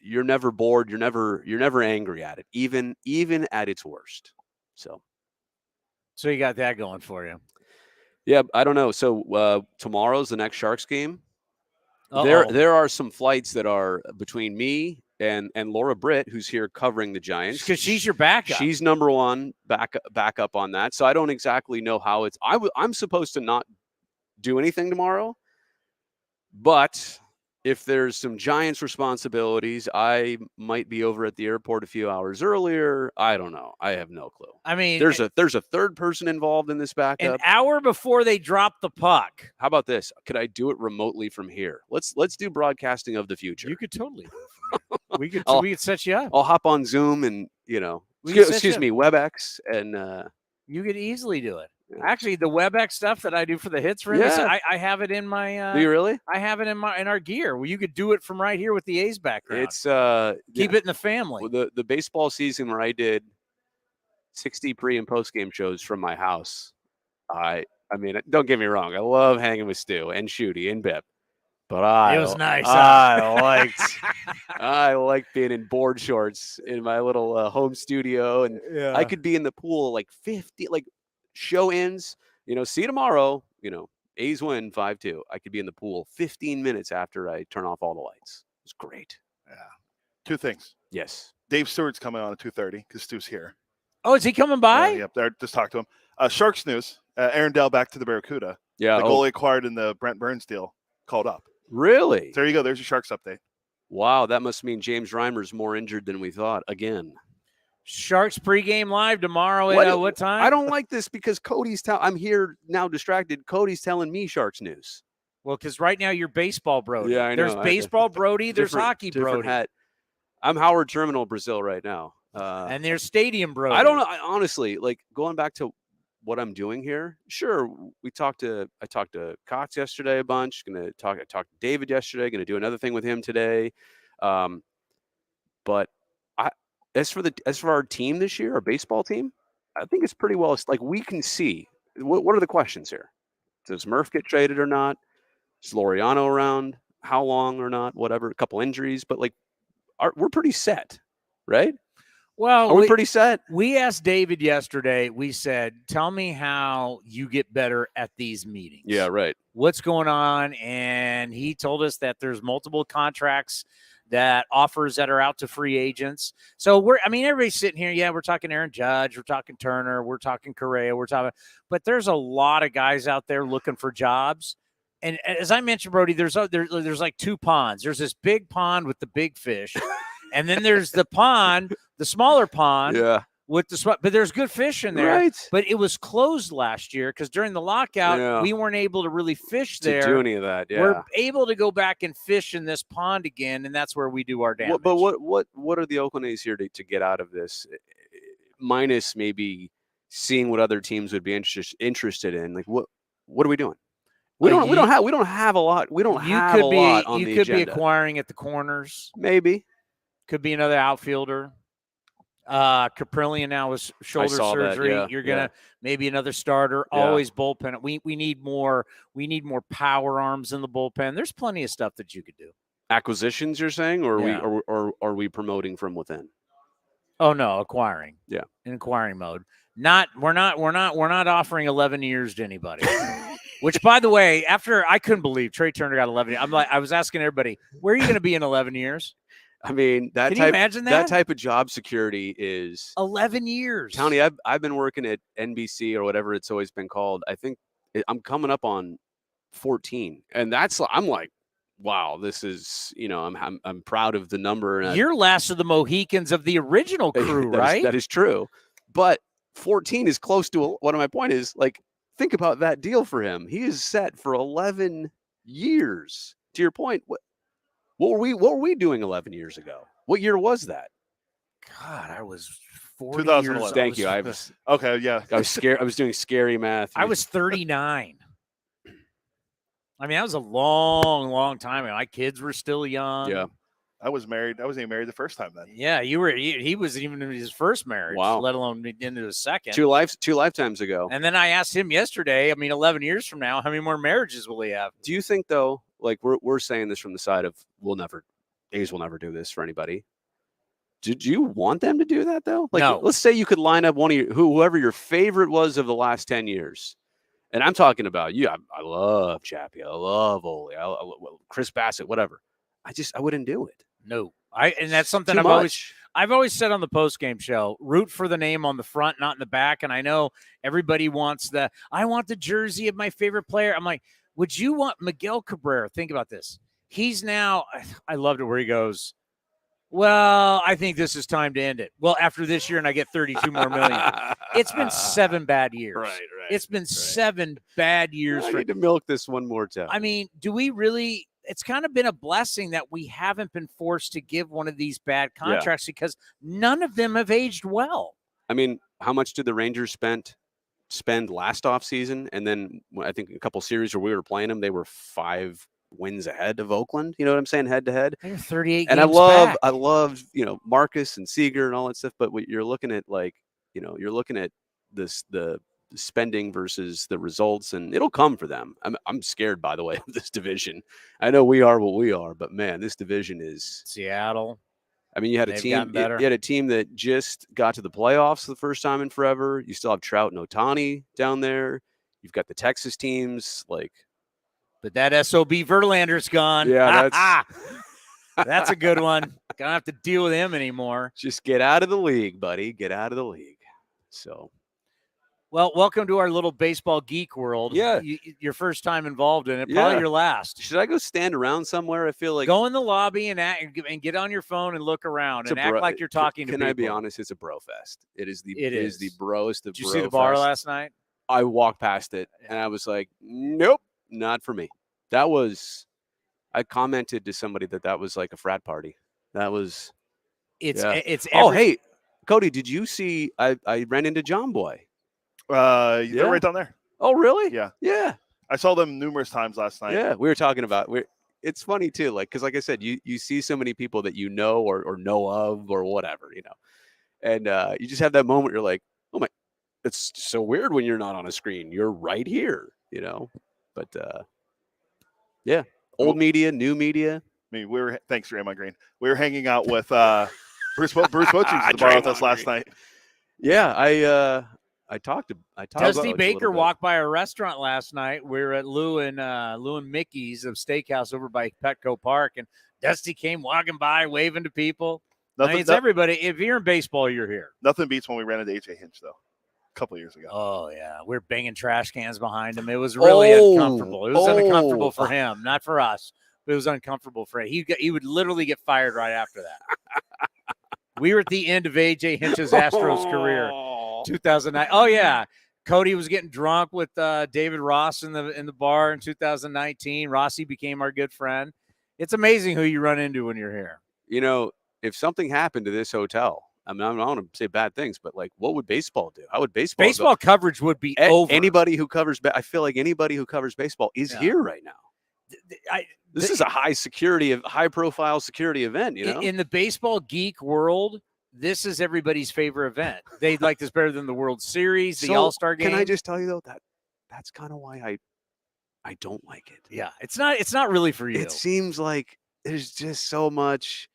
you're never bored. You're never angry at it, even at its worst. So you got that going for you. Yeah, I don't know. So tomorrow's the next Sharks game. Uh-oh. There are some flights that are between me and Laura Britt, who's here covering the Giants. Because she's your backup. She's number one backup on that. So I don't exactly know how it's. I'm supposed to not do anything tomorrow, but if there's some Giants responsibilities, I might be over at the airport a few hours earlier. I don't know. I have no clue. I mean, there's a third person involved in this backup. An hour before they drop the puck. How about this? Could I do it remotely from here? Let's do broadcasting of the future. You could totally do it. We could set you up. I'll hop on Zoom and excuse me, WebEx, and you could easily do it. Actually, the WebEx stuff that I do for the hits room, I have it in my. Do you really? I have it in our gear. Well, you could do it from right here with the A's background. It's keep it in the family. Well, the baseball season where I did 60 pre and post game shows from my house. I mean, don't get me wrong. I love hanging with Stu and Shooty and Bip, but it was nice. I liked being in board shorts in my little home studio, and I could be in the pool like 50 show ends, see you tomorrow, A's win 5-2. I could be in the pool 15 minutes after I turn off all the lights. It's great. Yeah. Two things. Yes. Dave Stewart's coming on at 2:30 because Stu's here. Oh, is he coming by? Yep. There. Just talk to him. Sharks news. Aaron Dell back to the Barracuda. Yeah. The goalie acquired in the Brent Burns deal called up. Really? So there you go. There's your Sharks update. Wow. That must mean James Reimer's more injured than we thought again. Sharks pregame live tomorrow at what time? I don't like this because I'm here now distracted. Cody's telling me Sharks news. Well, because right now you're baseball Brodie. Yeah, I know. There's baseball Brodie. There's hockey Brodie. Hat. I'm Howard Terminal, Brazil right now. And there's stadium Brodie. I don't know. Honestly, going back to what I'm doing here. Sure, I talked to Cox yesterday a bunch. I talked to David yesterday. Going to do another thing with him today. But As for our team this year, our baseball team, I think it's pretty well. Like we can see what are the questions here? Does Murph get traded or not? Is Laureano around? How long or not? Whatever. A couple injuries, but we're pretty set, right? Well, are we pretty set? We asked David yesterday. We said, "Tell me how you get better at these meetings." Yeah, right. What's going on? And he told us that there's multiple contracts. That offers that are out to free agents. So everybody's sitting here. Yeah, we're talking Aaron Judge, we're talking Turner, we're talking Correa, but there's a lot of guys out there looking for jobs. And as I mentioned, Brodie, there's like two ponds. There's this big pond with the big fish, and then there's the smaller pond. Yeah. But there's good fish in there. Right. But it was closed last year because during the lockout, we weren't able to really fish there. To do any of that, yeah. We're able to go back and fish in this pond again, and that's where we do our damage. But what are the Oakland A's here to get out of this? Minus maybe seeing what other teams would be interested in. Like what are we doing? We don't have a lot. We don't have a lot on the agenda. You could be acquiring at the corners. Maybe. Could be another outfielder. Caprillion now with shoulder surgery. You're gonna maybe another starter. Always bullpen. We need more. We need more power arms in the bullpen. There's plenty of stuff that you could do. Acquisitions, you're saying, or are we promoting from within? Oh no, acquiring. Yeah, in acquiring mode. We're not offering 11 years to anybody. Which, by the way, after I couldn't believe Trey Turner got 11 years. I was asking everybody, where are you going to be in 11 years? I mean, Can you imagine that type of job security is 11 years. Tony, I've been working at NBC or whatever it's always been called. I think I'm coming up on 14, and I'm like, wow, this is I'm proud of the number. You're last of the Mohicans of the original crew, right? That is true, but 14 is close to one of my point is like think about that deal for him. He is set for 11 years. To your point, what were we doing 11 years ago? What year was that? God, I was 40 2011. years. Thank you. Okay, yeah. I was scared. I was doing scary math. I was 39. I mean, that was a long, long time ago. My kids were still young. Yeah. I was married. I wasn't even married the first time then. Yeah, you were. He was even in his first marriage, wow. Let alone into his second. Two lifetimes ago. And then I asked him yesterday, 11 years from now, how many more marriages will he have? Do you think, though, like we're saying this from the side of A's will never do this for anybody. Did you want them to do that, though? Like, no. Let's say you could line up one of whoever your favorite was of the last 10 years. And I'm talking about you. I love Chappie. I love Ole. I love Chris Bassett, whatever. I wouldn't do it. No. And that's something Too I've always said on the postgame show, root for the name on the front, not in the back. And I know everybody wants I want the jersey of my favorite player. I'm like, would you want Miguel Cabrera? Think about this. He's now, I loved it where he goes, well, I think this is time to end it. Well, after this year and I get 32 more million. It's been 7 bad years. Right. It's been 7 bad years. I need to milk this one more time. I mean, do we really? It's kind of been a blessing that we haven't been forced to give one of these bad contracts because none of them have aged well. I mean, how much did the Rangers spend last offseason? And then I think a couple series where we were playing them, they were 5 wins ahead of Oakland. You know what I'm saying? Head to head. They're 38 and games I love, Marcus and Seager and all that stuff. But what you're looking at, you're looking at the spending versus the results, and it'll come for them. I'm scared, by the way, of this division. I know we are what we are, but man, this division is Seattle. I mean, you had a team that just got to the playoffs for the first time in forever. You still have Trout and Ohtani down there. You've got the Texas teams but that SOB Verlander's gone. Yeah, that's a good one. Don't have to deal with him anymore. Just get out of the league, buddy. Get out of the league. So. Well, welcome to our little baseball geek world. Yeah. Your first time involved in it, probably your last. Should I go stand around somewhere? I feel like go in the lobby and get on your phone and look around and act like you're talking to people. Can I be honest? It's a bro fest. It is the broest of. Did you see the bar last night? I walked past it and I was like, nope, not for me. I commented to somebody that was like a frat party. That was. Hey, Cody, did you see? I ran into John Boy. They're right down there. Oh, really? Yeah. Yeah. I saw them numerous times last night. Yeah, we were talking about. It's funny too, because like I said, you see so many people that you know or know of or whatever, and you just have that moment. You're like, oh my, it's so weird when you're not on a screen. You're right here, But yeah, old media, new media. I mean, thanks, Draymond Green. We were hanging out with Bruce Bochy at the bar with us last night. Yeah, I talked. Dusty Baker walked by a restaurant last night. We were at Lou and Mickey's of Steakhouse over by Petco Park, and Dusty came walking by, waving to people. It's everybody. If you're in baseball, you're here. Nothing beats when we ran into AJ Hinch, though, a couple of years ago. Oh yeah, we're banging trash cans behind him. It was really uncomfortable. It was uncomfortable for him, not for us. But it was uncomfortable for him. He would literally get fired right after that. We were at the end of AJ Hinch's Astros career. 2009. Oh yeah, Cody was getting drunk with David Ross in the bar in 2019. Rossi became our good friend. It's amazing who you run into when you're here. If something happened to this hotel, I mean, I don't want to say bad things, but what would baseball do? How would baseball coverage would be over. Anybody who covers, I feel like anybody who covers baseball is here right now. This is a high profile security event. In the baseball geek world, this is everybody's favorite event. They like this better than the World Series, the All-Star game. Can I just tell you though that's kind of why I don't like it. Yeah, it's not really for you. It seems like there's just so much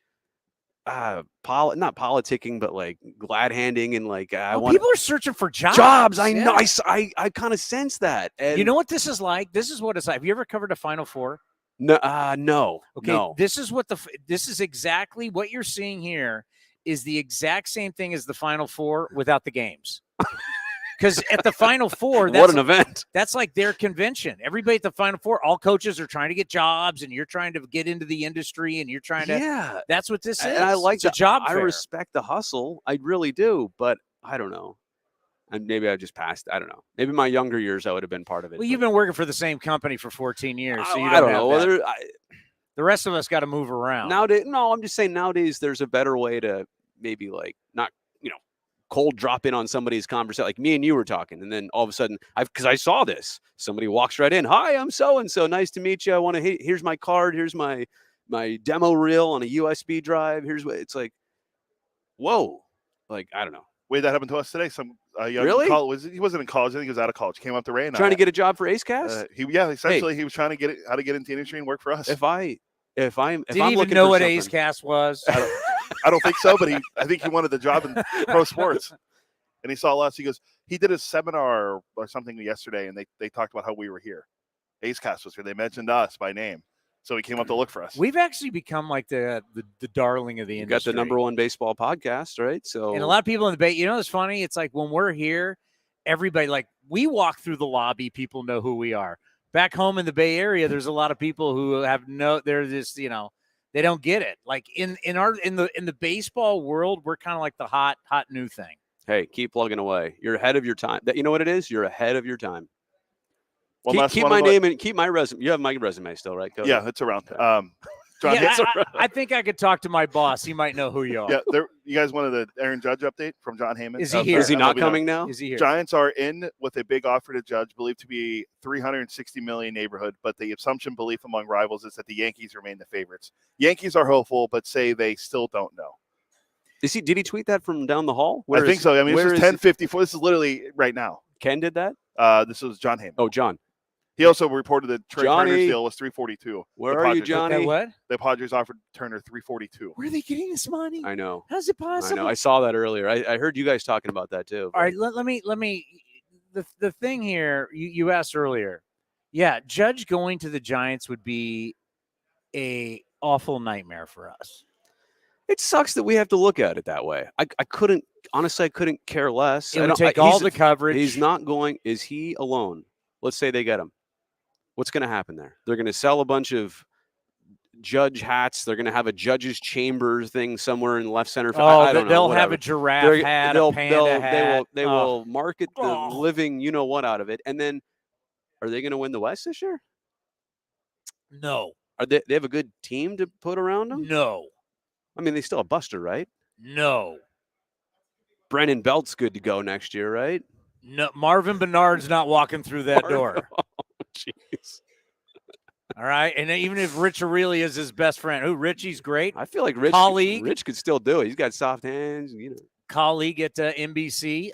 not politicking, but glad handing and people are searching for jobs. I know. I kind of sense that. And you know what this is like? This is what it's like. Have you ever covered a Final Four? No. No. Okay. No. This is exactly what you're seeing here. Is the exact same thing as the Final Four without the games. Because at the Final Four, what an event. That's like their convention. Everybody at the Final Four, all coaches are trying to get jobs, and you're trying to get into the industry, and you're trying to. Yeah. That's what this is. And I like the job fair. I respect the hustle. I really do. But I don't know. And maybe I just passed. I don't know. Maybe my younger years, I would have been part of it. Well, you've been working for the same company for 14 years. So I don't know. The rest of us got to move around. Nowadays, no, I'm just saying nowadays there's a better way to maybe not, cold drop in on somebody's conversation. Like me and you were talking, and then all of a sudden, because I saw this, somebody walks right in. Hi, I'm so-and-so. Nice to meet you. I want to, here's my card. Here's my demo reel on a USB drive. Here's what it's like. Whoa. I don't know. Wait, that happened to us today. Some young really? He wasn't in college. I think he was out of college. Came up to Ray and trying to get a job for Ace Cast. He was trying to get how to get into the industry and work for us. If I'm even know what Ace Cast was. I don't think so, but I think he wanted the job in pro sports. And he saw us. He goes, he did a seminar or something yesterday, and they talked about how we were here. Ace Cast was here. They mentioned us by name. So he came up to look for us. We've actually become like the darling of the industry. Got the #1 baseball podcast, right? So, and a lot of people in the Bay, it's funny. It's like when we're here, everybody, we walk through the lobby, people know who we are. back home in the Bay Area, there's a lot of people who they're just, they don't get it. Like in the baseball world, we're kind of like the hot new thing. Hey, keep plugging away. You're ahead of your time. You know what it is? You're ahead of your time. Well, keep my name and keep my resume. You have my resume still, right? Cody? Yeah, it's around. John, I think I could talk to my boss. He might know who you are. Yeah, you guys wanted the Aaron Judge update from John Heyman? Is he here? Is he not coming now? Is he here? Giants are in with a big offer to Judge, believed to be $360 million neighborhood, but the assumption belief among rivals is that the Yankees remain the favorites. Yankees are hopeful, but say they still don't know. Did he tweet that from down the hall? I think so. I mean, this is 10:54. This is literally right now. Ken did that? This was John Heyman. Oh, John. He also reported that Trey Johnny, Turner's deal was $342. Where are you, Johnny? What? The Padres offered Turner $342. Where are they getting this money? I know. How's it possible? I know. I saw that earlier. I heard you guys talking about that too. All right, let me. The thing here you asked earlier, yeah, Judge going to the Giants would be a awful nightmare for us. It sucks that we have to look at it that way. I couldn't care less. It would take all the coverage. He's not going. Is he alone? Let's say they get him. What's going to happen there? They're going to sell a bunch of Judge hats. They're going to have a Judge's Chamber thing somewhere in left center. I don't know. They'll whatever. have a giraffe hat, a panda hat. They will market the living you-know-what out of it. And then, are they going to win the West this year? No. They have a good team to put around them? No. I mean, they still have Buster, right? No. Brennan Belt's good to go next year, right? No. Marvin Bernard's not walking through that door. Jeez. All right. And even if Rich Aureli is his best friend, Richie's great. I feel like Rich could still do it. He's got soft hands, Colleague at NBC.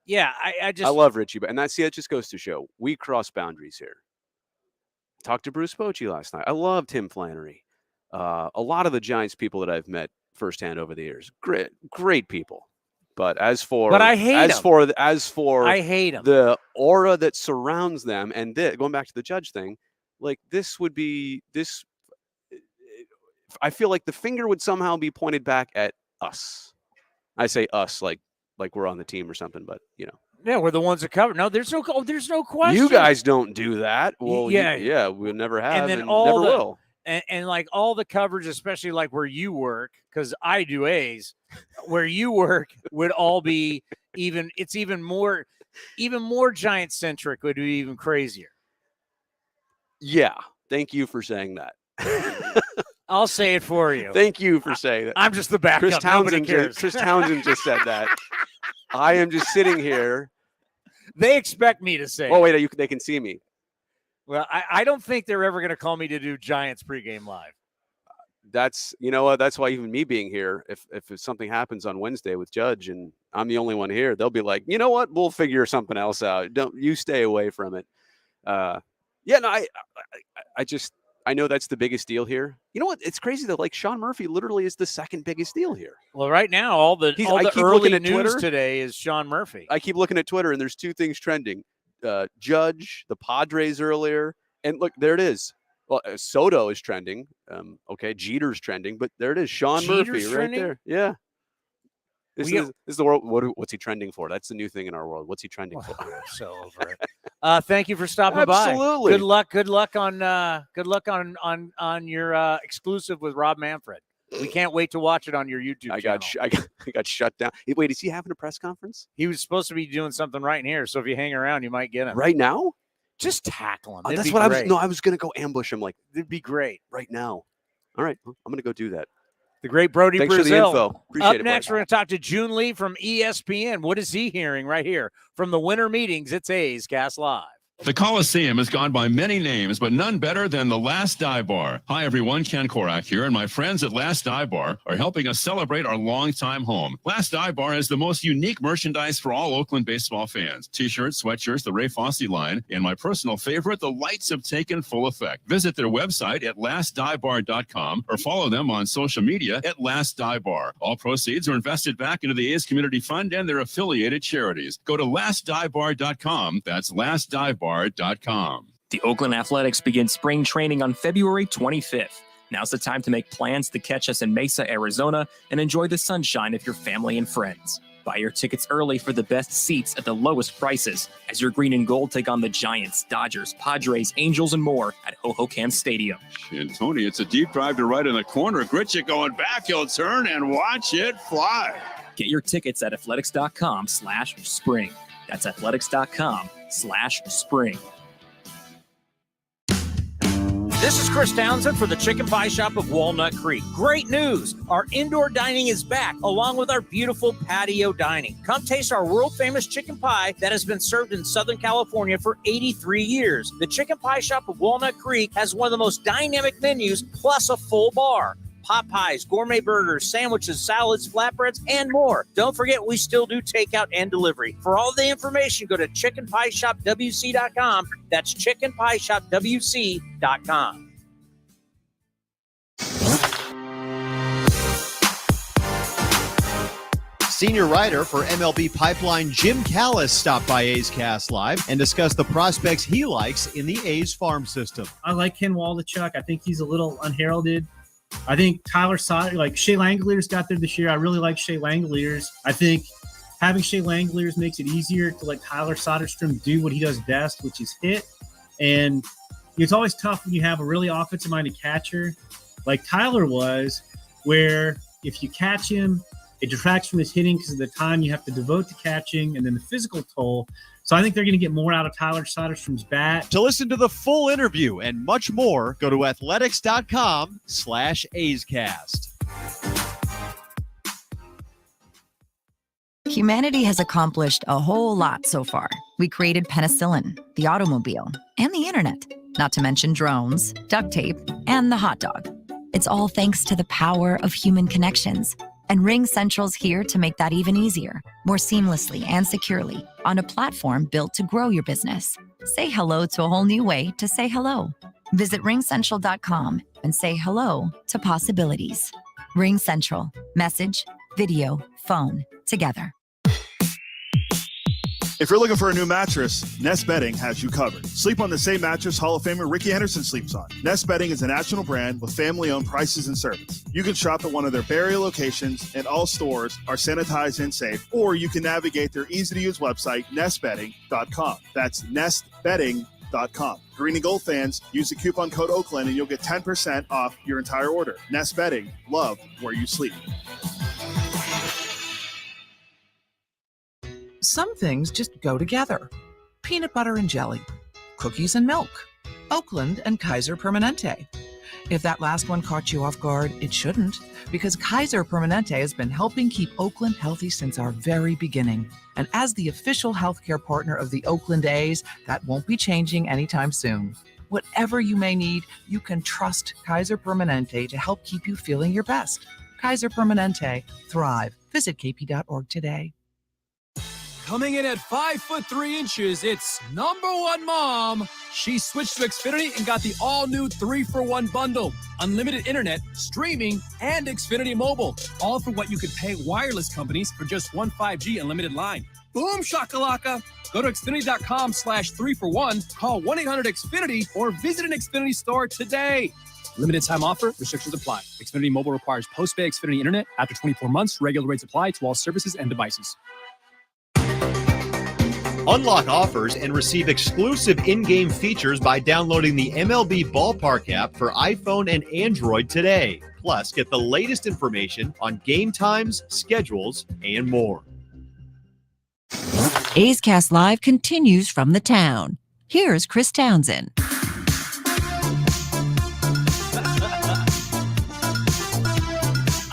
Yeah, I love Richie, and it just goes to show we cross boundaries here. Talked to Bruce Bochy last night. I love Tim Flannery. A lot of the Giants people that I've met firsthand over the years, great people. But I hate them. The aura that surrounds them, and going back to the Judge thing, like this would be this. I feel like the finger would somehow be pointed back at us. I say us like we're on the team or something, but Yeah, we're the ones that cover. No, there's no question. You guys don't do that. Well, yeah, we'll never have, and then never will. And like all the coverage, especially like where you work, because I do A's, where you work would all be it's even more Giant centric, would be even crazier. Yeah. Thank you for saying that. I'll say it for you. Thank you for saying that. I'm just the backup. Chris Townsend just said that. I am just sitting here. They expect me to say. Oh, wait, they can see me. Well, I don't think they're ever going to call me to do Giants pregame live. That's, you know what? That's why even me being here, if something happens on Wednesday with Judge and I'm the only one here, they'll be like, you know what? We'll figure something else out. Don't you stay away from it. I know that's the biggest deal here. You know what? It's crazy that like Sean Murphy literally is the second biggest deal here. Well, right now, all the early news Twitter today is Sean Murphy. I keep looking at Twitter and there's two things trending. Judge, the Padres earlier, and look, there it is. Well, Soto is trending. Okay, Jeter's trending, but there it is. Sean Murphy right there. Yeah. This is the world. What's he trending for? That's the new thing in our world. What's he trending for? I'm so over it. Thank you for stopping by. Absolutely. Good luck on your exclusive with Rob Manfred. We can't wait to watch it on your YouTube channel. I got shut down. Wait, is he having a press conference? He was supposed to be doing something right in here, so if you hang around, you might get him. Right now? Just tackle him. That's what I was. No, I was going to go ambush him. Like, it'd be great right now. All right, I'm going to go do that. The great Brodie Brazil. Thanks for the info. Appreciate it. Up next, we're going to talk to June Lee from ESPN. What is he hearing right here from the winter meetings? It's A's Cast Live. The Coliseum has gone by many names, but none better than the Last Dive Bar. Hi, everyone. Ken Korak here, and my friends at Last Dive Bar are helping us celebrate our longtime home. Last Dive Bar has the most unique merchandise for all Oakland baseball fans. T-shirts, sweatshirts, the Ray Fosse line, and my personal favorite, the lights have taken full effect. Visit their website at lastdivebar.com or follow them on social media at Last Dive Bar. All proceeds are invested back into the A's Community Fund and their affiliated charities. Go to lastdivebar.com. That's lastdivebar.com. The Oakland Athletics begin spring training on February 25th. Now's the time to make plans to catch us in Mesa, Arizona, and enjoy the sunshine of your family and friends. Buy your tickets early for the best seats at the lowest prices as your green and gold take on the Giants, Dodgers, Padres, Angels, and more at Hohokam Stadium. And Tony, it's a deep drive to right in the corner. Gritchick going back. He'll turn and watch it fly. Get your tickets at athletics.com/spring. That's athletics.com/spring. This is Chris Townsend for the Chicken Pie Shop of Walnut Creek. Great news! Our indoor dining is back, along with our beautiful patio dining. Come taste our world-famous chicken pie that has been served in Southern California for 83 years. The Chicken Pie Shop of Walnut Creek has one of the most dynamic menus, plus a full bar. Pot pies, gourmet burgers, sandwiches, salads, flatbreads, and more. Don't forget, we still do takeout and delivery. For all the information, go to chickenpieshopwc.com. That's chickenpieshopwc.com. Senior writer for MLB Pipeline Jim Callis stopped by A's Cast Live and discussed the prospects he likes in the A's farm system. I like Ken Waldichuk. I think he's a little unheralded. I think Tyler Soder, like Shea Langoliers got there this year. I really like Shea Langoliers. I think having Shea Langoliers makes it easier to let Tyler Soderstrom do what he does best, which is hit. And it's always tough when you have a really offensive-minded catcher like Tyler was, where if you catch him, it detracts from his hitting because of the time you have to devote to catching and then the physical toll. So I think they're going to get more out of Tyler Soderstrom's bat. To listen to the full interview and much more, go to athletics.com/A'sCast. Humanity has accomplished a whole lot so far. We created penicillin, the automobile, and the internet, not to mention drones, duct tape, and the hot dog. It's all thanks to the power of human connections. And Ring Central's here to make that even easier, more seamlessly and securely on a platform built to grow your business. Say hello to a whole new way to say hello. Visit ringcentral.com and say hello to possibilities. Ring Central. Message, video, phone, together. If you're looking for a new mattress, Nest Bedding has you covered. Sleep on the same mattress Hall of Famer Ricky Henderson sleeps on. Nest Bedding is a national brand with family-owned prices and service. You can shop at one of their Barrier locations, and all stores are sanitized and safe, or you can navigate their easy-to-use website, nestbedding.com. That's nestbedding.com. Green and gold fans, use the coupon code Oakland, and you'll get 10% off your entire order. Nest Bedding, love where you sleep. Some things just go together. Peanut butter and jelly, cookies and milk, Oakland and Kaiser Permanente. If that last one caught you off guard, it shouldn't, because Kaiser Permanente has been helping keep Oakland healthy since our very beginning. And as the official healthcare partner of the Oakland A's, that won't be changing anytime soon. Whatever you may need, you can trust Kaiser Permanente to help keep you feeling your best. Kaiser Permanente. Thrive. Visit kp.org today. Coming in at 5'3", it's #1 mom. She switched to Xfinity and got the all-new 3-for-1 bundle. Unlimited internet, streaming, and Xfinity Mobile. All for what you could pay wireless companies for just one 5G unlimited line. Boom shakalaka. Go to Xfinity.com/3-for-1, call 1-800-XFINITY, or visit an Xfinity store today. Limited time offer, restrictions apply. Xfinity Mobile requires post-pay Xfinity internet. After 24 months, regular rates apply to all services and devices. Unlock offers and receive exclusive in-game features by downloading the MLB Ballpark app for iPhone and Android today. Plus, get the latest information on game times, schedules, and more. A's Cast Live continues from the town. Here's Chris Townsend.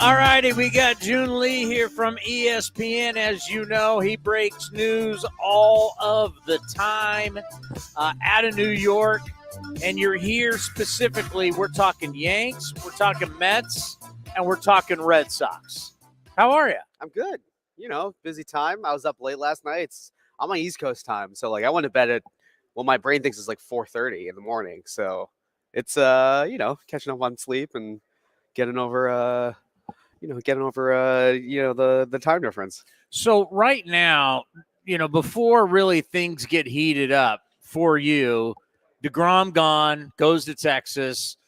All righty, we got June Lee here from ESPN. As you know, he breaks news all of the time out of New York. And you're here specifically, we're talking Yanks, we're talking Mets, and we're talking Red Sox. How are you? I'm good. You know, busy time. I was up late last night. I'm on East Coast time. So, like, I went to bed at, well, my brain thinks it's like 4:30 in the morning. So it's, you know, catching up on sleep and getting over the time difference. So right now, you know, before really things get heated up for you, DeGrom gone, goes to Texas.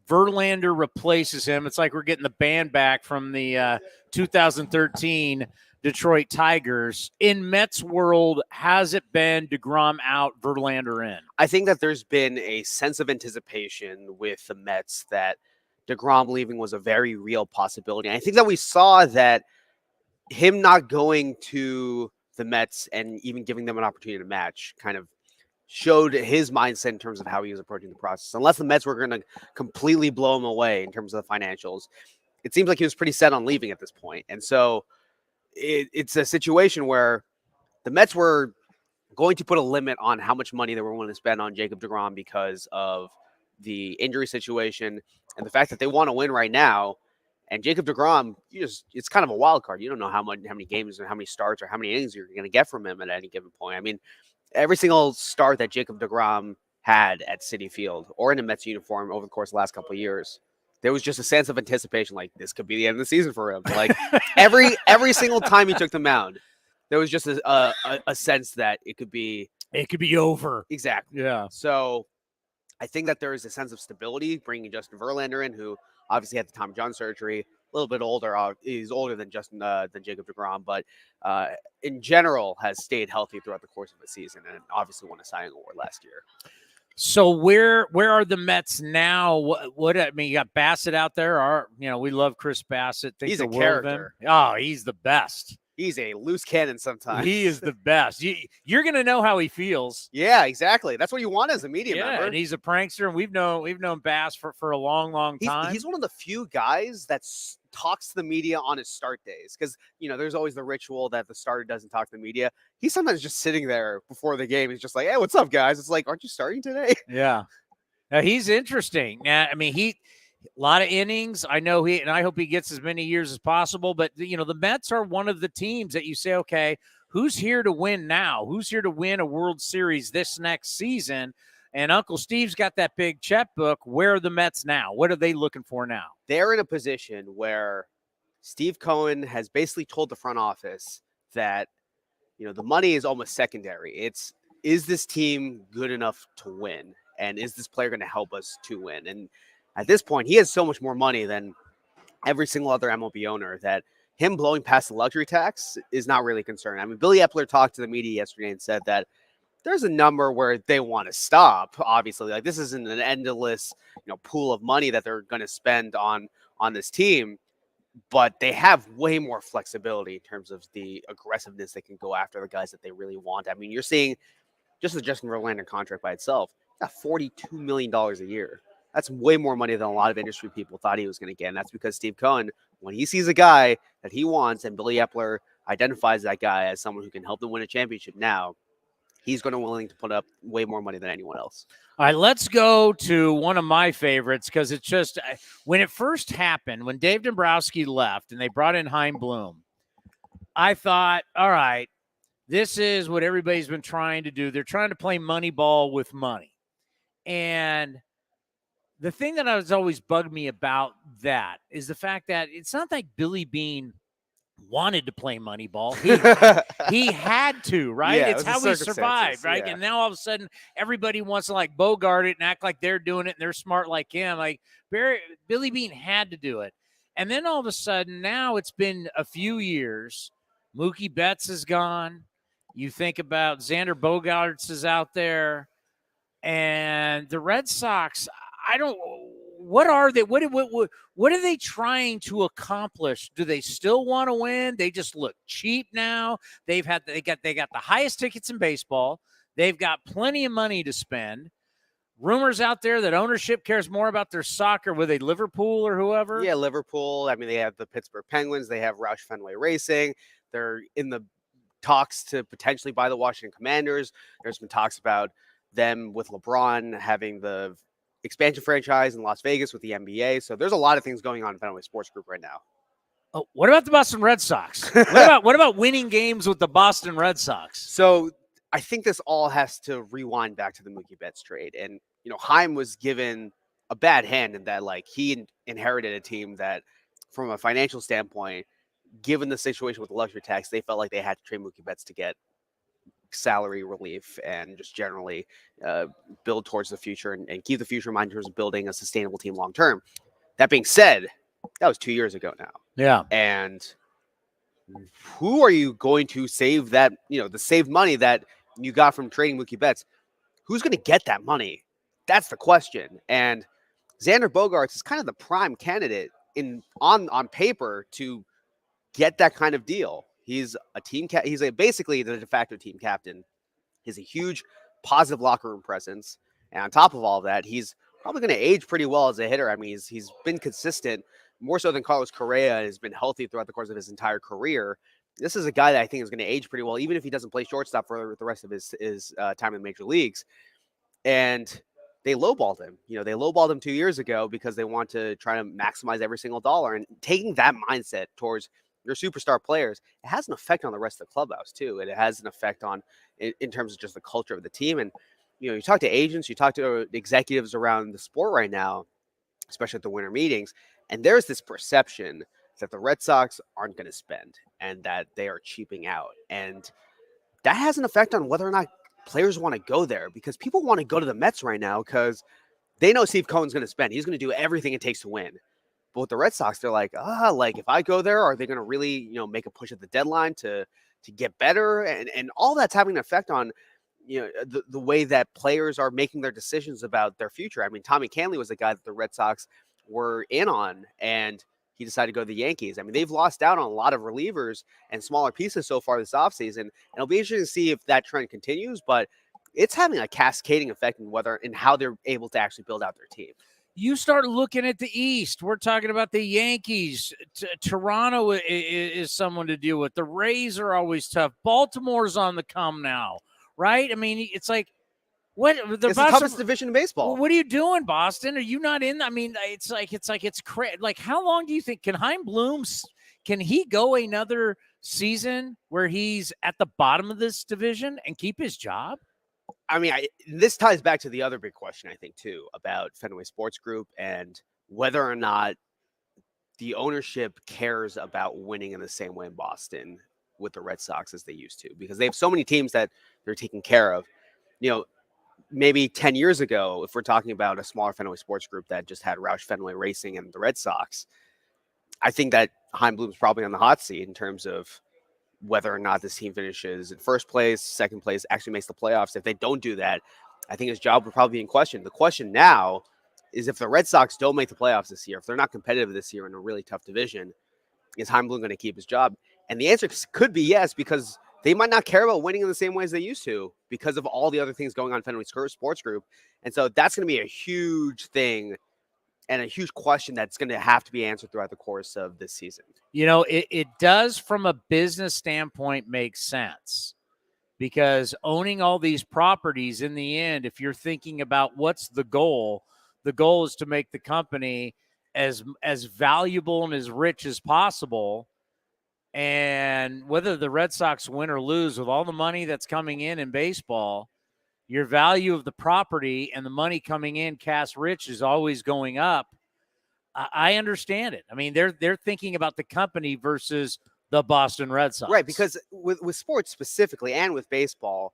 Verlander replaces him. It's like we're getting the band back from the 2013 Detroit Tigers. In Mets world, has it been DeGrom out, Verlander in? I think that there's been a sense of anticipation with the Mets that DeGrom leaving was a very real possibility. And I think that we saw that him not going to the Mets and even giving them an opportunity to match kind of showed his mindset in terms of how he was approaching the process. Unless the Mets were going to completely blow him away in terms of the financials, it seems like he was pretty set on leaving at this point. And so it's a situation where the Mets were going to put a limit on how much money they were willing to spend on Jacob deGrom because of the injury situation and the fact that they want to win right now. And Jacob deGrom, it's kind of a wild card. You don't know how many games or how many starts or how many innings you're going to get from him at any given point. I mean, every single start that Jacob deGrom had at Citi Field or in a Mets uniform over the course of the last couple of years, there was just a sense of anticipation, like this could be the end of the season for him. Like every single time he took the mound, there was just a sense that it could be over. Exactly. Yeah. So I think that there is a sense of stability bringing Justin Verlander in, who obviously had the Tommy John surgery, a little bit older. He's older than Jacob deGrom, but in general has stayed healthy throughout the course of the season, and obviously won a Cy Young Award last year. So where are the Mets now? What I mean, you got Bassett out there. We love Chris Bassett. He's a character. Oh, he's the best. He's a loose cannon sometimes. He is the best. You're going to know how he feels. Yeah, exactly. That's what you want as a media member. And he's a prankster, and we've known Bass for a long, long time. He's one of the few guys that talks to the media on his start days, because there's always the ritual that the starter doesn't talk to the media. He's sometimes just sitting there before the game. He's just like, "Hey, what's up, guys?" It's like, "Aren't you starting today?" Yeah. Now, he's interesting. I mean, a lot of innings. I know and I hope he gets as many years as possible. But, the Mets are one of the teams that you say, okay, who's here to win now? Who's here to win a World Series this next season? And Uncle Steve's got that big checkbook. Where are the Mets now? What are they looking for now? They're in a position where Steve Cohen has basically told the front office that, the money is almost secondary. Is this team good enough to win? And is this player going to help us to win? And at this point, he has so much more money than every single other MLB owner that him blowing past the luxury tax is not really concerning. I mean, Billy Epler talked to the media yesterday and said that there's a number where they want to stop. Obviously, like this isn't an endless, pool of money that they're going to spend on this team, but they have way more flexibility in terms of the aggressiveness they can go after the guys that they really want. I mean, you're seeing just the Justin Verlander contract by itself, got $42 million a year. That's way more money than a lot of industry people thought he was going to get. And that's because Steve Cohen, when he sees a guy that he wants and Billy Epler identifies that guy as someone who can help them win a championship now, he's going to be willing to put up way more money than anyone else. All right, let's go to one of my favorites, because it's just when it first happened, when Dave Dombrowski left and they brought in Chaim Bloom, I thought, all right, this is what everybody's been trying to do. They're trying to play money ball with money. And the thing that has always bugged me about that is the fact that it's not like Billy Beane wanted to play money ball. He had to, right? Yeah, it's how he survived, right? Yeah. And now all of a sudden, everybody wants to like Bogart it and act like they're doing it and they're smart like him. Like Billy Beane had to do it. And then all of a sudden, now it's been a few years. Mookie Betts is gone. You think about Xander Bogaerts is out there. And the Red Sox, what are they? What are they trying to accomplish? Do they still want to win? They just look cheap now. They got the highest tickets in baseball. They've got plenty of money to spend. Rumors out there that ownership cares more about their soccer with a Liverpool or whoever. Yeah, Liverpool. I mean, they have the Pittsburgh Penguins. They have Roush Fenway Racing. They're in the talks to potentially buy the Washington Commanders. There's been talks about them with LeBron having the expansion franchise in Las Vegas with the NBA. So there's a lot of things going on in Fenway Sports Group right now. Oh, what about the Boston Red Sox? what about winning games with the Boston Red Sox? So I think this all has to rewind back to the Mookie Betts trade. And, Chaim was given a bad hand in that, like, he inherited a team that, from a financial standpoint, given the situation with the luxury tax, they felt like they had to trade Mookie Betts to get salary relief and just generally build towards the future and keep the future in mind in terms of building a sustainable team long term. That being said, that was 2 years ago now. Yeah. And who are you going to save that, the saved money that you got from trading Mookie Betts? Who's going to get that money? That's the question. And Xander Bogaerts is kind of the prime candidate on paper to get that kind of deal. He's a team he's basically the de facto team captain. He's a huge positive locker room presence. And on top of all that, he's probably going to age pretty well as a hitter. I mean, he's been consistent, more so than Carlos Correa, and has been healthy throughout the course of his entire career. This is a guy that I think is going to age pretty well, even if he doesn't play shortstop for the rest of his time in the major leagues. And they lowballed him. They lowballed him 2 years ago because they want to try to maximize every single dollar. And taking that mindset towards your superstar players, it has an effect on the rest of the clubhouse too. And it has an effect on in terms of just the culture of the team. And you talk to agents, you talk to executives around the sport right now, especially at the winter meetings, and there's this perception that the Red Sox aren't going to spend and that they are cheaping out. And that has an effect on whether or not players want to go there, because people want to go to the Mets right now because they know Steve Cohen's going to spend. He's going to do everything it takes to win. But with the Red Sox, they're like, if I go there, are they going to really, make a push at the deadline to get better? And all that's having an effect on, the way that players are making their decisions about their future. I mean, Tommy Kahnle was a guy that the Red Sox were in on, and he decided to go to the Yankees. I mean, they've lost out on a lot of relievers and smaller pieces so far this offseason. And it'll be interesting to see if that trend continues, but it's having a cascading effect in how they're able to actually build out their team. You start looking at the East. We're talking about the Yankees. Toronto is someone to deal with. The Rays are always tough. Baltimore's on the come now, right? I mean, it's like, what? It's the toughest division in baseball. What are you doing, Boston? Are you not in? I mean, it's crazy. Like, how long do you think can Chaim Bloom? Can he go another season where he's at the bottom of this division and keep his job? I mean, this ties back to the other big question, I think, too, about Fenway Sports Group and whether or not the ownership cares about winning in the same way in Boston with the Red Sox as they used to, because they have so many teams that they're taking care of. Maybe 10 years ago, if we're talking about a smaller Fenway Sports Group that just had Roush Fenway Racing and the Red Sox, I think that Chaim Bloom's probably on the hot seat in terms of whether or not this team finishes in first place, second place, actually makes the playoffs. If they don't do that, I think his job would probably be in question. The question now is, if the Red Sox don't make the playoffs this year, if they're not competitive this year in a really tough division, is Chaim Bloom going to keep his job? And the answer could be yes, because they might not care about winning in the same way as they used to because of all the other things going on in Fenway Sports Group. And so that's going to be a huge thing and a huge question that's going to have to be answered throughout the course of this season. It does, from a business standpoint, make sense, because owning all these properties, in the end, if you're thinking about what's the goal is to make the company as valuable and as rich as possible. And whether the Red Sox win or lose, with all the money that's coming in baseball, your value of the property and the money coming in cash rich is always going up. I understand it. I mean, they're thinking about the company versus the Boston Red Sox. Right, because with sports specifically and with baseball,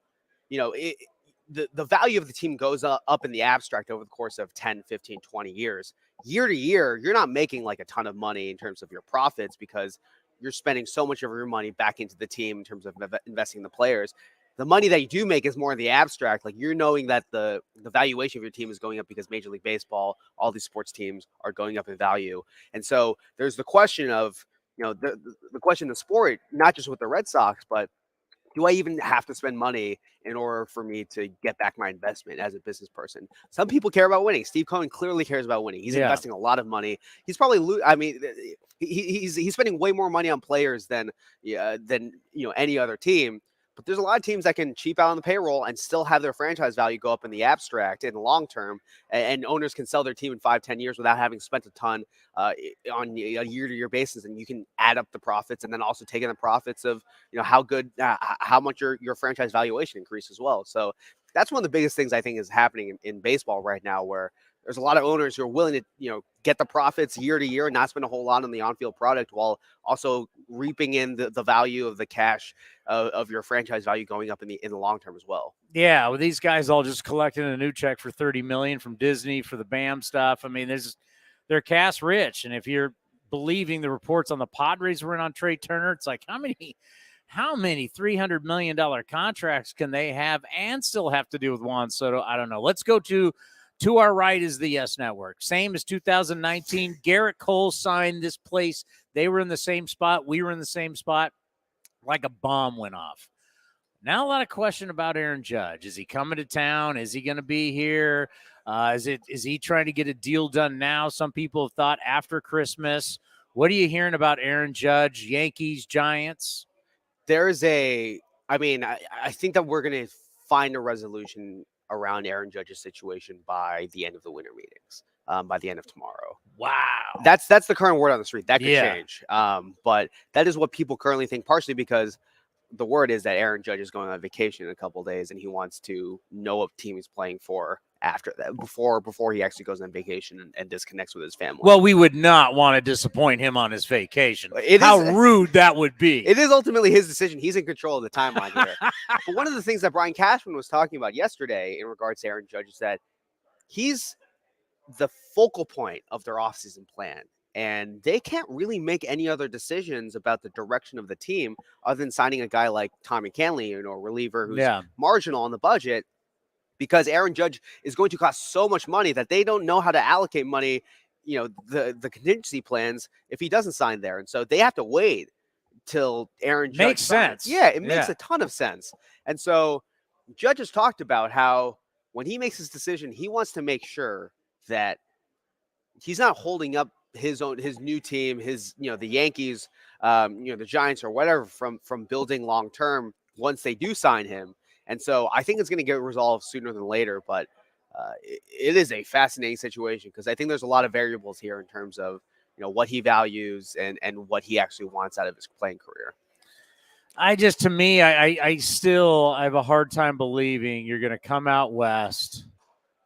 the value of the team goes up in the abstract over the course of 10, 15, 20 years. Year to year, you're not making like a ton of money in terms of your profits because you're spending so much of your money back into the team in terms of investing in the players. The money that you do make is more in the abstract. Like, you're knowing that the valuation of your team is going up because Major League Baseball, all these sports teams are going up in value. And so there's the question of, the question of sport, not just with the Red Sox, but do I even have to spend money in order for me to get back my investment as a business person? Some people care about winning. Steve Cohen clearly cares about winning. He's investing a lot of money. He's probably, he's spending way more money on players than any other team. But there's a lot of teams that can cheap out on the payroll and still have their franchise value go up in the abstract in the long term. And owners can sell their team in 5-10 years without having spent a ton on a year-to-year basis. And you can add up the profits and then also take in the profits of, how much your franchise valuation increased as well. So that's one of the biggest things I think is happening in baseball right now, where there's a lot of owners who are willing to, get the profits year to year and not spend a whole lot on the on-field product, while also reaping in the value of the cash of your franchise value going up in the long term as well. Yeah, well, these guys all just collecting a new check for $30 million from Disney for the BAM stuff. I mean, they're cash rich, and if you're believing the reports on the Padres were in on Trey Turner. It's like, how many $300 million contracts can they have and still have to do with Juan Soto? I don't know. Let's go to our right is the Yes Network. Same as 2019. Garrett Cole signed this place. They were in the same spot. We were in the same spot. Like a bomb went off. Now a lot of question about Aaron Judge. Is he coming to town? Is he going to be here? Is he trying to get a deal done now? Some people have thought after Christmas. What are you hearing about Aaron Judge, Yankees, Giants? I think that we're going to find a resolution around Aaron Judge's situation by the end of the winter meetings, by the end of tomorrow. Wow. That's the current word on the street. That could change. But that is what people currently think, partially because the word is that Aaron Judge is going on vacation in a couple of days, and he wants to know what team he's playing for after that, before he actually goes on vacation and disconnects with his family. Well, we would not want to disappoint him on his vacation. How rude that would be. It is ultimately his decision. He's in control of the timeline here. But one of the things that Brian Cashman was talking about yesterday in regards to Aaron Judge is that he's the focal point of their offseason plan. And they can't really make any other decisions about the direction of the team other than signing a guy like Tommy Kahnle, a reliever who's marginal on the budget, because Aaron Judge is going to cost so much money that they don't know how to allocate money, the contingency plans if he doesn't sign there. And so they have to wait till Aaron Judge makes signs. sense. Yeah, it makes a ton of sense. And so Judge has talked about how when he makes his decision, he wants to make sure that he's not holding up his new team, the Yankees, the Giants or whatever from building long term once they do sign him. And so I think it's going to get resolved sooner than later, but it is a fascinating situation because I think there's a lot of variables here in terms of what he values and what he actually wants out of his playing career. I still have a hard time believing you're going to come out west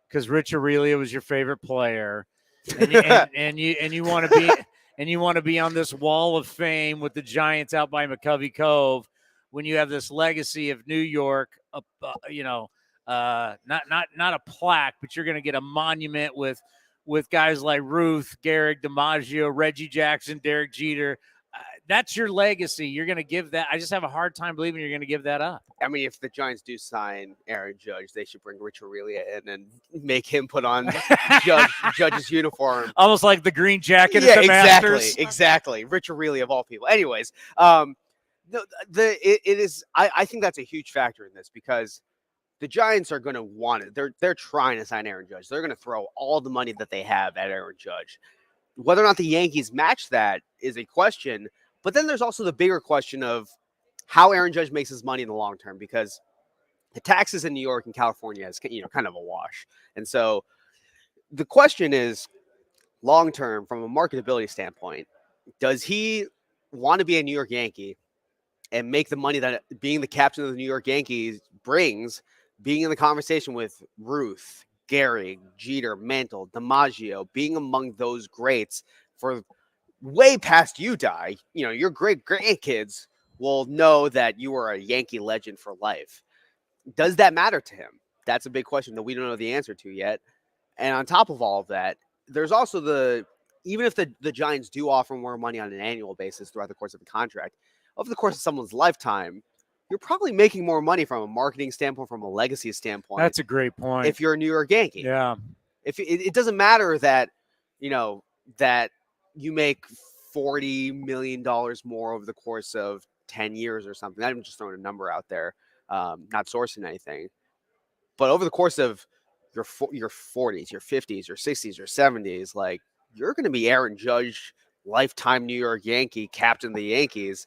because Rich Aurelio was your favorite player. And you want to be on this wall of fame with the Giants out by McCovey Cove when you have this legacy of New York, not a plaque, but you're going to get a monument with guys like Ruth, Gehrig, DiMaggio, Reggie Jackson, Derek Jeter. That's your legacy. You're going to give that. I just have a hard time believing you're going to give that up. I mean, if the Giants do sign Aaron Judge, they should bring Rich Aurelio in and make him put on Judge's uniform. Almost like the green jacket at the Masters. Exactly. Rich Aurelio of all people. Anyways, it is. I think that's a huge factor in this because the Giants are going to want it. They're trying to sign Aaron Judge. They're going to throw all the money that they have at Aaron Judge. Whether or not the Yankees match that is a question. But then there's also the bigger question of how Aaron Judge makes his money in the long term, because the taxes in New York and California is kind of a wash. And so the question is, long term, from a marketability standpoint, does he want to be a New York Yankee and make the money that being the captain of the New York Yankees brings, being in the conversation with Ruth, Gehrig, Jeter, Mantle, DiMaggio, being among those greats for way past you die? Your great grandkids will know that you were a Yankee legend for life. Does that matter to him? That's a big question that we don't know the answer to yet. And on top of all of that, there's also even if the Giants do offer more money on an annual basis throughout the course of the contract, over the course of someone's lifetime, you're probably making more money from a marketing standpoint, from a legacy standpoint. That's a great point. If you're a New York Yankee. Yeah. If it doesn't matter that, that you make $40 million more over the course of 10 years or something. I'm just throwing a number out there, not sourcing anything. But over the course of your 40s, your 50s, your 60s, your 70s, like, you're going to be Aaron Judge, lifetime New York Yankee, captain of the Yankees.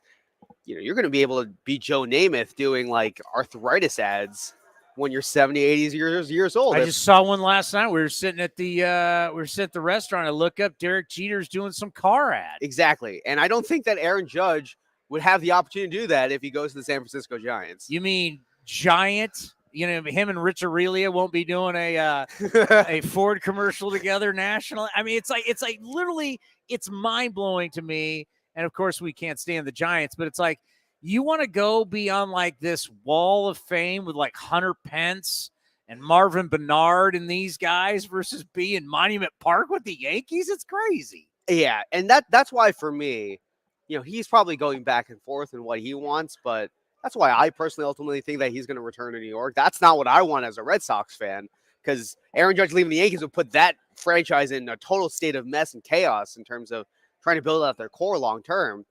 You're going to be able to be Joe Namath doing like arthritis ads when you're 70, 80 years old. I just saw one last night. We were sitting at the restaurant. I look up, Derek Jeter's doing some car ad. Exactly. And I don't think that Aaron Judge would have the opportunity to do that if he goes to the San Francisco Giants. You mean Giant? Him and Rich Aurelio won't be doing a Ford commercial together nationally. I mean, it's like literally, it's mind blowing to me. And of course, we can't stand the Giants, but it's like, you want to go be on like this wall of fame with like Hunter Pence and Marvin Bernard and these guys versus be in Monument Park with the Yankees? It's crazy. Yeah, and that's why for me, he's probably going back and forth in what he wants, but that's why I personally ultimately think that he's going to return to New York. That's not what I want as a Red Sox fan, because Aaron Judge leaving the Yankees would put that franchise in a total state of mess and chaos in terms of trying to build out their core long term.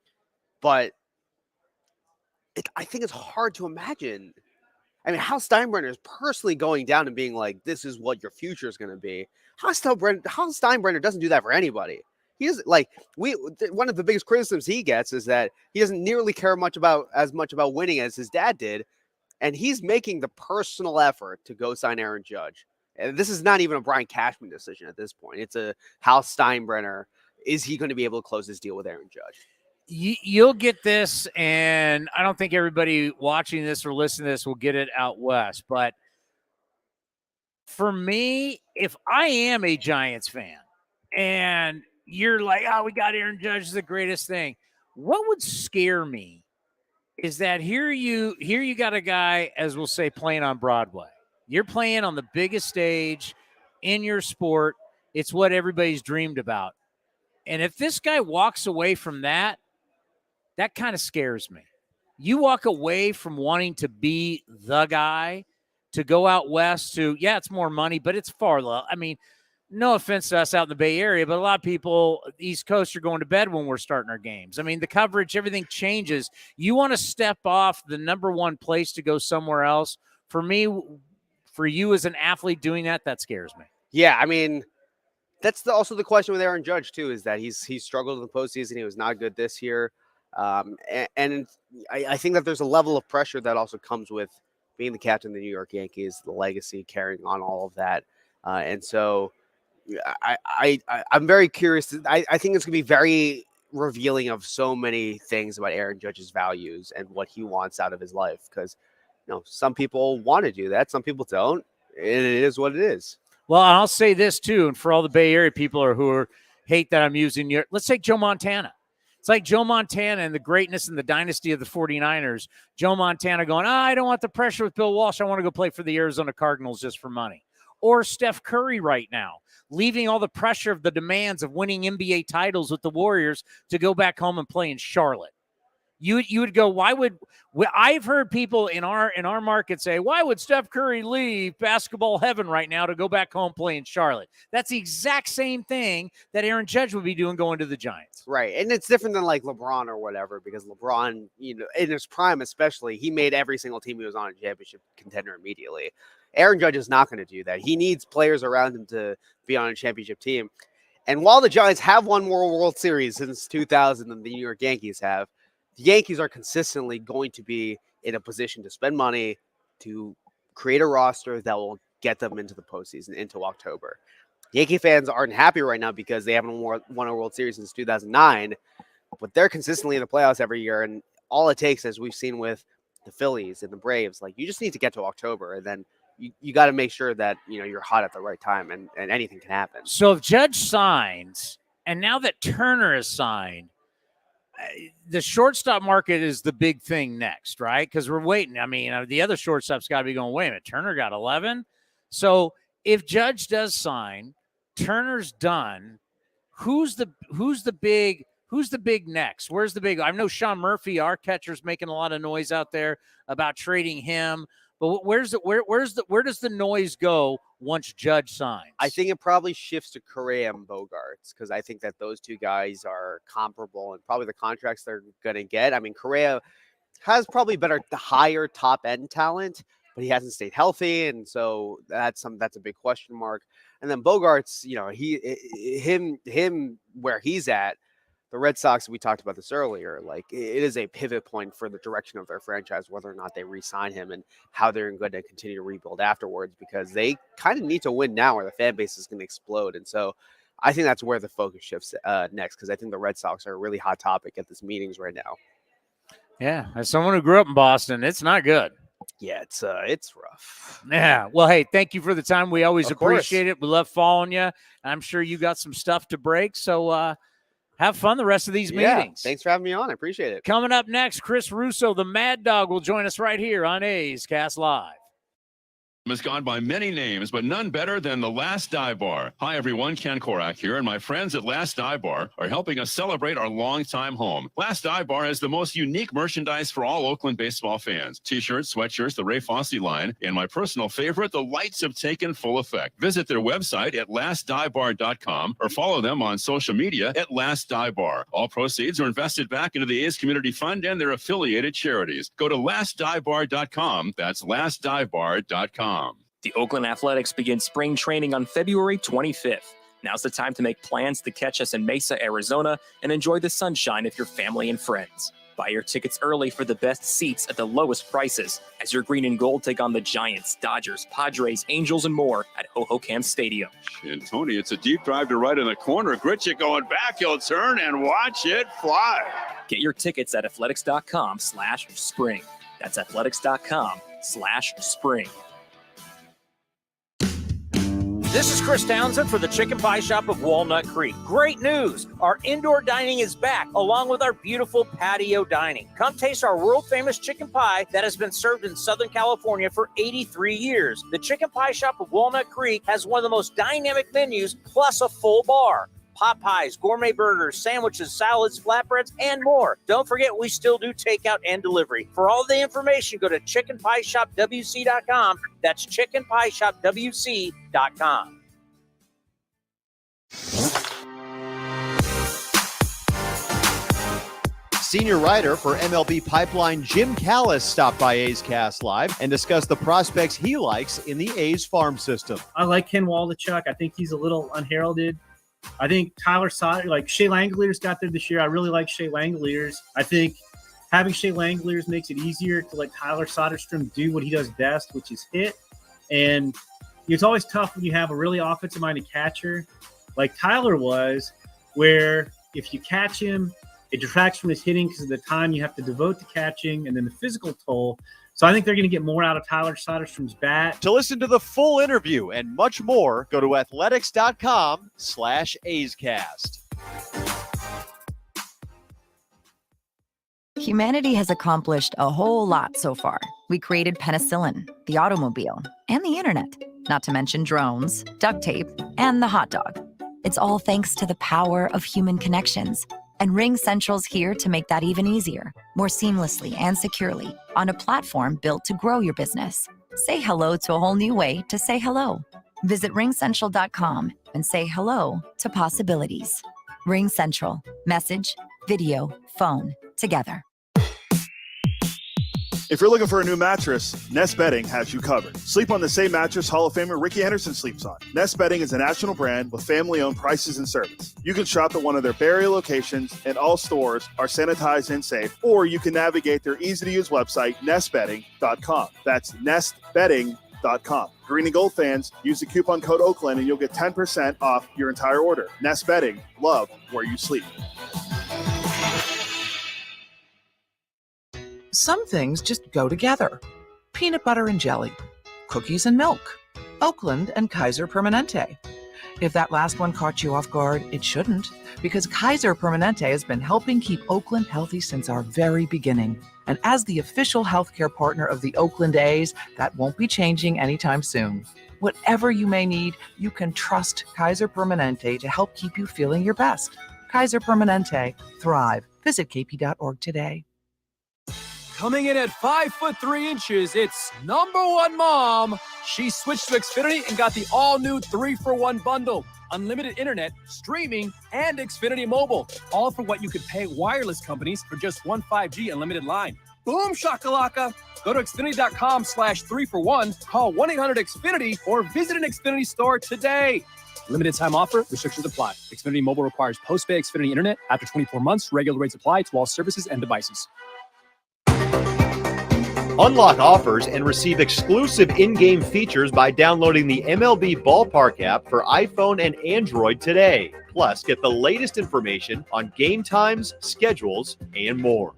But I think it's hard to imagine. I mean, Hal Steinbrenner is personally going down and being like, this is what your future is going to be. Hal Steinbrenner doesn't do that for anybody. He doesn't one of the biggest criticisms he gets is that he doesn't nearly care as much about winning as his dad did. And he's making the personal effort to go sign Aaron Judge. And this is not even a Brian Cashman decision at this point. It's a Hal Steinbrenner. Is he going to be able to close this deal with Aaron Judge? You'll get this, and I don't think everybody watching this or listening to this will get it out west. But for me, if I am a Giants fan and you're like, oh, we got Aaron Judge is the greatest thing, what would scare me is that here you got a guy, as we'll say, playing on Broadway. You're playing on the biggest stage in your sport. It's what everybody's dreamed about. And if this guy walks away from that kind of scares me. You walk away from wanting to be the guy, to go out west to, it's more money, but it's far low. I mean, no offense to us out in the Bay Area, but a lot of people, East Coast, are going to bed when we're starting our games. I mean, the coverage, everything changes. You want to step off the number one place to go somewhere else. For me, for you as an athlete doing that scares me. Yeah, I mean, that's also the question with Aaron Judge, too, is that he's struggled in the postseason. He was not good this year. And I think that there's a level of pressure that also comes with being the captain of the New York Yankees, the legacy, carrying on all of that. And so I'm very curious. I think it's going to be very revealing of so many things about Aaron Judge's values and what he wants out of his life. Because, some people want to do that. Some people don't. And it is what it is. Well, I'll say this, too, and for all the Bay Area people who hate that I'm using let's take Joe Montana. It's like Joe Montana and the greatness and the dynasty of the 49ers. Joe Montana going, I don't want the pressure with Bill Walsh. I want to go play for the Arizona Cardinals just for money. Or Steph Curry right now, leaving all the pressure of the demands of winning NBA titles with the Warriors to go back home and play in Charlotte. You would go, I've heard people in our market say, why would Steph Curry leave basketball heaven right now to go back home play in Charlotte? That's the exact same thing that Aaron Judge would be doing going to the Giants. Right. And it's different than like LeBron or whatever, because LeBron, in his prime especially, he made every single team he was on a championship contender immediately. Aaron Judge is not going to do that. He needs players around him to be on a championship team. And while the Giants have won more World Series since 2000 than the New York Yankees have, the Yankees are consistently going to be in a position to spend money to create a roster that will get them into the postseason, into October. Yankee fans aren't happy right now because they haven't won a World Series since 2009, but they're consistently in the playoffs every year. And all it takes, as we've seen with the Phillies and the Braves, you just need to get to October, and then you got to make sure that, you're hot at the right time, and anything can happen. So if Judge signs, and now that Turner is signed, the shortstop market is the big thing next, right? Because we're waiting. I mean, the other shortstop's got to be going, wait a minute, Turner got 11. So if Judge does sign, Turner's done. Who's the big next? Where's the big? I know Sean Murphy, our catcher's making a lot of noise out there about trading him. But where does the noise go once Judge signs? I think it probably shifts to Correa and Bogarts, because I think that those two guys are comparable and probably the contracts they're going to get. I mean, Correa has probably the higher top end talent, but he hasn't stayed healthy, and so that's a big question mark. And then Bogarts, him where he's at. The Red Sox, we talked about this earlier, it is a pivot point for the direction of their franchise, whether or not they re-sign him and how they're going to continue to rebuild afterwards, because they kind of need to win now or the fan base is going to explode. And so I think that's where the focus shifts next, because I think the Red Sox are a really hot topic at this meetings right now. Yeah, as someone who grew up in Boston, it's not good. Yeah, it's rough. Yeah. Well, hey, thank you for the time. We always appreciate it. We love following you. I'm sure you got some stuff to break. So, have fun the rest of these meetings. Thanks for having me on. I appreciate it. Coming up next, Chris Russo, the Mad Dog, will join us right here on A's Cast Live. has gone by many names, but none better than the Last Dive Bar. Hi, everyone. Ken Korak here, and my friends at Last Dive Bar are helping us celebrate our longtime home. Last Dive Bar has the most unique merchandise for all Oakland baseball fans. T-shirts, sweatshirts, the Ray Fosse line, and my personal favorite, the lights have taken full effect. Visit their website at lastdivebar.com or follow them on social media at Last Dive Bar. All proceeds are invested back into the A's Community Fund and their affiliated charities. Go to lastdivebar.com. That's lastdivebar.com. The Oakland Athletics begin spring training on February 25th. Now's the time to make plans to catch us in Mesa, Arizona, and enjoy the sunshine with your family and friends. Buy your tickets early for the best seats at the lowest prices as your green and gold take on the Giants, Dodgers, Padres, Angels, and more at Hohokam Stadium. And Tony, it's a deep drive to right in the corner. Gritchick going back. He'll turn and watch it fly. Get your tickets at athletics.com/spring. That's athletics.com/spring. This is Chris Townsend for the Chicken Pie Shop of Walnut Creek. Great news! Our indoor dining is back, along with our beautiful patio dining. Come taste our world-famous chicken pie that has been served in Southern California for 83 years. The Chicken Pie Shop of Walnut Creek has one of the most dynamic menus, plus a full bar. Pot pies, gourmet burgers, sandwiches, salads, flatbreads, and more. Don't forget, we still do takeout and delivery. For all the information, go to chickenpieshopwc.com. That's chickenpieshopwc.com. Senior writer for MLB Pipeline Jim Callis stopped by A's Cast Live and discussed the prospects he likes in the A's farm system. I like Ken Waldichuk. I think he's a little unheralded. I think Tyler Sotter, like Shea Langoliers got there this year. I really like Shea Langoliers. I think having Shea Langoliers makes it easier to let Tyler Soderstrom do what he does best, which is hit. And it's always tough when you have a really offensive-minded catcher like Tyler was, where if you catch him, it detracts from his hitting because of the time you have to devote to catching and then the physical toll. So I think they're going to get more out of Tyler Soderstrom's bat. To listen to the full interview and much more, go to athletics.com/A'sCast. Humanity has accomplished a whole lot so far. We created penicillin, the automobile, and the internet, not to mention drones, duct tape, and the hot dog. It's all thanks to the power of human connections. And RingCentral's here to make that even easier, more seamlessly and securely, on a platform built to grow your business. Say hello to a whole new way to say hello. Visit ringcentral.com and say hello to possibilities. RingCentral. Message, video, phone, together. If you're looking for a new mattress, Nest Bedding has you covered. Sleep on the same mattress Hall of Famer Ricky Henderson sleeps on. Nest Bedding is a national brand with family-owned prices and service. You can shop at one of their Bay Area locations, and all stores are sanitized and safe, or you can navigate their easy-to-use website, nestbedding.com. That's nestbedding.com. Green and gold fans, use the coupon code Oakland, and you'll get 10% off your entire order. Nest Bedding, love where you sleep. Some things just go together. Peanut butter and jelly, cookies and milk, Oakland and Kaiser Permanente. If that last one caught you off guard, it shouldn't, because Kaiser Permanente has been helping keep Oakland healthy since our very beginning. And as the official healthcare partner of the Oakland A's, that won't be changing anytime soon. Whatever you may need, you can trust Kaiser Permanente to help keep you feeling your best. Kaiser Permanente. Thrive. Visit kp.org today. Coming in at 5'3", it's number one mom. She switched to Xfinity and got the all-new 3-for-1 bundle. Unlimited internet, streaming, and Xfinity Mobile. All for what you could pay wireless companies for just one 5G unlimited line. Boom shakalaka. Go to Xfinity.com/3-for-1, call 1-800-XFINITY, or visit an Xfinity store today. Limited time offer. Restrictions apply. Xfinity Mobile requires post-pay Xfinity internet. After 24 months, regular rates apply to all services and devices. Unlock offers and receive exclusive in-game features by downloading the MLB Ballpark app for iPhone and Android today. Plus, get the latest information on game times, schedules, and more.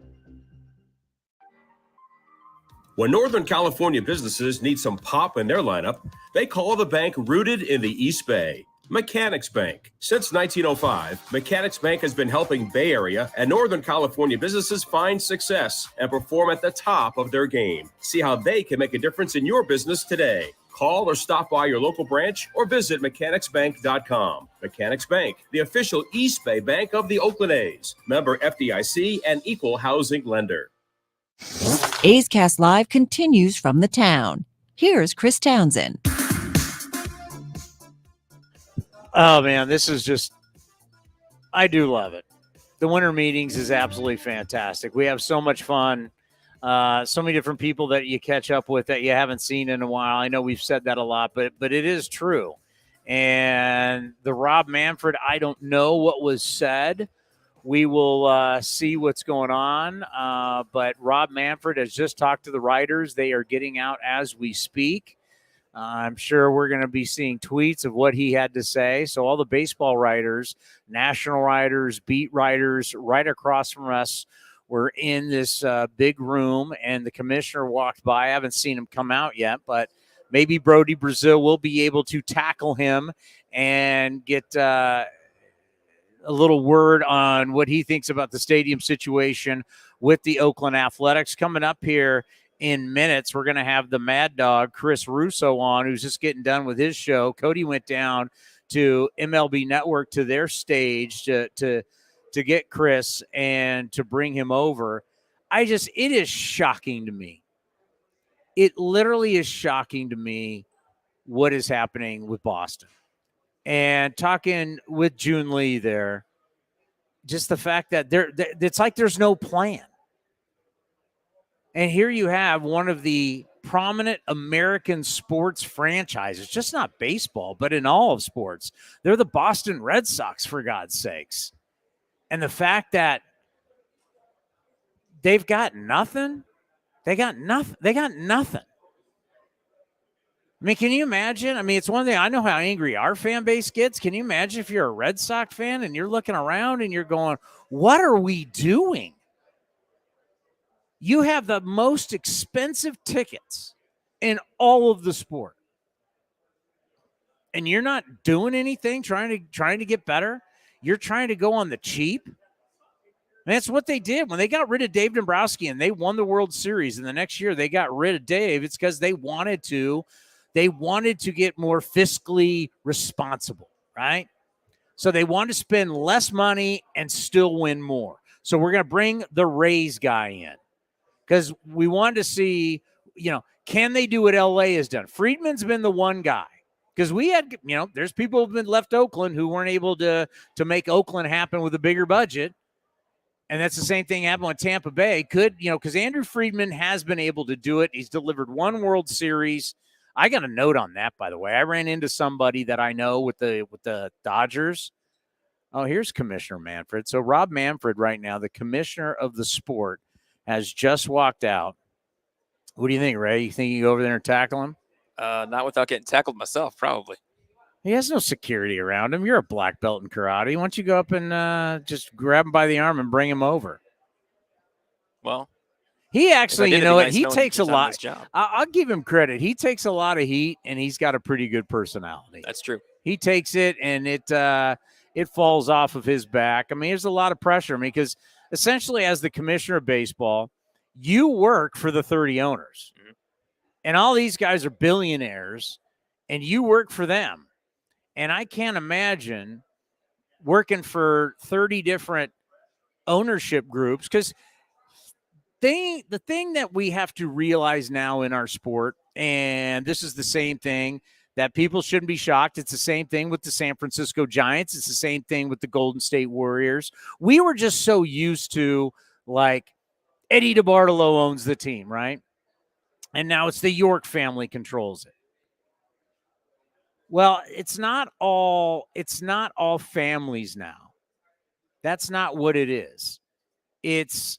When Northern California businesses need some pop in their lineup, they call the bank rooted in the East Bay. Mechanics Bank. Since 1905, Mechanics Bank has been helping Bay Area and Northern California businesses find success and perform at the top of their game. See how they can make a difference in your business today. Call or stop by your local branch or visit mechanicsbank.com. Mechanics Bank, the official East Bay bank of the Oakland A's. Member FDIC and equal housing lender. A's Cast Live continues from the town. Here's Chris Townsend. Oh, man, this is just, I do love it. The winter meetings is absolutely fantastic. We have so much fun. So many different people that you catch up with that you haven't seen in a while. I know we've said that a lot, but it is true. And the Rob Manfred, I don't know what was said. We will see what's going on. But Rob Manfred has just talked to the writers. They are getting out as we speak. I'm sure we're going to be seeing tweets of what he had to say. So all the baseball writers, national writers, beat writers, right across from us, we're in this big room, and the commissioner walked by. I haven't seen him come out yet, but maybe Brodie Brazil will be able to tackle him and get a little word on what he thinks about the stadium situation with the Oakland Athletics. Coming up here in minutes, we're going to have the Mad Dog, Chris Russo, on, who's just getting done with his show. Cody went down to MLB Network, to their stage, to get Chris and to bring him over. It is shocking to me. It literally is shocking to me what is happening with Boston. And talking with June Lee there, just the fact that it's like there's no plan. And here you have one of the prominent American sports franchises, just not baseball, but in all of sports. They're the Boston Red Sox, for God's sakes. And the fact that they've got nothing, they got nothing. I mean, can you imagine? I mean, it's one thing. I know how angry our fan base gets. Can you imagine if you're a Red Sox fan and you're looking around and you're going, what are we doing? You have the most expensive tickets in all of the sport. And you're not doing anything, trying to get better. You're trying to go on the cheap. And that's what they did when they got rid of Dave Dombrowski and they won the World Series. And the next year they got rid of Dave. It's because they wanted to get more fiscally responsible, right? So they wanted to spend less money and still win more. So we're going to bring the Rays guy in because we wanted to see, can they do what LA has done? Friedman's been the one guy. Because we had, there's people who've been left Oakland who weren't able to make Oakland happen with a bigger budget. And that's the same thing happened with Tampa Bay. Because Andrew Friedman has been able to do it. He's delivered one World Series. I got a note on that, by the way. I ran into somebody that I know with the Dodgers. Oh, here's Commissioner Manfred. So Rob Manfred right now, the commissioner of the sport, has just walked out. What do you think, Ray? You think you go over there and tackle him? Not without getting tackled myself, probably. He has no security around him. You're a black belt in karate. Why don't you go up and just grab him by the arm and bring him over? Well, he actually, you know what? He takes a lot. Job. I'll give him credit. He takes a lot of heat, and he's got a pretty good personality. That's true. He takes it, and it falls off of his back. I mean, there's a lot of pressure. I mean, because essentially, as the commissioner of baseball, you work for the 30 owners. Mm-hmm. And all these guys are billionaires, and you work for them. And I can't imagine working for 30 different ownership groups because the thing that we have to realize now in our sport, and this is the same thing that people shouldn't be shocked. It's the same thing with the San Francisco Giants. It's the same thing with the Golden State Warriors. We were just so used to, like, Eddie DeBartolo owns the team, right? And now it's the York family controls it. Well, it's not all families now. That's not what it is. It's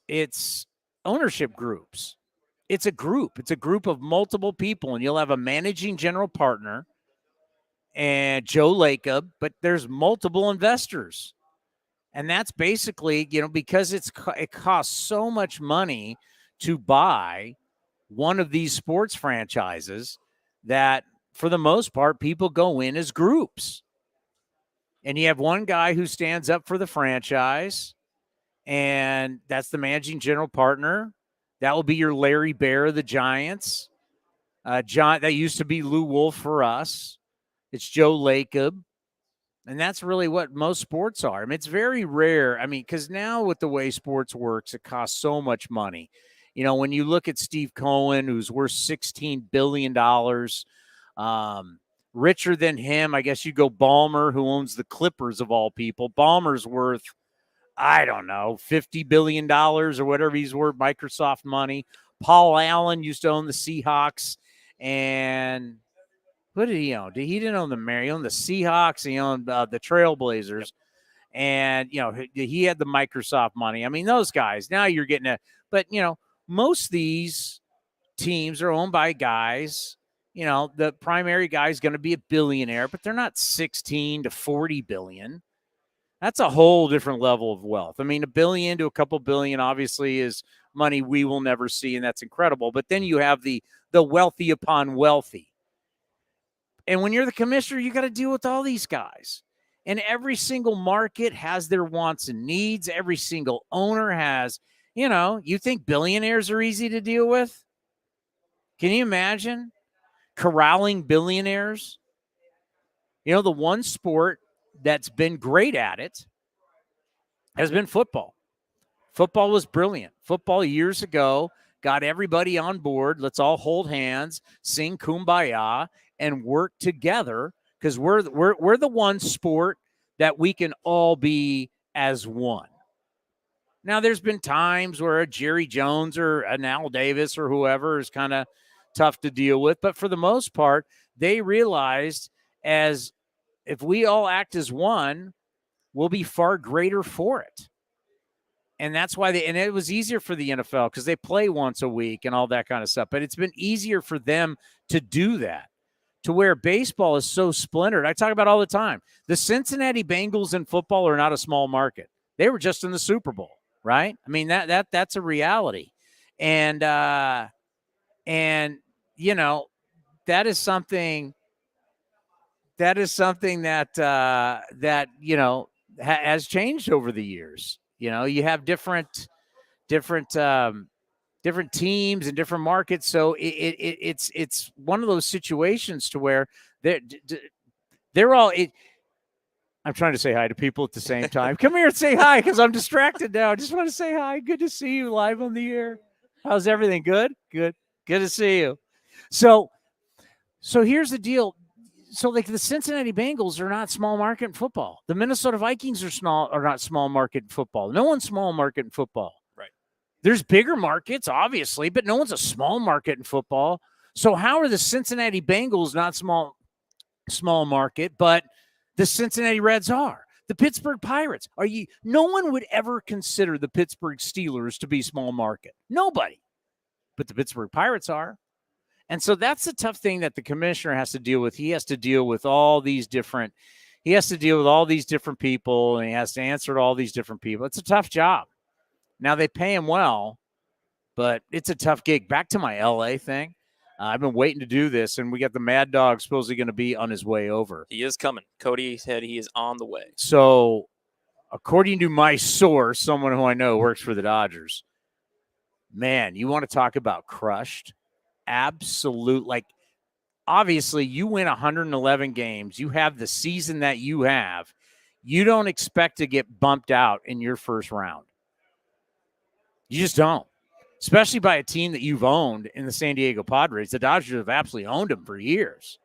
ownership groups. It's a group. It's a group of multiple people, and you'll have a managing general partner and Joe Lacob, but there's multiple investors. And that's basically, because it costs so much money to buy one of these sports franchises that for the most part, people go in as groups. And you have one guy who stands up for the franchise, and that's the managing general partner. That will be your Larry Bear of the Giants. John, that used to be Lou Wolf for us. It's Joe Lacob. And that's really what most sports are. I mean, it's very rare. I mean, because now with the way sports works, it costs so much money. You know, when you look at Steve Cohen, who's worth $16 billion, richer than him, I guess you go Ballmer, who owns the Clippers of all people. Ballmer's worth, I don't know, $50 billion or whatever he's worth, Microsoft money. Paul Allen used to own the Seahawks. And what did he own? He didn't own the Mariners. He owned the Seahawks. He owned the Trailblazers. And, you know, he had the Microsoft money. I mean, those guys, now you're getting but, you know, most of these teams are owned by guys. You know, the primary guy is going to be a billionaire, but they're not 16 to 40 billion. That's a whole different level of wealth. I mean, $1 billion to a couple billion obviously is money we will never see, and that's incredible. But then you have the wealthy upon wealthy. And when you're the commissioner, you got to deal with all these guys. And every single market has their wants and needs. Every single owner has, you know, you think billionaires are easy to deal with? Can you imagine corralling billionaires? You know, the one sport that's been great at it has been football. Football was brilliant. Football years ago got everybody on board. Let's all hold hands, sing Kumbaya, and work together, because we're the one sport that we can all be as one. Now, there's been times where a Jerry Jones or an Al Davis or whoever is kind of tough to deal with, but for the most part, they realized as if we all act as one, we'll be far greater for it. And that's why and it was easier for the NFL because they play once a week and all that kind of stuff, but it's been easier for them to do that. To where baseball is so splintered. I talk about all the time. The Cincinnati Bengals in football are not a small market. They were just in the Super Bowl, right? I mean, that's a reality. And you know, that is something that you know, has changed over the years. You know, you have different teams and different markets. So it's one of those situations to where they're all I'm trying to say hi to people at the same time. Come here and say hi because I'm distracted now. I just want to say hi. Good to see you live on the air. How's everything? Good to see you. So here's the deal. So like the Cincinnati Bengals are not small market in football. The Minnesota Vikings are not small market in football. No one's small market in football. There's bigger markets, obviously, but no one's a small market in football. So how are the Cincinnati Bengals not small market, but the Cincinnati Reds are? The Pittsburgh Pirates are you? No one would ever consider the Pittsburgh Steelers to be small market. Nobody. But the Pittsburgh Pirates are. And so that's the tough thing that the commissioner has to deal with. He has to deal with all these different people, and he has to answer to all these different people. It's a tough job. Now, they pay him well, but it's a tough gig. Back to my L.A. thing. I've been waiting to do this, and we got the Mad Dog supposedly going to be on his way over. He is coming. Cody said he is on the way. So, according to my source, someone who I know works for the Dodgers, man, you want to talk about crushed? Absolute. Like, obviously, you win 111 games. You have the season that you have. You don't expect to get bumped out in your first round. You just don't, especially by a team that you've owned in the San Diego Padres. The Dodgers have absolutely owned them for years.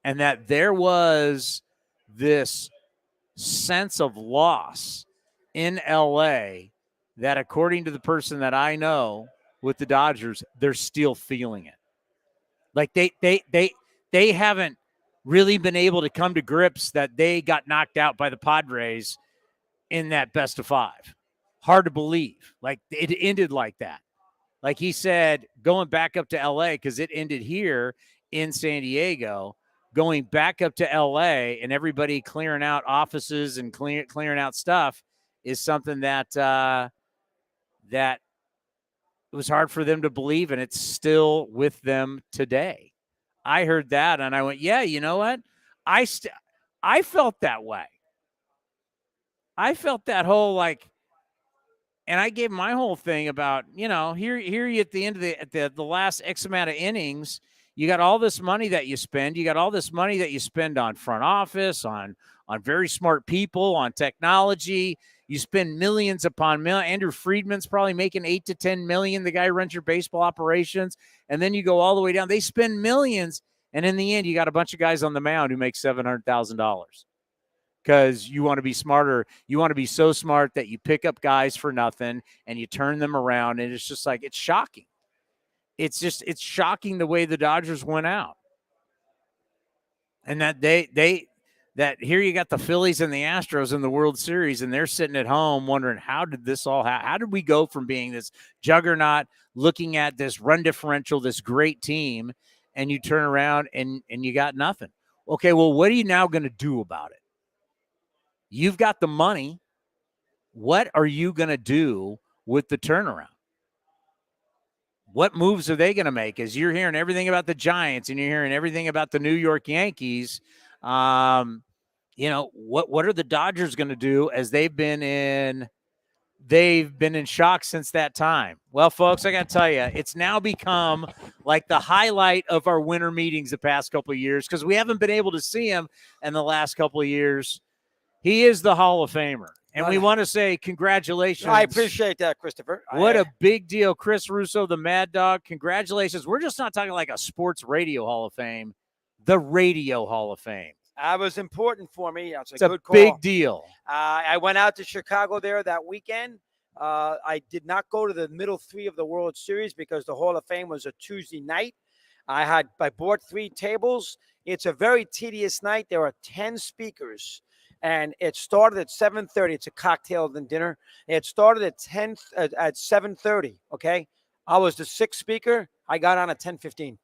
And that there was this sense of loss in L.A. that, according to the person that I know with the Dodgers, they're still feeling it. Like they haven't really been able to come to grips that they got knocked out by the Padres in that best of five. Hard to believe. Like, it ended like that. Like he said, going back up to L.A., because it ended here in San Diego, going back up to L.A. and everybody clearing out offices and clearing out stuff is something that that it was hard for them to believe, and it's still with them today. I heard that, and I went, yeah, you know what? I felt that way. I felt that whole, like, and I gave my whole thing about, you know, here you at the end of the last X amount of innings, You got all this money that you spend. You got all this money that you spend on front office, on very smart people, on technology. You spend millions upon millions. Andrew Friedman's probably making $8 to $10 million. The guy who runs your baseball operations. And then you go all the way down. They spend millions. And in the end, you got a bunch of guys on the mound who make $700,000 because you want to be smarter. You want to be so smart that you pick up guys for nothing and you turn them around. And it's just like, it's shocking. It's shocking the way the Dodgers went out. And that that here you got the Phillies and the Astros in the World Series, and they're sitting at home wondering, how did this all happen? How did we go from being this juggernaut, looking at this run differential, this great team, and you turn around and you got nothing? Okay, well, what are you now going to do about it? You've got the money. What are you going to do with the turnaround? What moves are they going to make? As you're hearing everything about the Giants and you're hearing everything about the New York Yankees, what are the Dodgers going to do as they've been in shock since that time? Well, folks, I got to tell you, it's now become like the highlight of our winter meetings the past couple of years because we haven't been able to see him in the last couple of years. He is the Hall of Famer. And we want to say congratulations. I appreciate that, Christopher. What a big deal. Chris Russo, the Mad Dog, congratulations. We're just not talking like a sports radio Hall of Fame, the Radio Hall of Fame. That was important for me. It's a big deal. I went out to Chicago there that weekend. I did not go to the middle three of the World Series because the Hall of Fame was a Tuesday night. I bought 3 tables. It's a very tedious night. There are 10 speakers. And it started at 7:30. It's a cocktail and dinner. It started at 7:30. Okay, I was the 6th speaker. I got on at 10:15.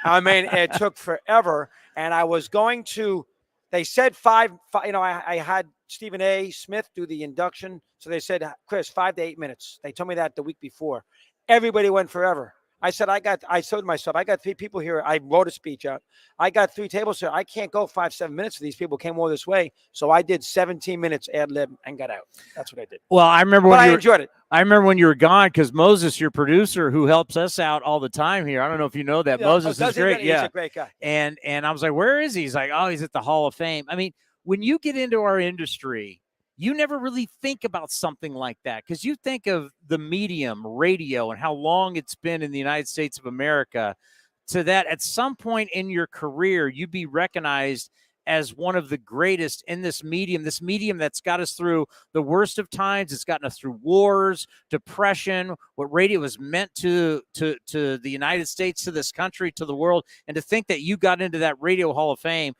I mean, it took forever. And I was going to. They said 5. I had Stephen A. Smith do the induction. So they said, Chris, 5 to 8 minutes. They told me that the week before. Everybody went forever. I said, I told myself, I got 3 people here. I wrote a speech out. I got 3 tables here. I can't go 5-7 minutes for these people came all this way. So I did 17 minutes ad lib and got out. That's what I did. Well, I remember I enjoyed it. I remember when you were gone because Moses, your producer, who helps us out all the time here. I don't know if you know that. Moses is great. He's a great guy. And I was like, where is he? He's like, oh, he's at the Hall of Fame. I mean, when you get into our industry, you never really think about something like that because you think of the medium radio and how long it's been in the United States of America to that at some point in your career, you'd be recognized as one of the greatest in this medium that's got us through the worst of times. It's gotten us through wars, depression, what radio has meant to the United States, to this country, to the world. And to think that you got into that Radio Hall of Fame,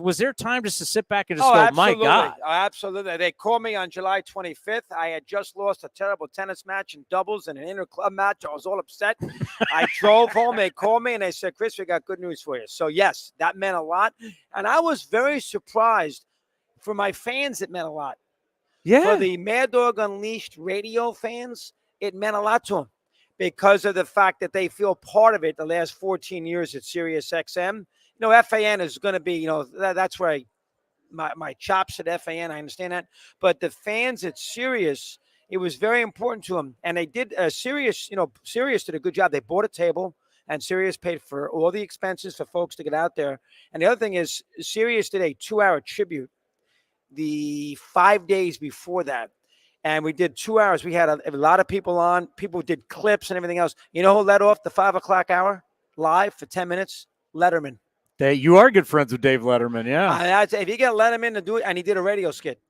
was there time just to sit back and just go, absolutely. my God? Absolutely. They called me on July 25th. I had just lost a terrible tennis match in doubles and an inter-club match. I was all upset. I drove home. They called me and they said, Chris, we got good news for you. So, yes, that meant a lot. And I was very surprised. For my fans, it meant a lot. Yeah. For the Mad Dog Unleashed radio fans, it meant a lot to them because of the fact that they feel part of it the last 14 years at SiriusXM. FAN is going to be, that's where my chops at FAN. I understand that. But the fans at Sirius, it was very important to them. And they did, Sirius did a good job. They bought a table, and Sirius paid for all the expenses for folks to get out there. And the other thing is, Sirius did a 2-hour tribute the 5 days before that. And we did 2 hours. We had a lot of people on. People did clips and everything else. You know who led off the 5 o'clock hour live for 10 minutes? Letterman. You are good friends with Dave Letterman, yeah. If you get Letterman to do it, and he did a radio skit.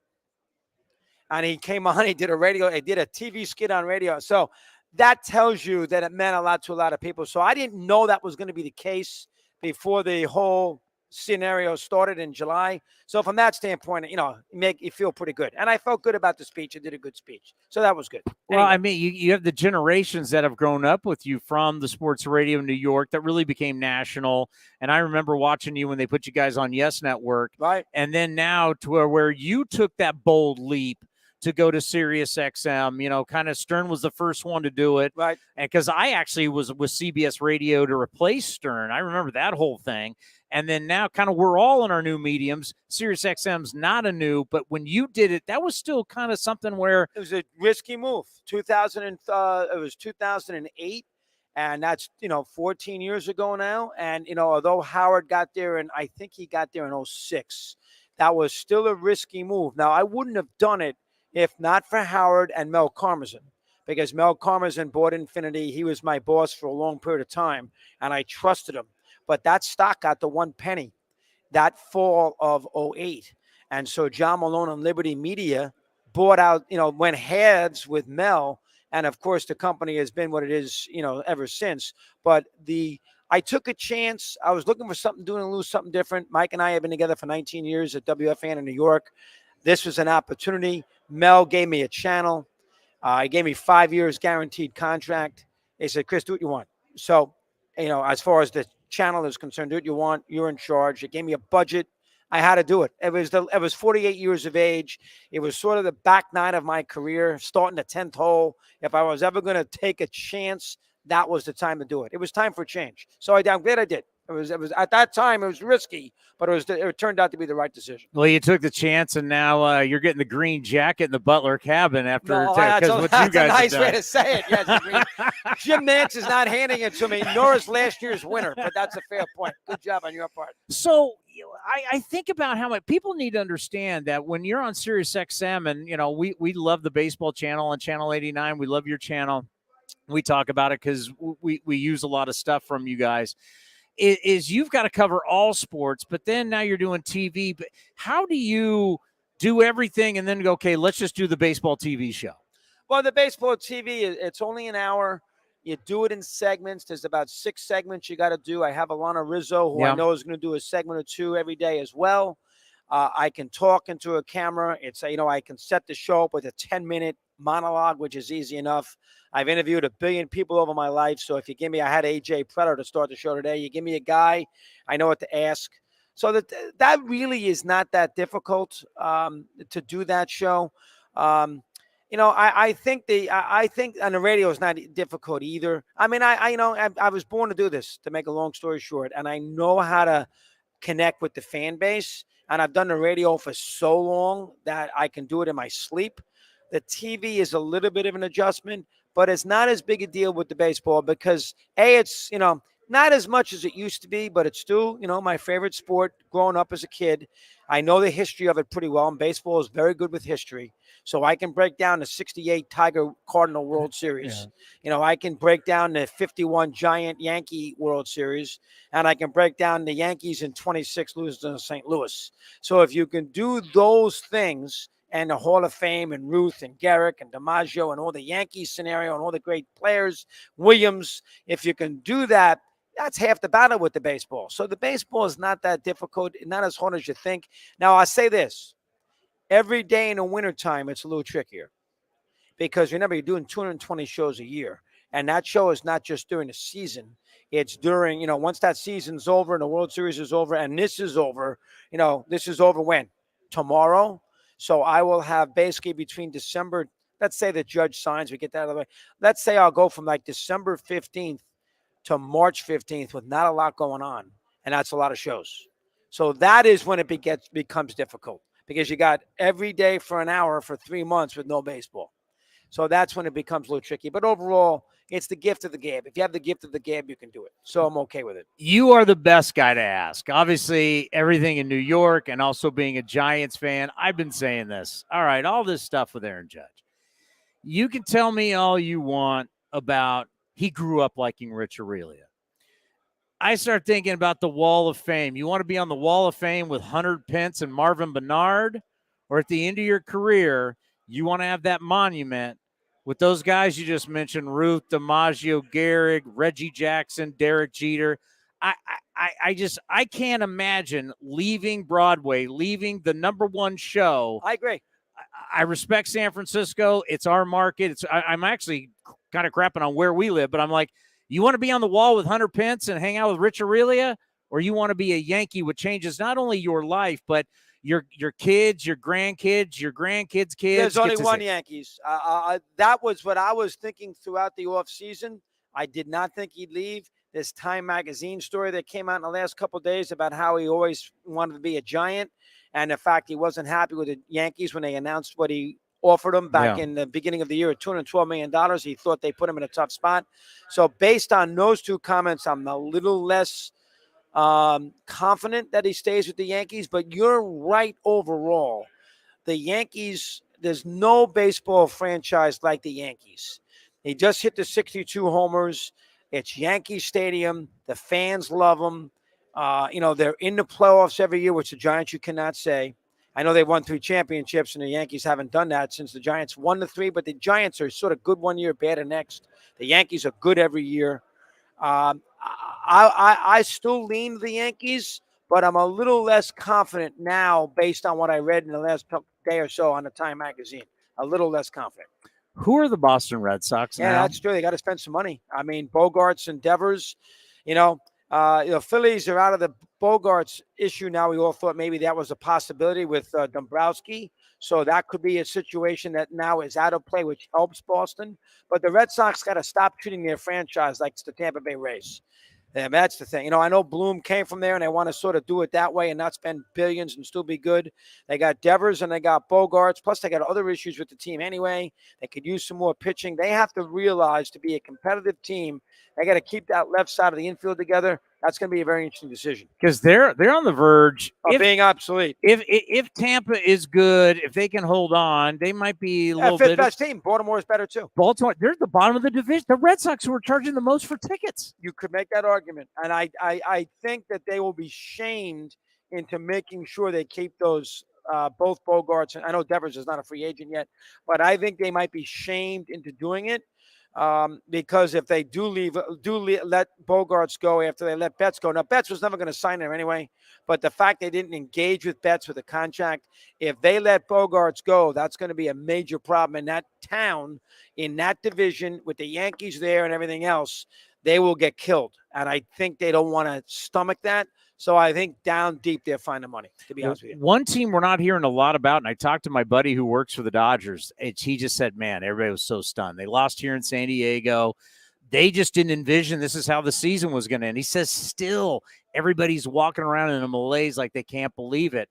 And he came on, he did a TV skit on radio. So that tells you that it meant a lot to a lot of people. So I didn't know that was going to be the case before the whole scenario started in July. So from that standpoint, make you feel pretty good. And I felt good about the speech. I did a good speech. So that was good. Well, I mean, you have the generations that have grown up with you from the sports radio in New York that really became national. And I remember watching you when they put you guys on Yes Network. Right. And then now to where you took that bold leap to go to SiriusXM, kind of Stern was the first one to do it. Right. And because I actually was with CBS Radio to replace Stern. I remember that whole thing. And then now kind of we're all in our new mediums. SiriusXM's not a new, but when you did it, that was still kind of something where it was a risky move. It was 2008. And that's, 14 years ago now. And, although Howard got there, and I think he got there in 06, that was still a risky move. Now, I wouldn't have done it if not for Howard and Mel Karmazin, because Mel Karmazin bought Infinity. He was my boss for a long period of time, and I trusted him. But that stock got to 1 penny that fall of 08. And so John Malone and Liberty Media bought out, went heads with Mel. And of course, the company has been what it is, ever since. But I took a chance. I was looking for something, doing a little something different. Mike and I have been together for 19 years at WFAN in New York. This was an opportunity. Mel gave me a channel. He gave me 5 years guaranteed contract. They said, Chris, do what you want. So, as far as the channel is concerned, do what you want. You're in charge. It gave me a budget. I had to do it. It was 48 years of age. It was sort of the back nine of my career, starting the 10th hole. If I was ever going to take a chance, that was the time to do it. It was time for change. So I'm glad I did. It was at that time, it was risky, but it turned out to be the right decision. Well, you took the chance, and now you're getting the green jacket in the Butler cabin after that's what a you guys nice have way done. to say it. Yes, Jim Nantz is not handing it to me, nor is last year's winner, but that's a fair point. Good job on your part. So I think about how much people need to understand that when you're on SiriusXM, and we love the baseball channel on Channel 89. We love your channel. We talk about it because we use a lot of stuff from you guys. Is you've got to cover all sports, but then now you're doing TV. But how do you do everything and then go, okay, let's just do the baseball TV show? Well, the baseball TV, it's only an hour. You do it in segments. There's about 6 segments you got to do. I have Alana Rizzo, who I know is going to do a segment or 2 every day as well. I can talk into a camera. I can set the show up with a 10-minute monologue, which is easy enough. I've interviewed 1 billion people over my life. So if you give me, I had AJ Preller to start the show today. You give me a guy, I know what to ask. So that really is not that difficult to do that show. I think on the radio is not difficult either. I mean, I was born to do this, to make a long story short, and I know how to connect with the fan base. And I've done the radio for so long that I can do it in my sleep. The TV is a little bit of an adjustment, but it's not as big a deal with the baseball because it's, not as much as it used to be, but it's still, my favorite sport growing up as a kid. I know the history of it pretty well, and baseball is very good with history. So I can break down the 68 Tiger Cardinal World Series. Yeah. I can break down the 51 Giant Yankee World Series, and I can break down the Yankees in 26 losing to St. Louis. So if you can do those things, and the Hall of Fame and Ruth and Garrick and DiMaggio and all the Yankees scenario and all the great players, Williams, if you can do that, that's half the battle with the baseball. So the baseball is not that difficult, not as hard as you think. Now, I say this. Every day in the wintertime, it's a little trickier because remember, you're doing 220 shows a year. And that show is not just during the season. It's during, once that season's over and the World Series is over and this is over, this is over when? Tomorrow. So I will have basically between December, let's say the judge signs, we get that out of the way. Let's say I'll go from like December 15th to March 15th with not a lot going on. And that's a lot of shows. So that is when it becomes difficult because you got every day for an hour for 3 months with no baseball. So that's when it becomes a little tricky. But overall, it's the gift of the gab. If you have the gift of the gab, you can do it. So I'm okay with it. You are the best guy to ask. Obviously, everything in New York and also being a Giants fan, I've been saying this. All right, all this stuff with Aaron Judge. You can tell me all you want about he grew up liking Rich Aurelio. I start thinking about the Wall of Fame. You want to be on the Wall of Fame with Hunter Pence and Marvin Bernard? Or at the end of your career, you want to have that monument with those guys you just mentioned, Ruth, DiMaggio, Gehrig, Reggie Jackson, Derek Jeter. I can't imagine leaving Broadway, leaving the #1 show. I agree. I respect San Francisco. It's our market. I'm actually kind of crapping on where we live, but I'm like, you want to be on the wall with Hunter Pence and hang out with Rich Aurelio, or you want to be a Yankee, which changes not only your life, but your kids, your grandkids, your grandkids' kids. There's only one Yankees. That was what I was thinking throughout the offseason. I did not think he'd leave. This Time magazine story that came out in the last couple of days about how he always wanted to be a Giant and the fact he wasn't happy with the Yankees when they announced what he offered him back Yeah. in the beginning of the year at $212 million. He thought they put him in a tough spot. So based on those two comments, I'm a little less confident that he stays with the Yankees. But you're right overall. The Yankees, there's no baseball franchise like the Yankees. He just hit the 62 homers. It's Yankee Stadium. The fans love them. They're in the playoffs every year, which the Giants you cannot say. I know they won 3 championships, and the Yankees haven't done that since the Giants won the 3, but the Giants are sort of good one year, bad the next. The Yankees are good every year. I still lean the Yankees, but I'm a little less confident now based on what I read in the last day or so on the Time magazine. A little less confident. Who are the Boston Red Sox Yeah, now? that's true. They got to spend some money. I mean, Bogarts and Devers, Phillies are out of the Bogarts issue now. We all thought maybe that was a possibility with Dombrowski. So that could be a situation that now is out of play, which helps Boston. But the Red Sox got to stop treating their franchise like it's the Tampa Bay Rays. And that's the thing. I know Bloom came from there, and they want to sort of do it that way and not spend billions and still be good. They got Devers and they got Bogarts. Plus, they got other issues with the team anyway. They could use some more pitching. They have to realize to be a competitive team, they got to keep that left side of the infield together. That's going to be a very interesting decision. Because they're on the verge of being obsolete. If Tampa is good, if they can hold on, they might be a little fifth bit. best team. Baltimore is better too. Baltimore, they're at the bottom of the division. The Red Sox who are charging the most for tickets. You could make that argument, and I think that they will be shamed into making sure they keep those both Bogarts. And I know Devers is not a free agent yet, but I think they might be shamed into doing it. Because if they let Bogarts go after they let Betts go. Now, Betts was never going to sign there anyway, but the fact they didn't engage with Betts with a contract, if they let Bogarts go, that's going to be a major problem in that town, in that division, with the Yankees there and everything else. They will get killed, and I think they don't want to stomach that. So I think down deep they'll find the money, to be honest with you. One team we're not hearing a lot about, and I talked to my buddy who works for the Dodgers. He just said, man, everybody was so stunned. They lost here in San Diego. They just didn't envision this is how the season was going to end. He says still everybody's walking around in a malaise like they can't believe it.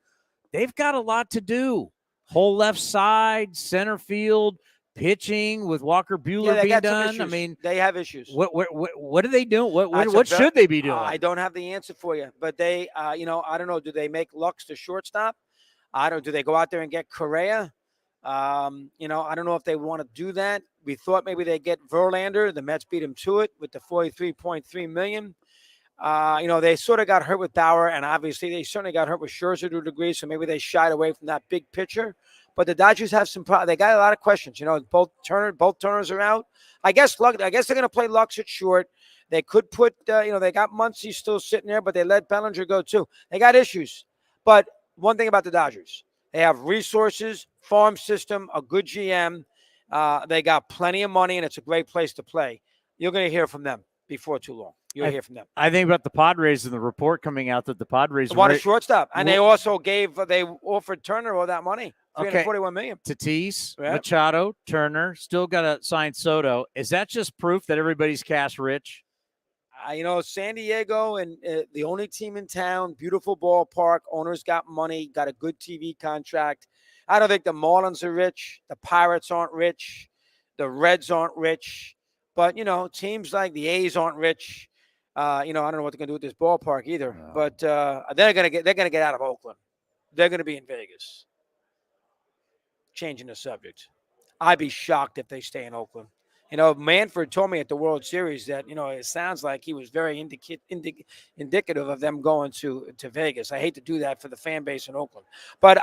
They've got a lot to do. Whole left side, center field, pitching with Walker Buehler being done. I mean, they have issues. What are they doing? What should they be doing? I don't have the answer for you, but they, I don't know. Do they make Lux the shortstop? Do they go out there and get Correa? I don't know if they want to do that. We thought maybe they get Verlander. The Mets beat him to it with the $43.3 million. They sort of got hurt with Bauer, and obviously they certainly got hurt with Scherzer to a degree. So maybe they shied away from that big pitcher. But the Dodgers have some problems. They got a lot of questions. Both Turners are out. I guess they're going to play Lux at short. They could put, they got Muncy still sitting there, but they let Bellinger go too. They got issues. But one thing about the Dodgers, they have resources, farm system, a good GM. They got plenty of money, and it's a great place to play. You're going to hear from them before too long. You'll hear from them. I think about the Padres and the report coming out that the Padres want a shortstop, and they also they offered Turner all that money. $341 million. Tatis, Machado, Turner, still got to sign Soto. Is that just proof that everybody's cash rich? San Diego and the only team in town, beautiful ballpark, owners got money, got a good TV contract. I don't think the Marlins are rich. The Pirates aren't rich. The Reds aren't rich. But, teams like the A's aren't rich. I don't know what they're going to do with this ballpark either. No. But they're going to get out of Oakland. They're going to be in Vegas. Changing the subject. I'd be shocked if they stay in Oakland. Manfred told me at the World Series that, it sounds like he was very indicative of them going to Vegas. I hate to do that for the fan base in Oakland. But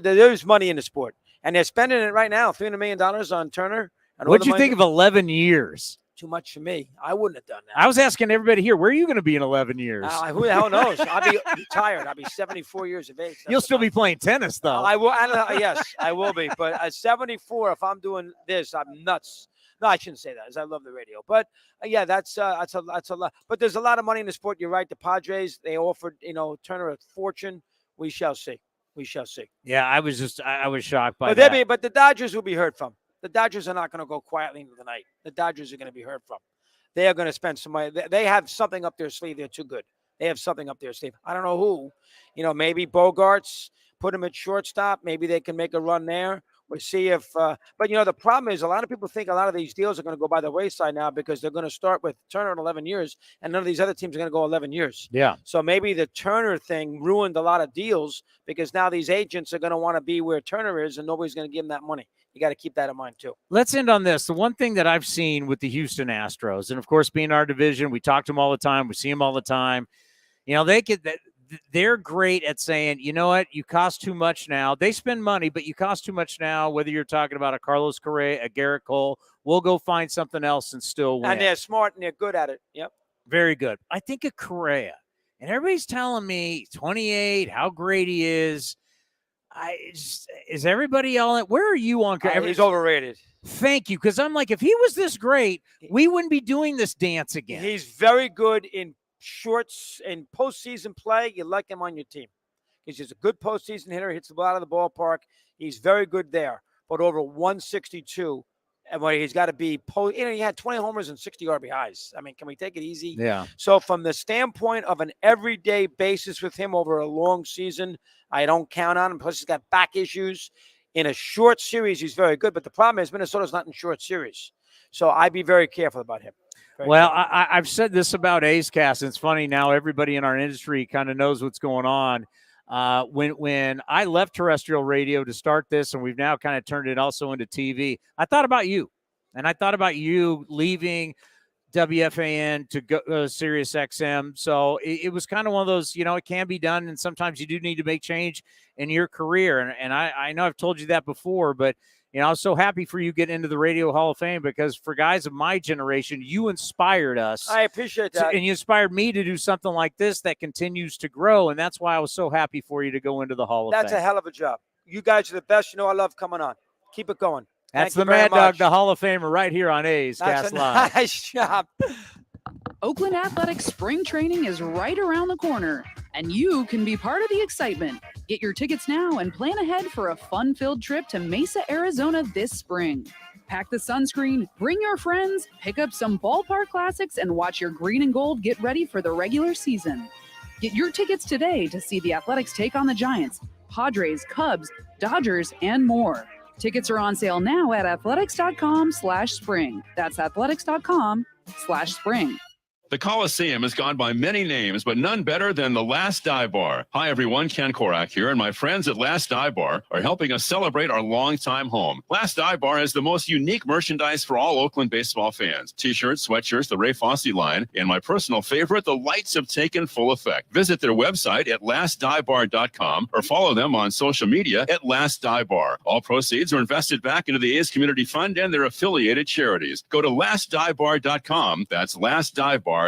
there's money in the sport. And they're spending it right now, $300 million on Turner. What'd you think of 11 years? Too much for me. I wouldn't have done that. I was asking everybody here, where are you going to be in 11 years? Who the hell knows? I'll be retired. I'll be 74 years of age. You'll still be playing tennis, though. I will. Yes, I will be. But at 74, if I'm doing this, I'm nuts. No, I shouldn't say that, as I love the radio. But yeah, that's a lot. But there's a lot of money in the sport. You're right. The Padres, they offered Turner a fortune. We shall see. We shall see. Yeah, I was shocked by that. But the Dodgers will be heard from. The Dodgers are not going to go quietly into the night. The Dodgers are going to be heard from. They are going to spend some money. They have something up their sleeve. They're too good. They have something up their sleeve. I don't know who. Maybe Bogarts, put him at shortstop. Maybe they can make a run there. We'll see if, but the problem is a lot of people think a lot of these deals are going to go by the wayside now because they're going to start with Turner in 11 years, and none of these other teams are going to go 11 years. Yeah. So maybe the Turner thing ruined a lot of deals because now these agents are going to want to be where Turner is, and nobody's going to give them that money. You got to keep that in mind too. Let's end on this. The one thing that I've seen with the Houston Astros, and of course, being our division, we talk to them all the time. We see them all the time. They're great at saying, you know what, you cost too much now. They spend money, but you cost too much now, whether you're talking about a Carlos Correa, a Garrett Cole. We'll go find something else and still win. And they're smart and they're good at it. Yep. Very good. I think of Correa, and everybody's telling me 28, how great he is. Is everybody all – where are you on Correa? He's overrated. Thank you, because I'm like, if he was this great, we wouldn't be doing this dance again. He's very good in shorts and postseason play. You like him on your team. He's just a good postseason hitter. Hits the ball out of the ballpark. He's very good there. But over 162, and where he's got to be, he had 20 homers and 60 RBIs. I mean, can we take it easy? Yeah. So from the standpoint of an everyday basis with him over a long season, I don't count on him. Plus, he's got back issues. In a short series, he's very good. But the problem is Minnesota's not in short series. So I'd be very careful about him. Well, I've said this about A's Cast, and it's funny now everybody in our industry kind of knows what's going on. When I left terrestrial radio to start this, and we've now kind of turned it also into TV, I thought about you. And I thought about you leaving WFAN to go SiriusXM. So it was kind of one of those, it can be done, and sometimes you do need to make change in your career. And I know I've told you that before, but I was so happy for you getting into the Radio Hall of Fame because for guys of my generation, you inspired us. I appreciate that. And you inspired me to do something like this that continues to grow. And that's why I was so happy for you to go into the Hall of Fame. That's a hell of a job. You guys are the best. I love coming on. Keep it going. That's the Mad Dog, the Hall of Famer, right here on A's Cast Live. Nice job. Oakland Athletics spring training is right around the corner, and you can be part of the excitement. Get your tickets now and plan ahead for a fun-filled trip to Mesa, Arizona this spring. Pack the sunscreen, bring your friends, pick up some ballpark classics, and watch your green and gold get ready for the regular season. Get your tickets today to see the Athletics take on the Giants, Padres, Cubs, Dodgers, and more. Tickets are on sale now at athletics.com/spring. That's athletics.com/spring. The Coliseum has gone by many names, but none better than the Last Dive Bar. Hi, everyone. Ken Korak here, and my friends at Last Dive Bar are helping us celebrate our longtime home. Last Dive Bar has the most unique merchandise for all Oakland baseball fans. T-shirts, sweatshirts, the Ray Fosse line, and my personal favorite, the lights have taken full effect. Visit their website at lastdivebar.com or follow them on social media at Last Dive Bar. All proceeds are invested back into the A's Community Fund and their affiliated charities. Go to lastdivebar.com. That's lastdivebar.com.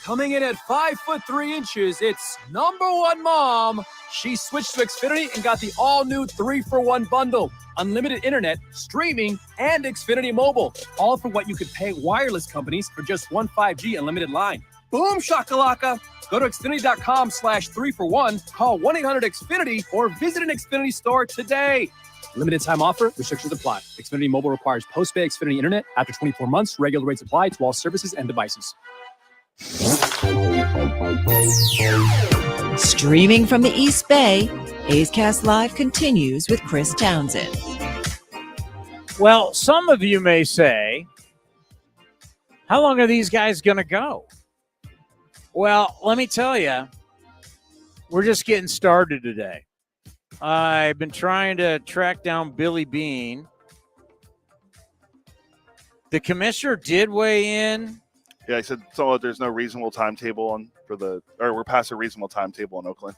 Coming in at 5'3", it's number one mom. She switched to Xfinity and got the all-new 3-for-1 bundle. Unlimited internet, streaming, and Xfinity Mobile. All for what you could pay wireless companies for just one 5G unlimited line. Boom shakalaka. Go to Xfinity.com/3-for-1, call 1-800-XFINITY, or visit an Xfinity store today. Limited time offer. Restrictions apply. Xfinity Mobile requires post-pay Xfinity internet. After 24 months, regular rates apply to all services and devices. Streaming from the East Bay, A's Cast Live continues with Chris Townsend. Well, some of you may say, how long are these guys going to go? Well, let me tell you, we're just getting started today. I've been trying to track down Billy Beane. The commissioner did weigh in. Yeah, I said there's no reasonable timetable we're past a reasonable timetable in Oakland.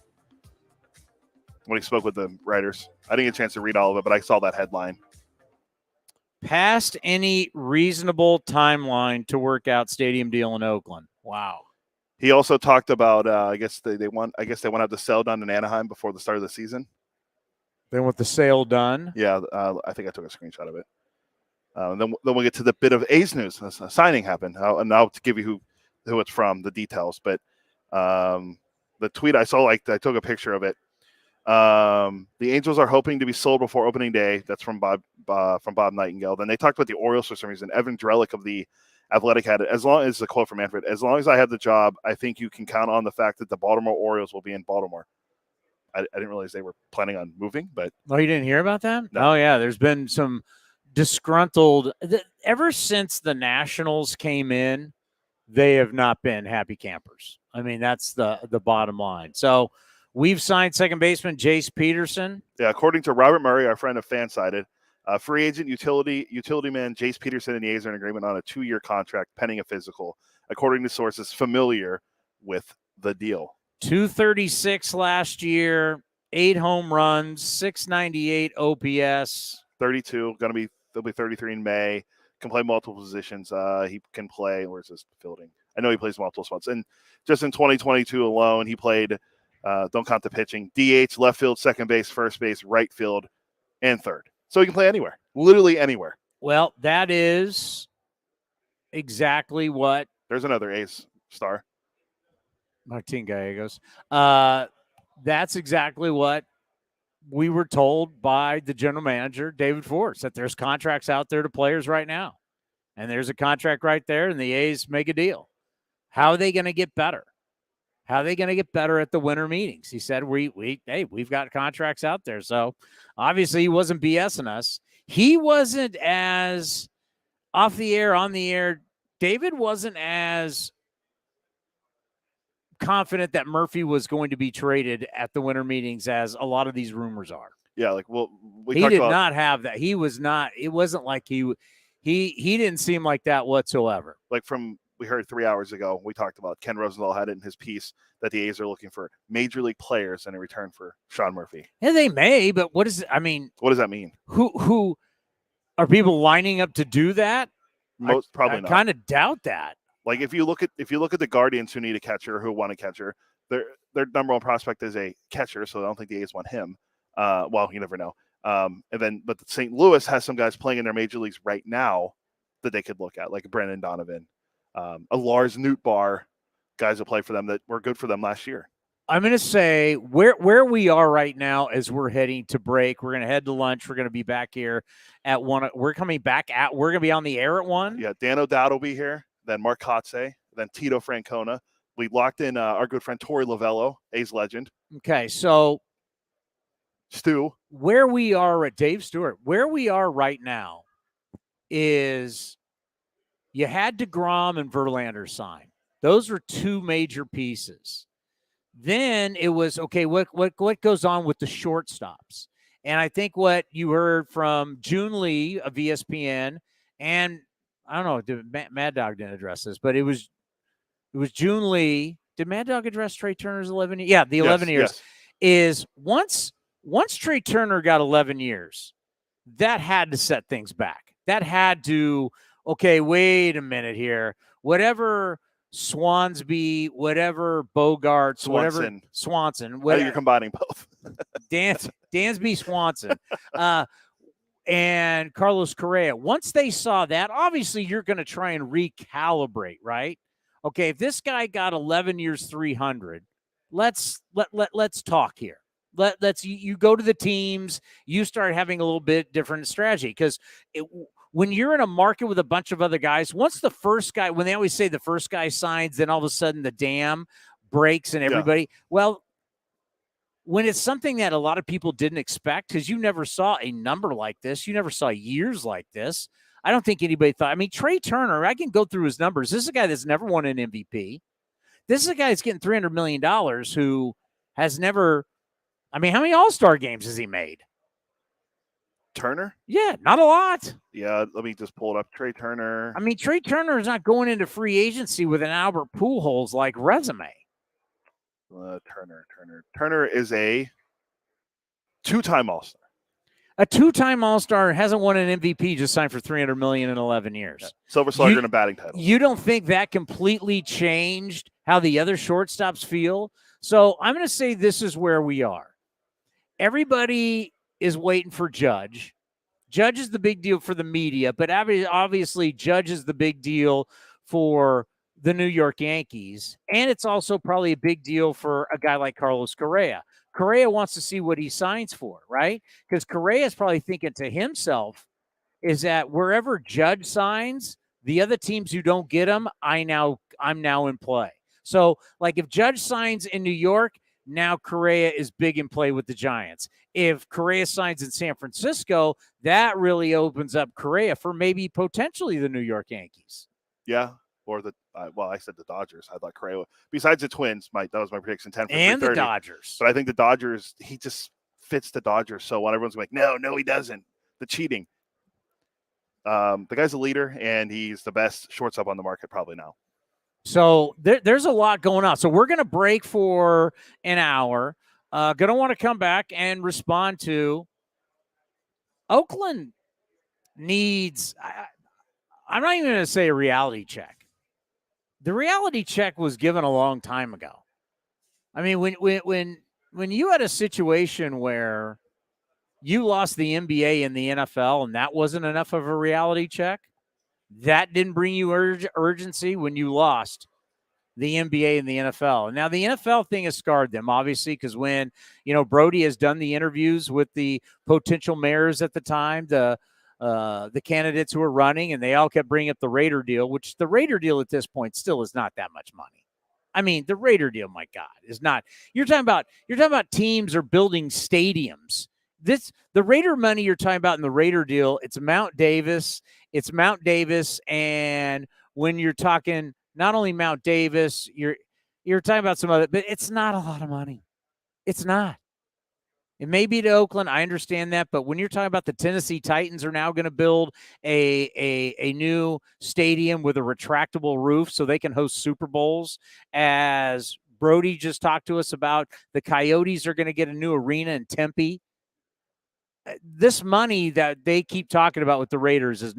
When he spoke with the writers, I didn't get a chance to read all of it, but I saw that headline. Past any reasonable timeline to work out stadium deal in Oakland. Wow. He also talked about I guess they want to the sale done in Anaheim before the start of the season. They want the sale done. Yeah, I think I took a screenshot of it. And then we'll get to the bit of A's news. A signing happened, and I'll give you who it's from, the details. But the tweet I saw, I took a picture of it. The Angels are hoping to be sold before opening day. That's from Bob Nightingale. Then they talked about the Orioles for some reason. Evan Drellick of the Athletic had it. As long as the quote from Manfred, as long as I have the job, I think you can count on the fact that the Baltimore Orioles will be in Baltimore. I didn't realize they were planning on moving, but Oh, you didn't hear about that? No. Oh, yeah. There's been some disgruntled ever since the Nationals came in. They have not been happy campers. I mean, that's the bottom line. So we've signed second baseman Jace Peterson. Yeah, according to Robert Murray, our friend of Fansided, free agent utility man Jace Peterson and the A's are in agreement on a 2-year contract pending a physical, according to sources familiar with the deal. 236 last year, 8 home runs, 698 OPS. 32, they'll be 33 in May. Can play multiple positions. He can play, where's his fielding? I know he plays multiple spots. And just in 2022 alone, he played, don't count the pitching, DH, left field, second base, first base, right field, and third. So he can play anywhere, literally anywhere. Well, that is exactly what. There's another A's star. Martin Gallegos. That's exactly what we were told by the general manager, David Force, that there's contracts out there to players right now. And there's a contract right there, and the A's make a deal. How are they going to get better? How are they going to get better at the winter meetings? He said, we've got contracts out there. So obviously he wasn't BSing us. He wasn't as off the air, on the air. David wasn't as confident that Murphy was going to be traded at the winter meetings as a lot of these rumors are. Yeah, like, well, he did not have that. He was not. It wasn't like he didn't seem like that whatsoever. Like we heard 3 hours ago, we talked about Ken Rosenthal had it in his piece that the A's are looking for major league players in return for Sean Murphy. Yeah, they may, but what does that mean? Who are people lining up to do that? Probably I not. kind of doubt that. Like if you look at the Guardians who need a catcher, who want a catcher, their number one prospect is a catcher, so I don't think the A's want him. Well, you never know. But St. Louis has some guys playing in their major leagues right now that they could look at, like Brendan Donovan, a Lars Nootbaar, guys that play for them that were good for them last year. I'm going to say where we are right now as we're heading to break. We're going to head to lunch. We're going to be back here at 1. We're going to be on the air at 1. Yeah, Dan O'Dowd will be here. Then Mark Kotze, then Tito Francona. We locked in our good friend Torey Lovello, A's legend. Okay, so Stu, where we are at Dave Stewart, where we are right now is you had DeGrom and Verlander sign. Those were 2 major pieces. Then it was, okay, what goes on with the shortstops? And I think what you heard from June Lee of ESPN, and I don't know, Mad Dog didn't address this, but it was June Lee. Did Mad Dog address Trey Turner's 11 years? Yeah, the 11 years. Is once Trey Turner got 11 years, that had to set things back. That had to, okay, wait a minute here. Whatever Swansby, whatever Bogarts, whatever Swanson. Whatever. You're combining both. Dansby Swanson. And Carlos Correa. Once they saw that, obviously you're going to try and recalibrate, right? Okay, if this guy got 11 years, 300, let's talk here. Let's you go to the teams, you start having a little bit different strategy, because when you're in a market with a bunch of other guys, once the first guy, when they always say the first guy signs, then all of a sudden the dam breaks and everybody. Yeah. Well, when it's something that a lot of people didn't expect, because you never saw a number like this, you never saw years like this. I don't think anybody thought. I mean, Trey Turner, I can go through his numbers. This is a guy that's never won an MVP. This is a guy that's getting $300 million who has never. I mean, how many All-Star games has he made? Turner? Yeah, not a lot. Yeah, let me just pull it up. Trey Turner. I mean, Trey Turner is not going into free agency with an Albert Pujols-like resume. Turner is a 2-time All-Star. A 2-time All-Star, hasn't won an MVP, just signed for $300 million in 11 years. Yeah. Silver Slugger and a batting title. You don't think that completely changed how the other shortstops feel? So I'm going to say this is where we are. Everybody is waiting for Judge. Judge is the big deal for the media, but obviously Judge is the big deal for the New York Yankees. And it's also probably a big deal for a guy like Carlos Correa. Correa wants to see what he signs for, right? Because Correa is probably thinking to himself is that wherever Judge signs, the other teams who don't get him, I'm now in play. So, like if Judge signs in New York, now Correa is big in play with the Giants. If Correa signs in San Francisco, that really opens up Correa for maybe potentially the New York Yankees. Yeah, or I said the Dodgers. I thought Correa. Besides the Twins, that was my prediction, 10 for and 330. the Dodgers. But I think the Dodgers, he just fits the Dodgers so well. Everyone's like, no, he doesn't. The cheating. The guy's a leader, and he's the best shortstop on the market probably now. So there's a lot going on. So we're going to break for an hour. Going to want to come back and respond to Oakland needs, I'm not even going to say a reality check. The reality check was given a long time ago. I mean, when you had a situation where you lost the NBA and the NFL and that wasn't enough of a reality check, that didn't bring you urgency when you lost the NBA and the NFL. And now the NFL thing has scarred them, obviously, because when, Brodie has done the interviews with the potential mayors at the time, the candidates who were running, and they all kept bringing up the Raider deal, which the Raider deal at this point still is not that much money. I mean, the Raider deal, my God, is not. You're talking about teams are building stadiums. The Raider money you're talking about in the Raider deal, it's Mount Davis, and when you're talking not only Mount Davis, you're talking about some other, but it's not a lot of money. It's not. It may be to Oakland, I understand that, but when you're talking about the Tennessee Titans are now going to build a new stadium with a retractable roof so they can host Super Bowls, as Brodie just talked to us about, the Coyotes are going to get a new arena in Tempe. This money that they keep talking about with the Raiders it's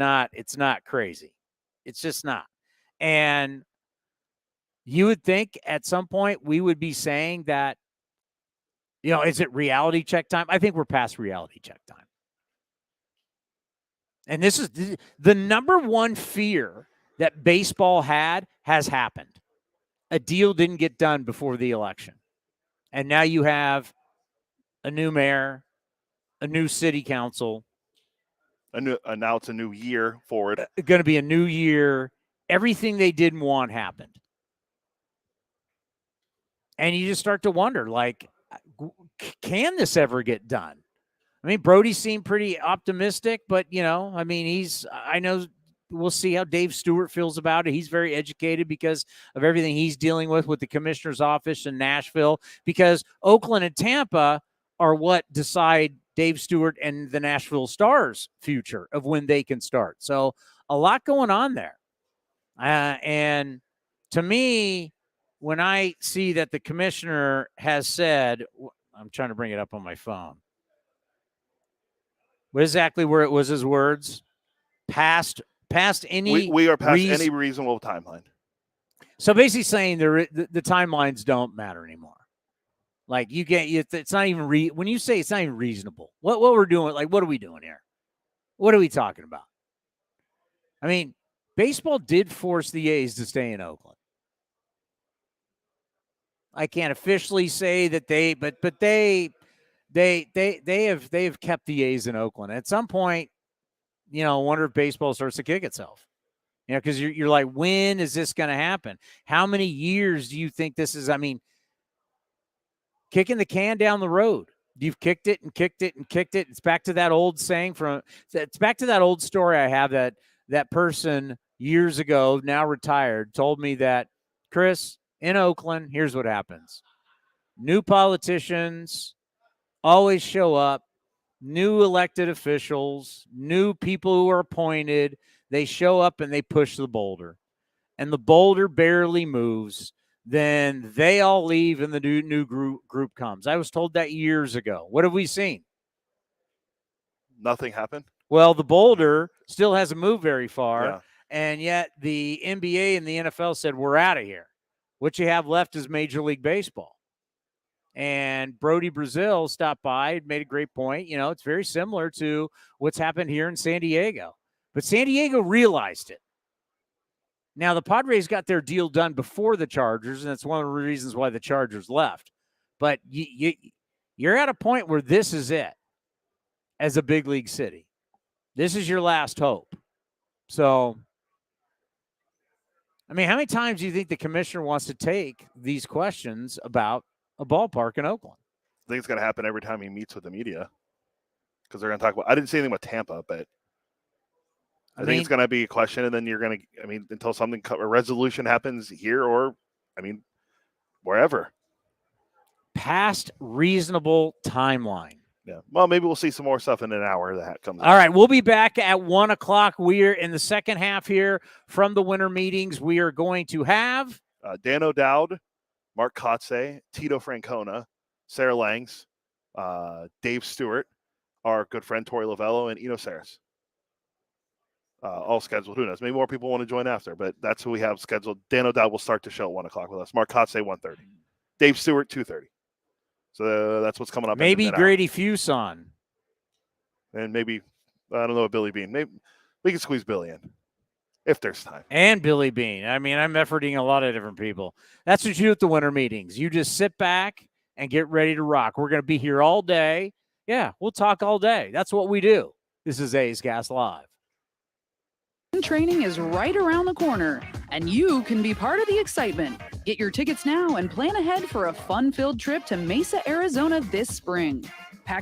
not crazy. It's just not. And you would think at some point we would be saying that, is it reality check time? I think we're past reality check time. And this is the number one fear that baseball has happened. A deal didn't get done before the election. And now you have a new mayor, a new city council. Now it's a new year forward. Going to be a new year. Everything they didn't want happened. And you just start to wonder, can this ever get done? I mean, Brodie seemed pretty optimistic, but, I know we'll see how Dave Stewart feels about it. He's very educated because of everything he's dealing with the commissioner's office in Nashville, because Oakland and Tampa are what decide Dave Stewart and the Nashville Stars' future of when they can start. So a lot going on there. And to me, when I see that the commissioner has said, I'm trying to bring it up on my phone. What exactly where it was his words? Past any. We are past any reasonable timeline. So basically saying the timelines don't matter anymore. It's not even when you say it's not even reasonable. What we're doing, what are we doing here? What are we talking about? I mean, baseball did force the A's to stay in Oakland. I can't officially say that they have kept the A's in Oakland. At some point, I wonder if baseball starts to kick itself. Because you're like, when is this going to happen? How many years do you think this is? I mean, kicking the can down the road. You've kicked it and kicked it and kicked it. It's back to that old saying it's back to that old story I have that person years ago, now retired, told me that, Chris, in Oakland, here's what happens. New politicians always show up, new elected officials, new people who are appointed. They show up and they push the boulder. And the boulder barely moves. Then they all leave and the new group comes. I was told that years ago. What have we seen? Nothing happened. Well, the boulder still hasn't moved very far. Yeah. And yet the NBA and the NFL said, we're out of here. What you have left is Major League Baseball. And Brodie Brazil stopped by, made a great point. It's very similar to what's happened here in San Diego. But San Diego realized it. Now, the Padres got their deal done before the Chargers, and that's one of the reasons why the Chargers left. But you're at a point where this is it as a big league city. This is your last hope. So, I mean, how many times do you think the commissioner wants to take these questions about a ballpark in Oakland. I think it's going to happen every time he meets with the media because they're going to talk about. I didn't see anything with Tampa, but I think it's going to be a question, and then you're going to. I mean, until something a resolution happens here, or I mean, wherever. Past reasonable timeline. Yeah. Well, maybe we'll see some more stuff in an hour that comes. All right. We'll be back at 1 o'clock. We're in the second half here from the winter meetings. We are going to have Dan O'Dowd, Mark Kotze, Tito Francona, Sarah Langs, Dave Stewart, our good friend Tori Lavello, and Eno Saris. All scheduled. Who knows? Maybe more people want to join after, but that's who we have scheduled. Dan O'Dowd will start the show at 1 o'clock with us. Mark Kotze, 1:30. Dave Stewart, 2:30. So that's what's coming up. Maybe Grady Fuson. And maybe, I don't know, Billy Bean. Maybe we can squeeze Billy in if there's time. And Billy Bean. I mean, I'm efforting a lot of different people. That's what you do at the winter meetings. You just sit back and get ready to rock. We're going to be here all day. Yeah, we'll talk all day. That's what we do. This is A's Gas Live. Training is right around the corner, and you can be part of the excitement. Get your tickets now and plan ahead for a fun-filled trip to Mesa, Arizona this spring. Pack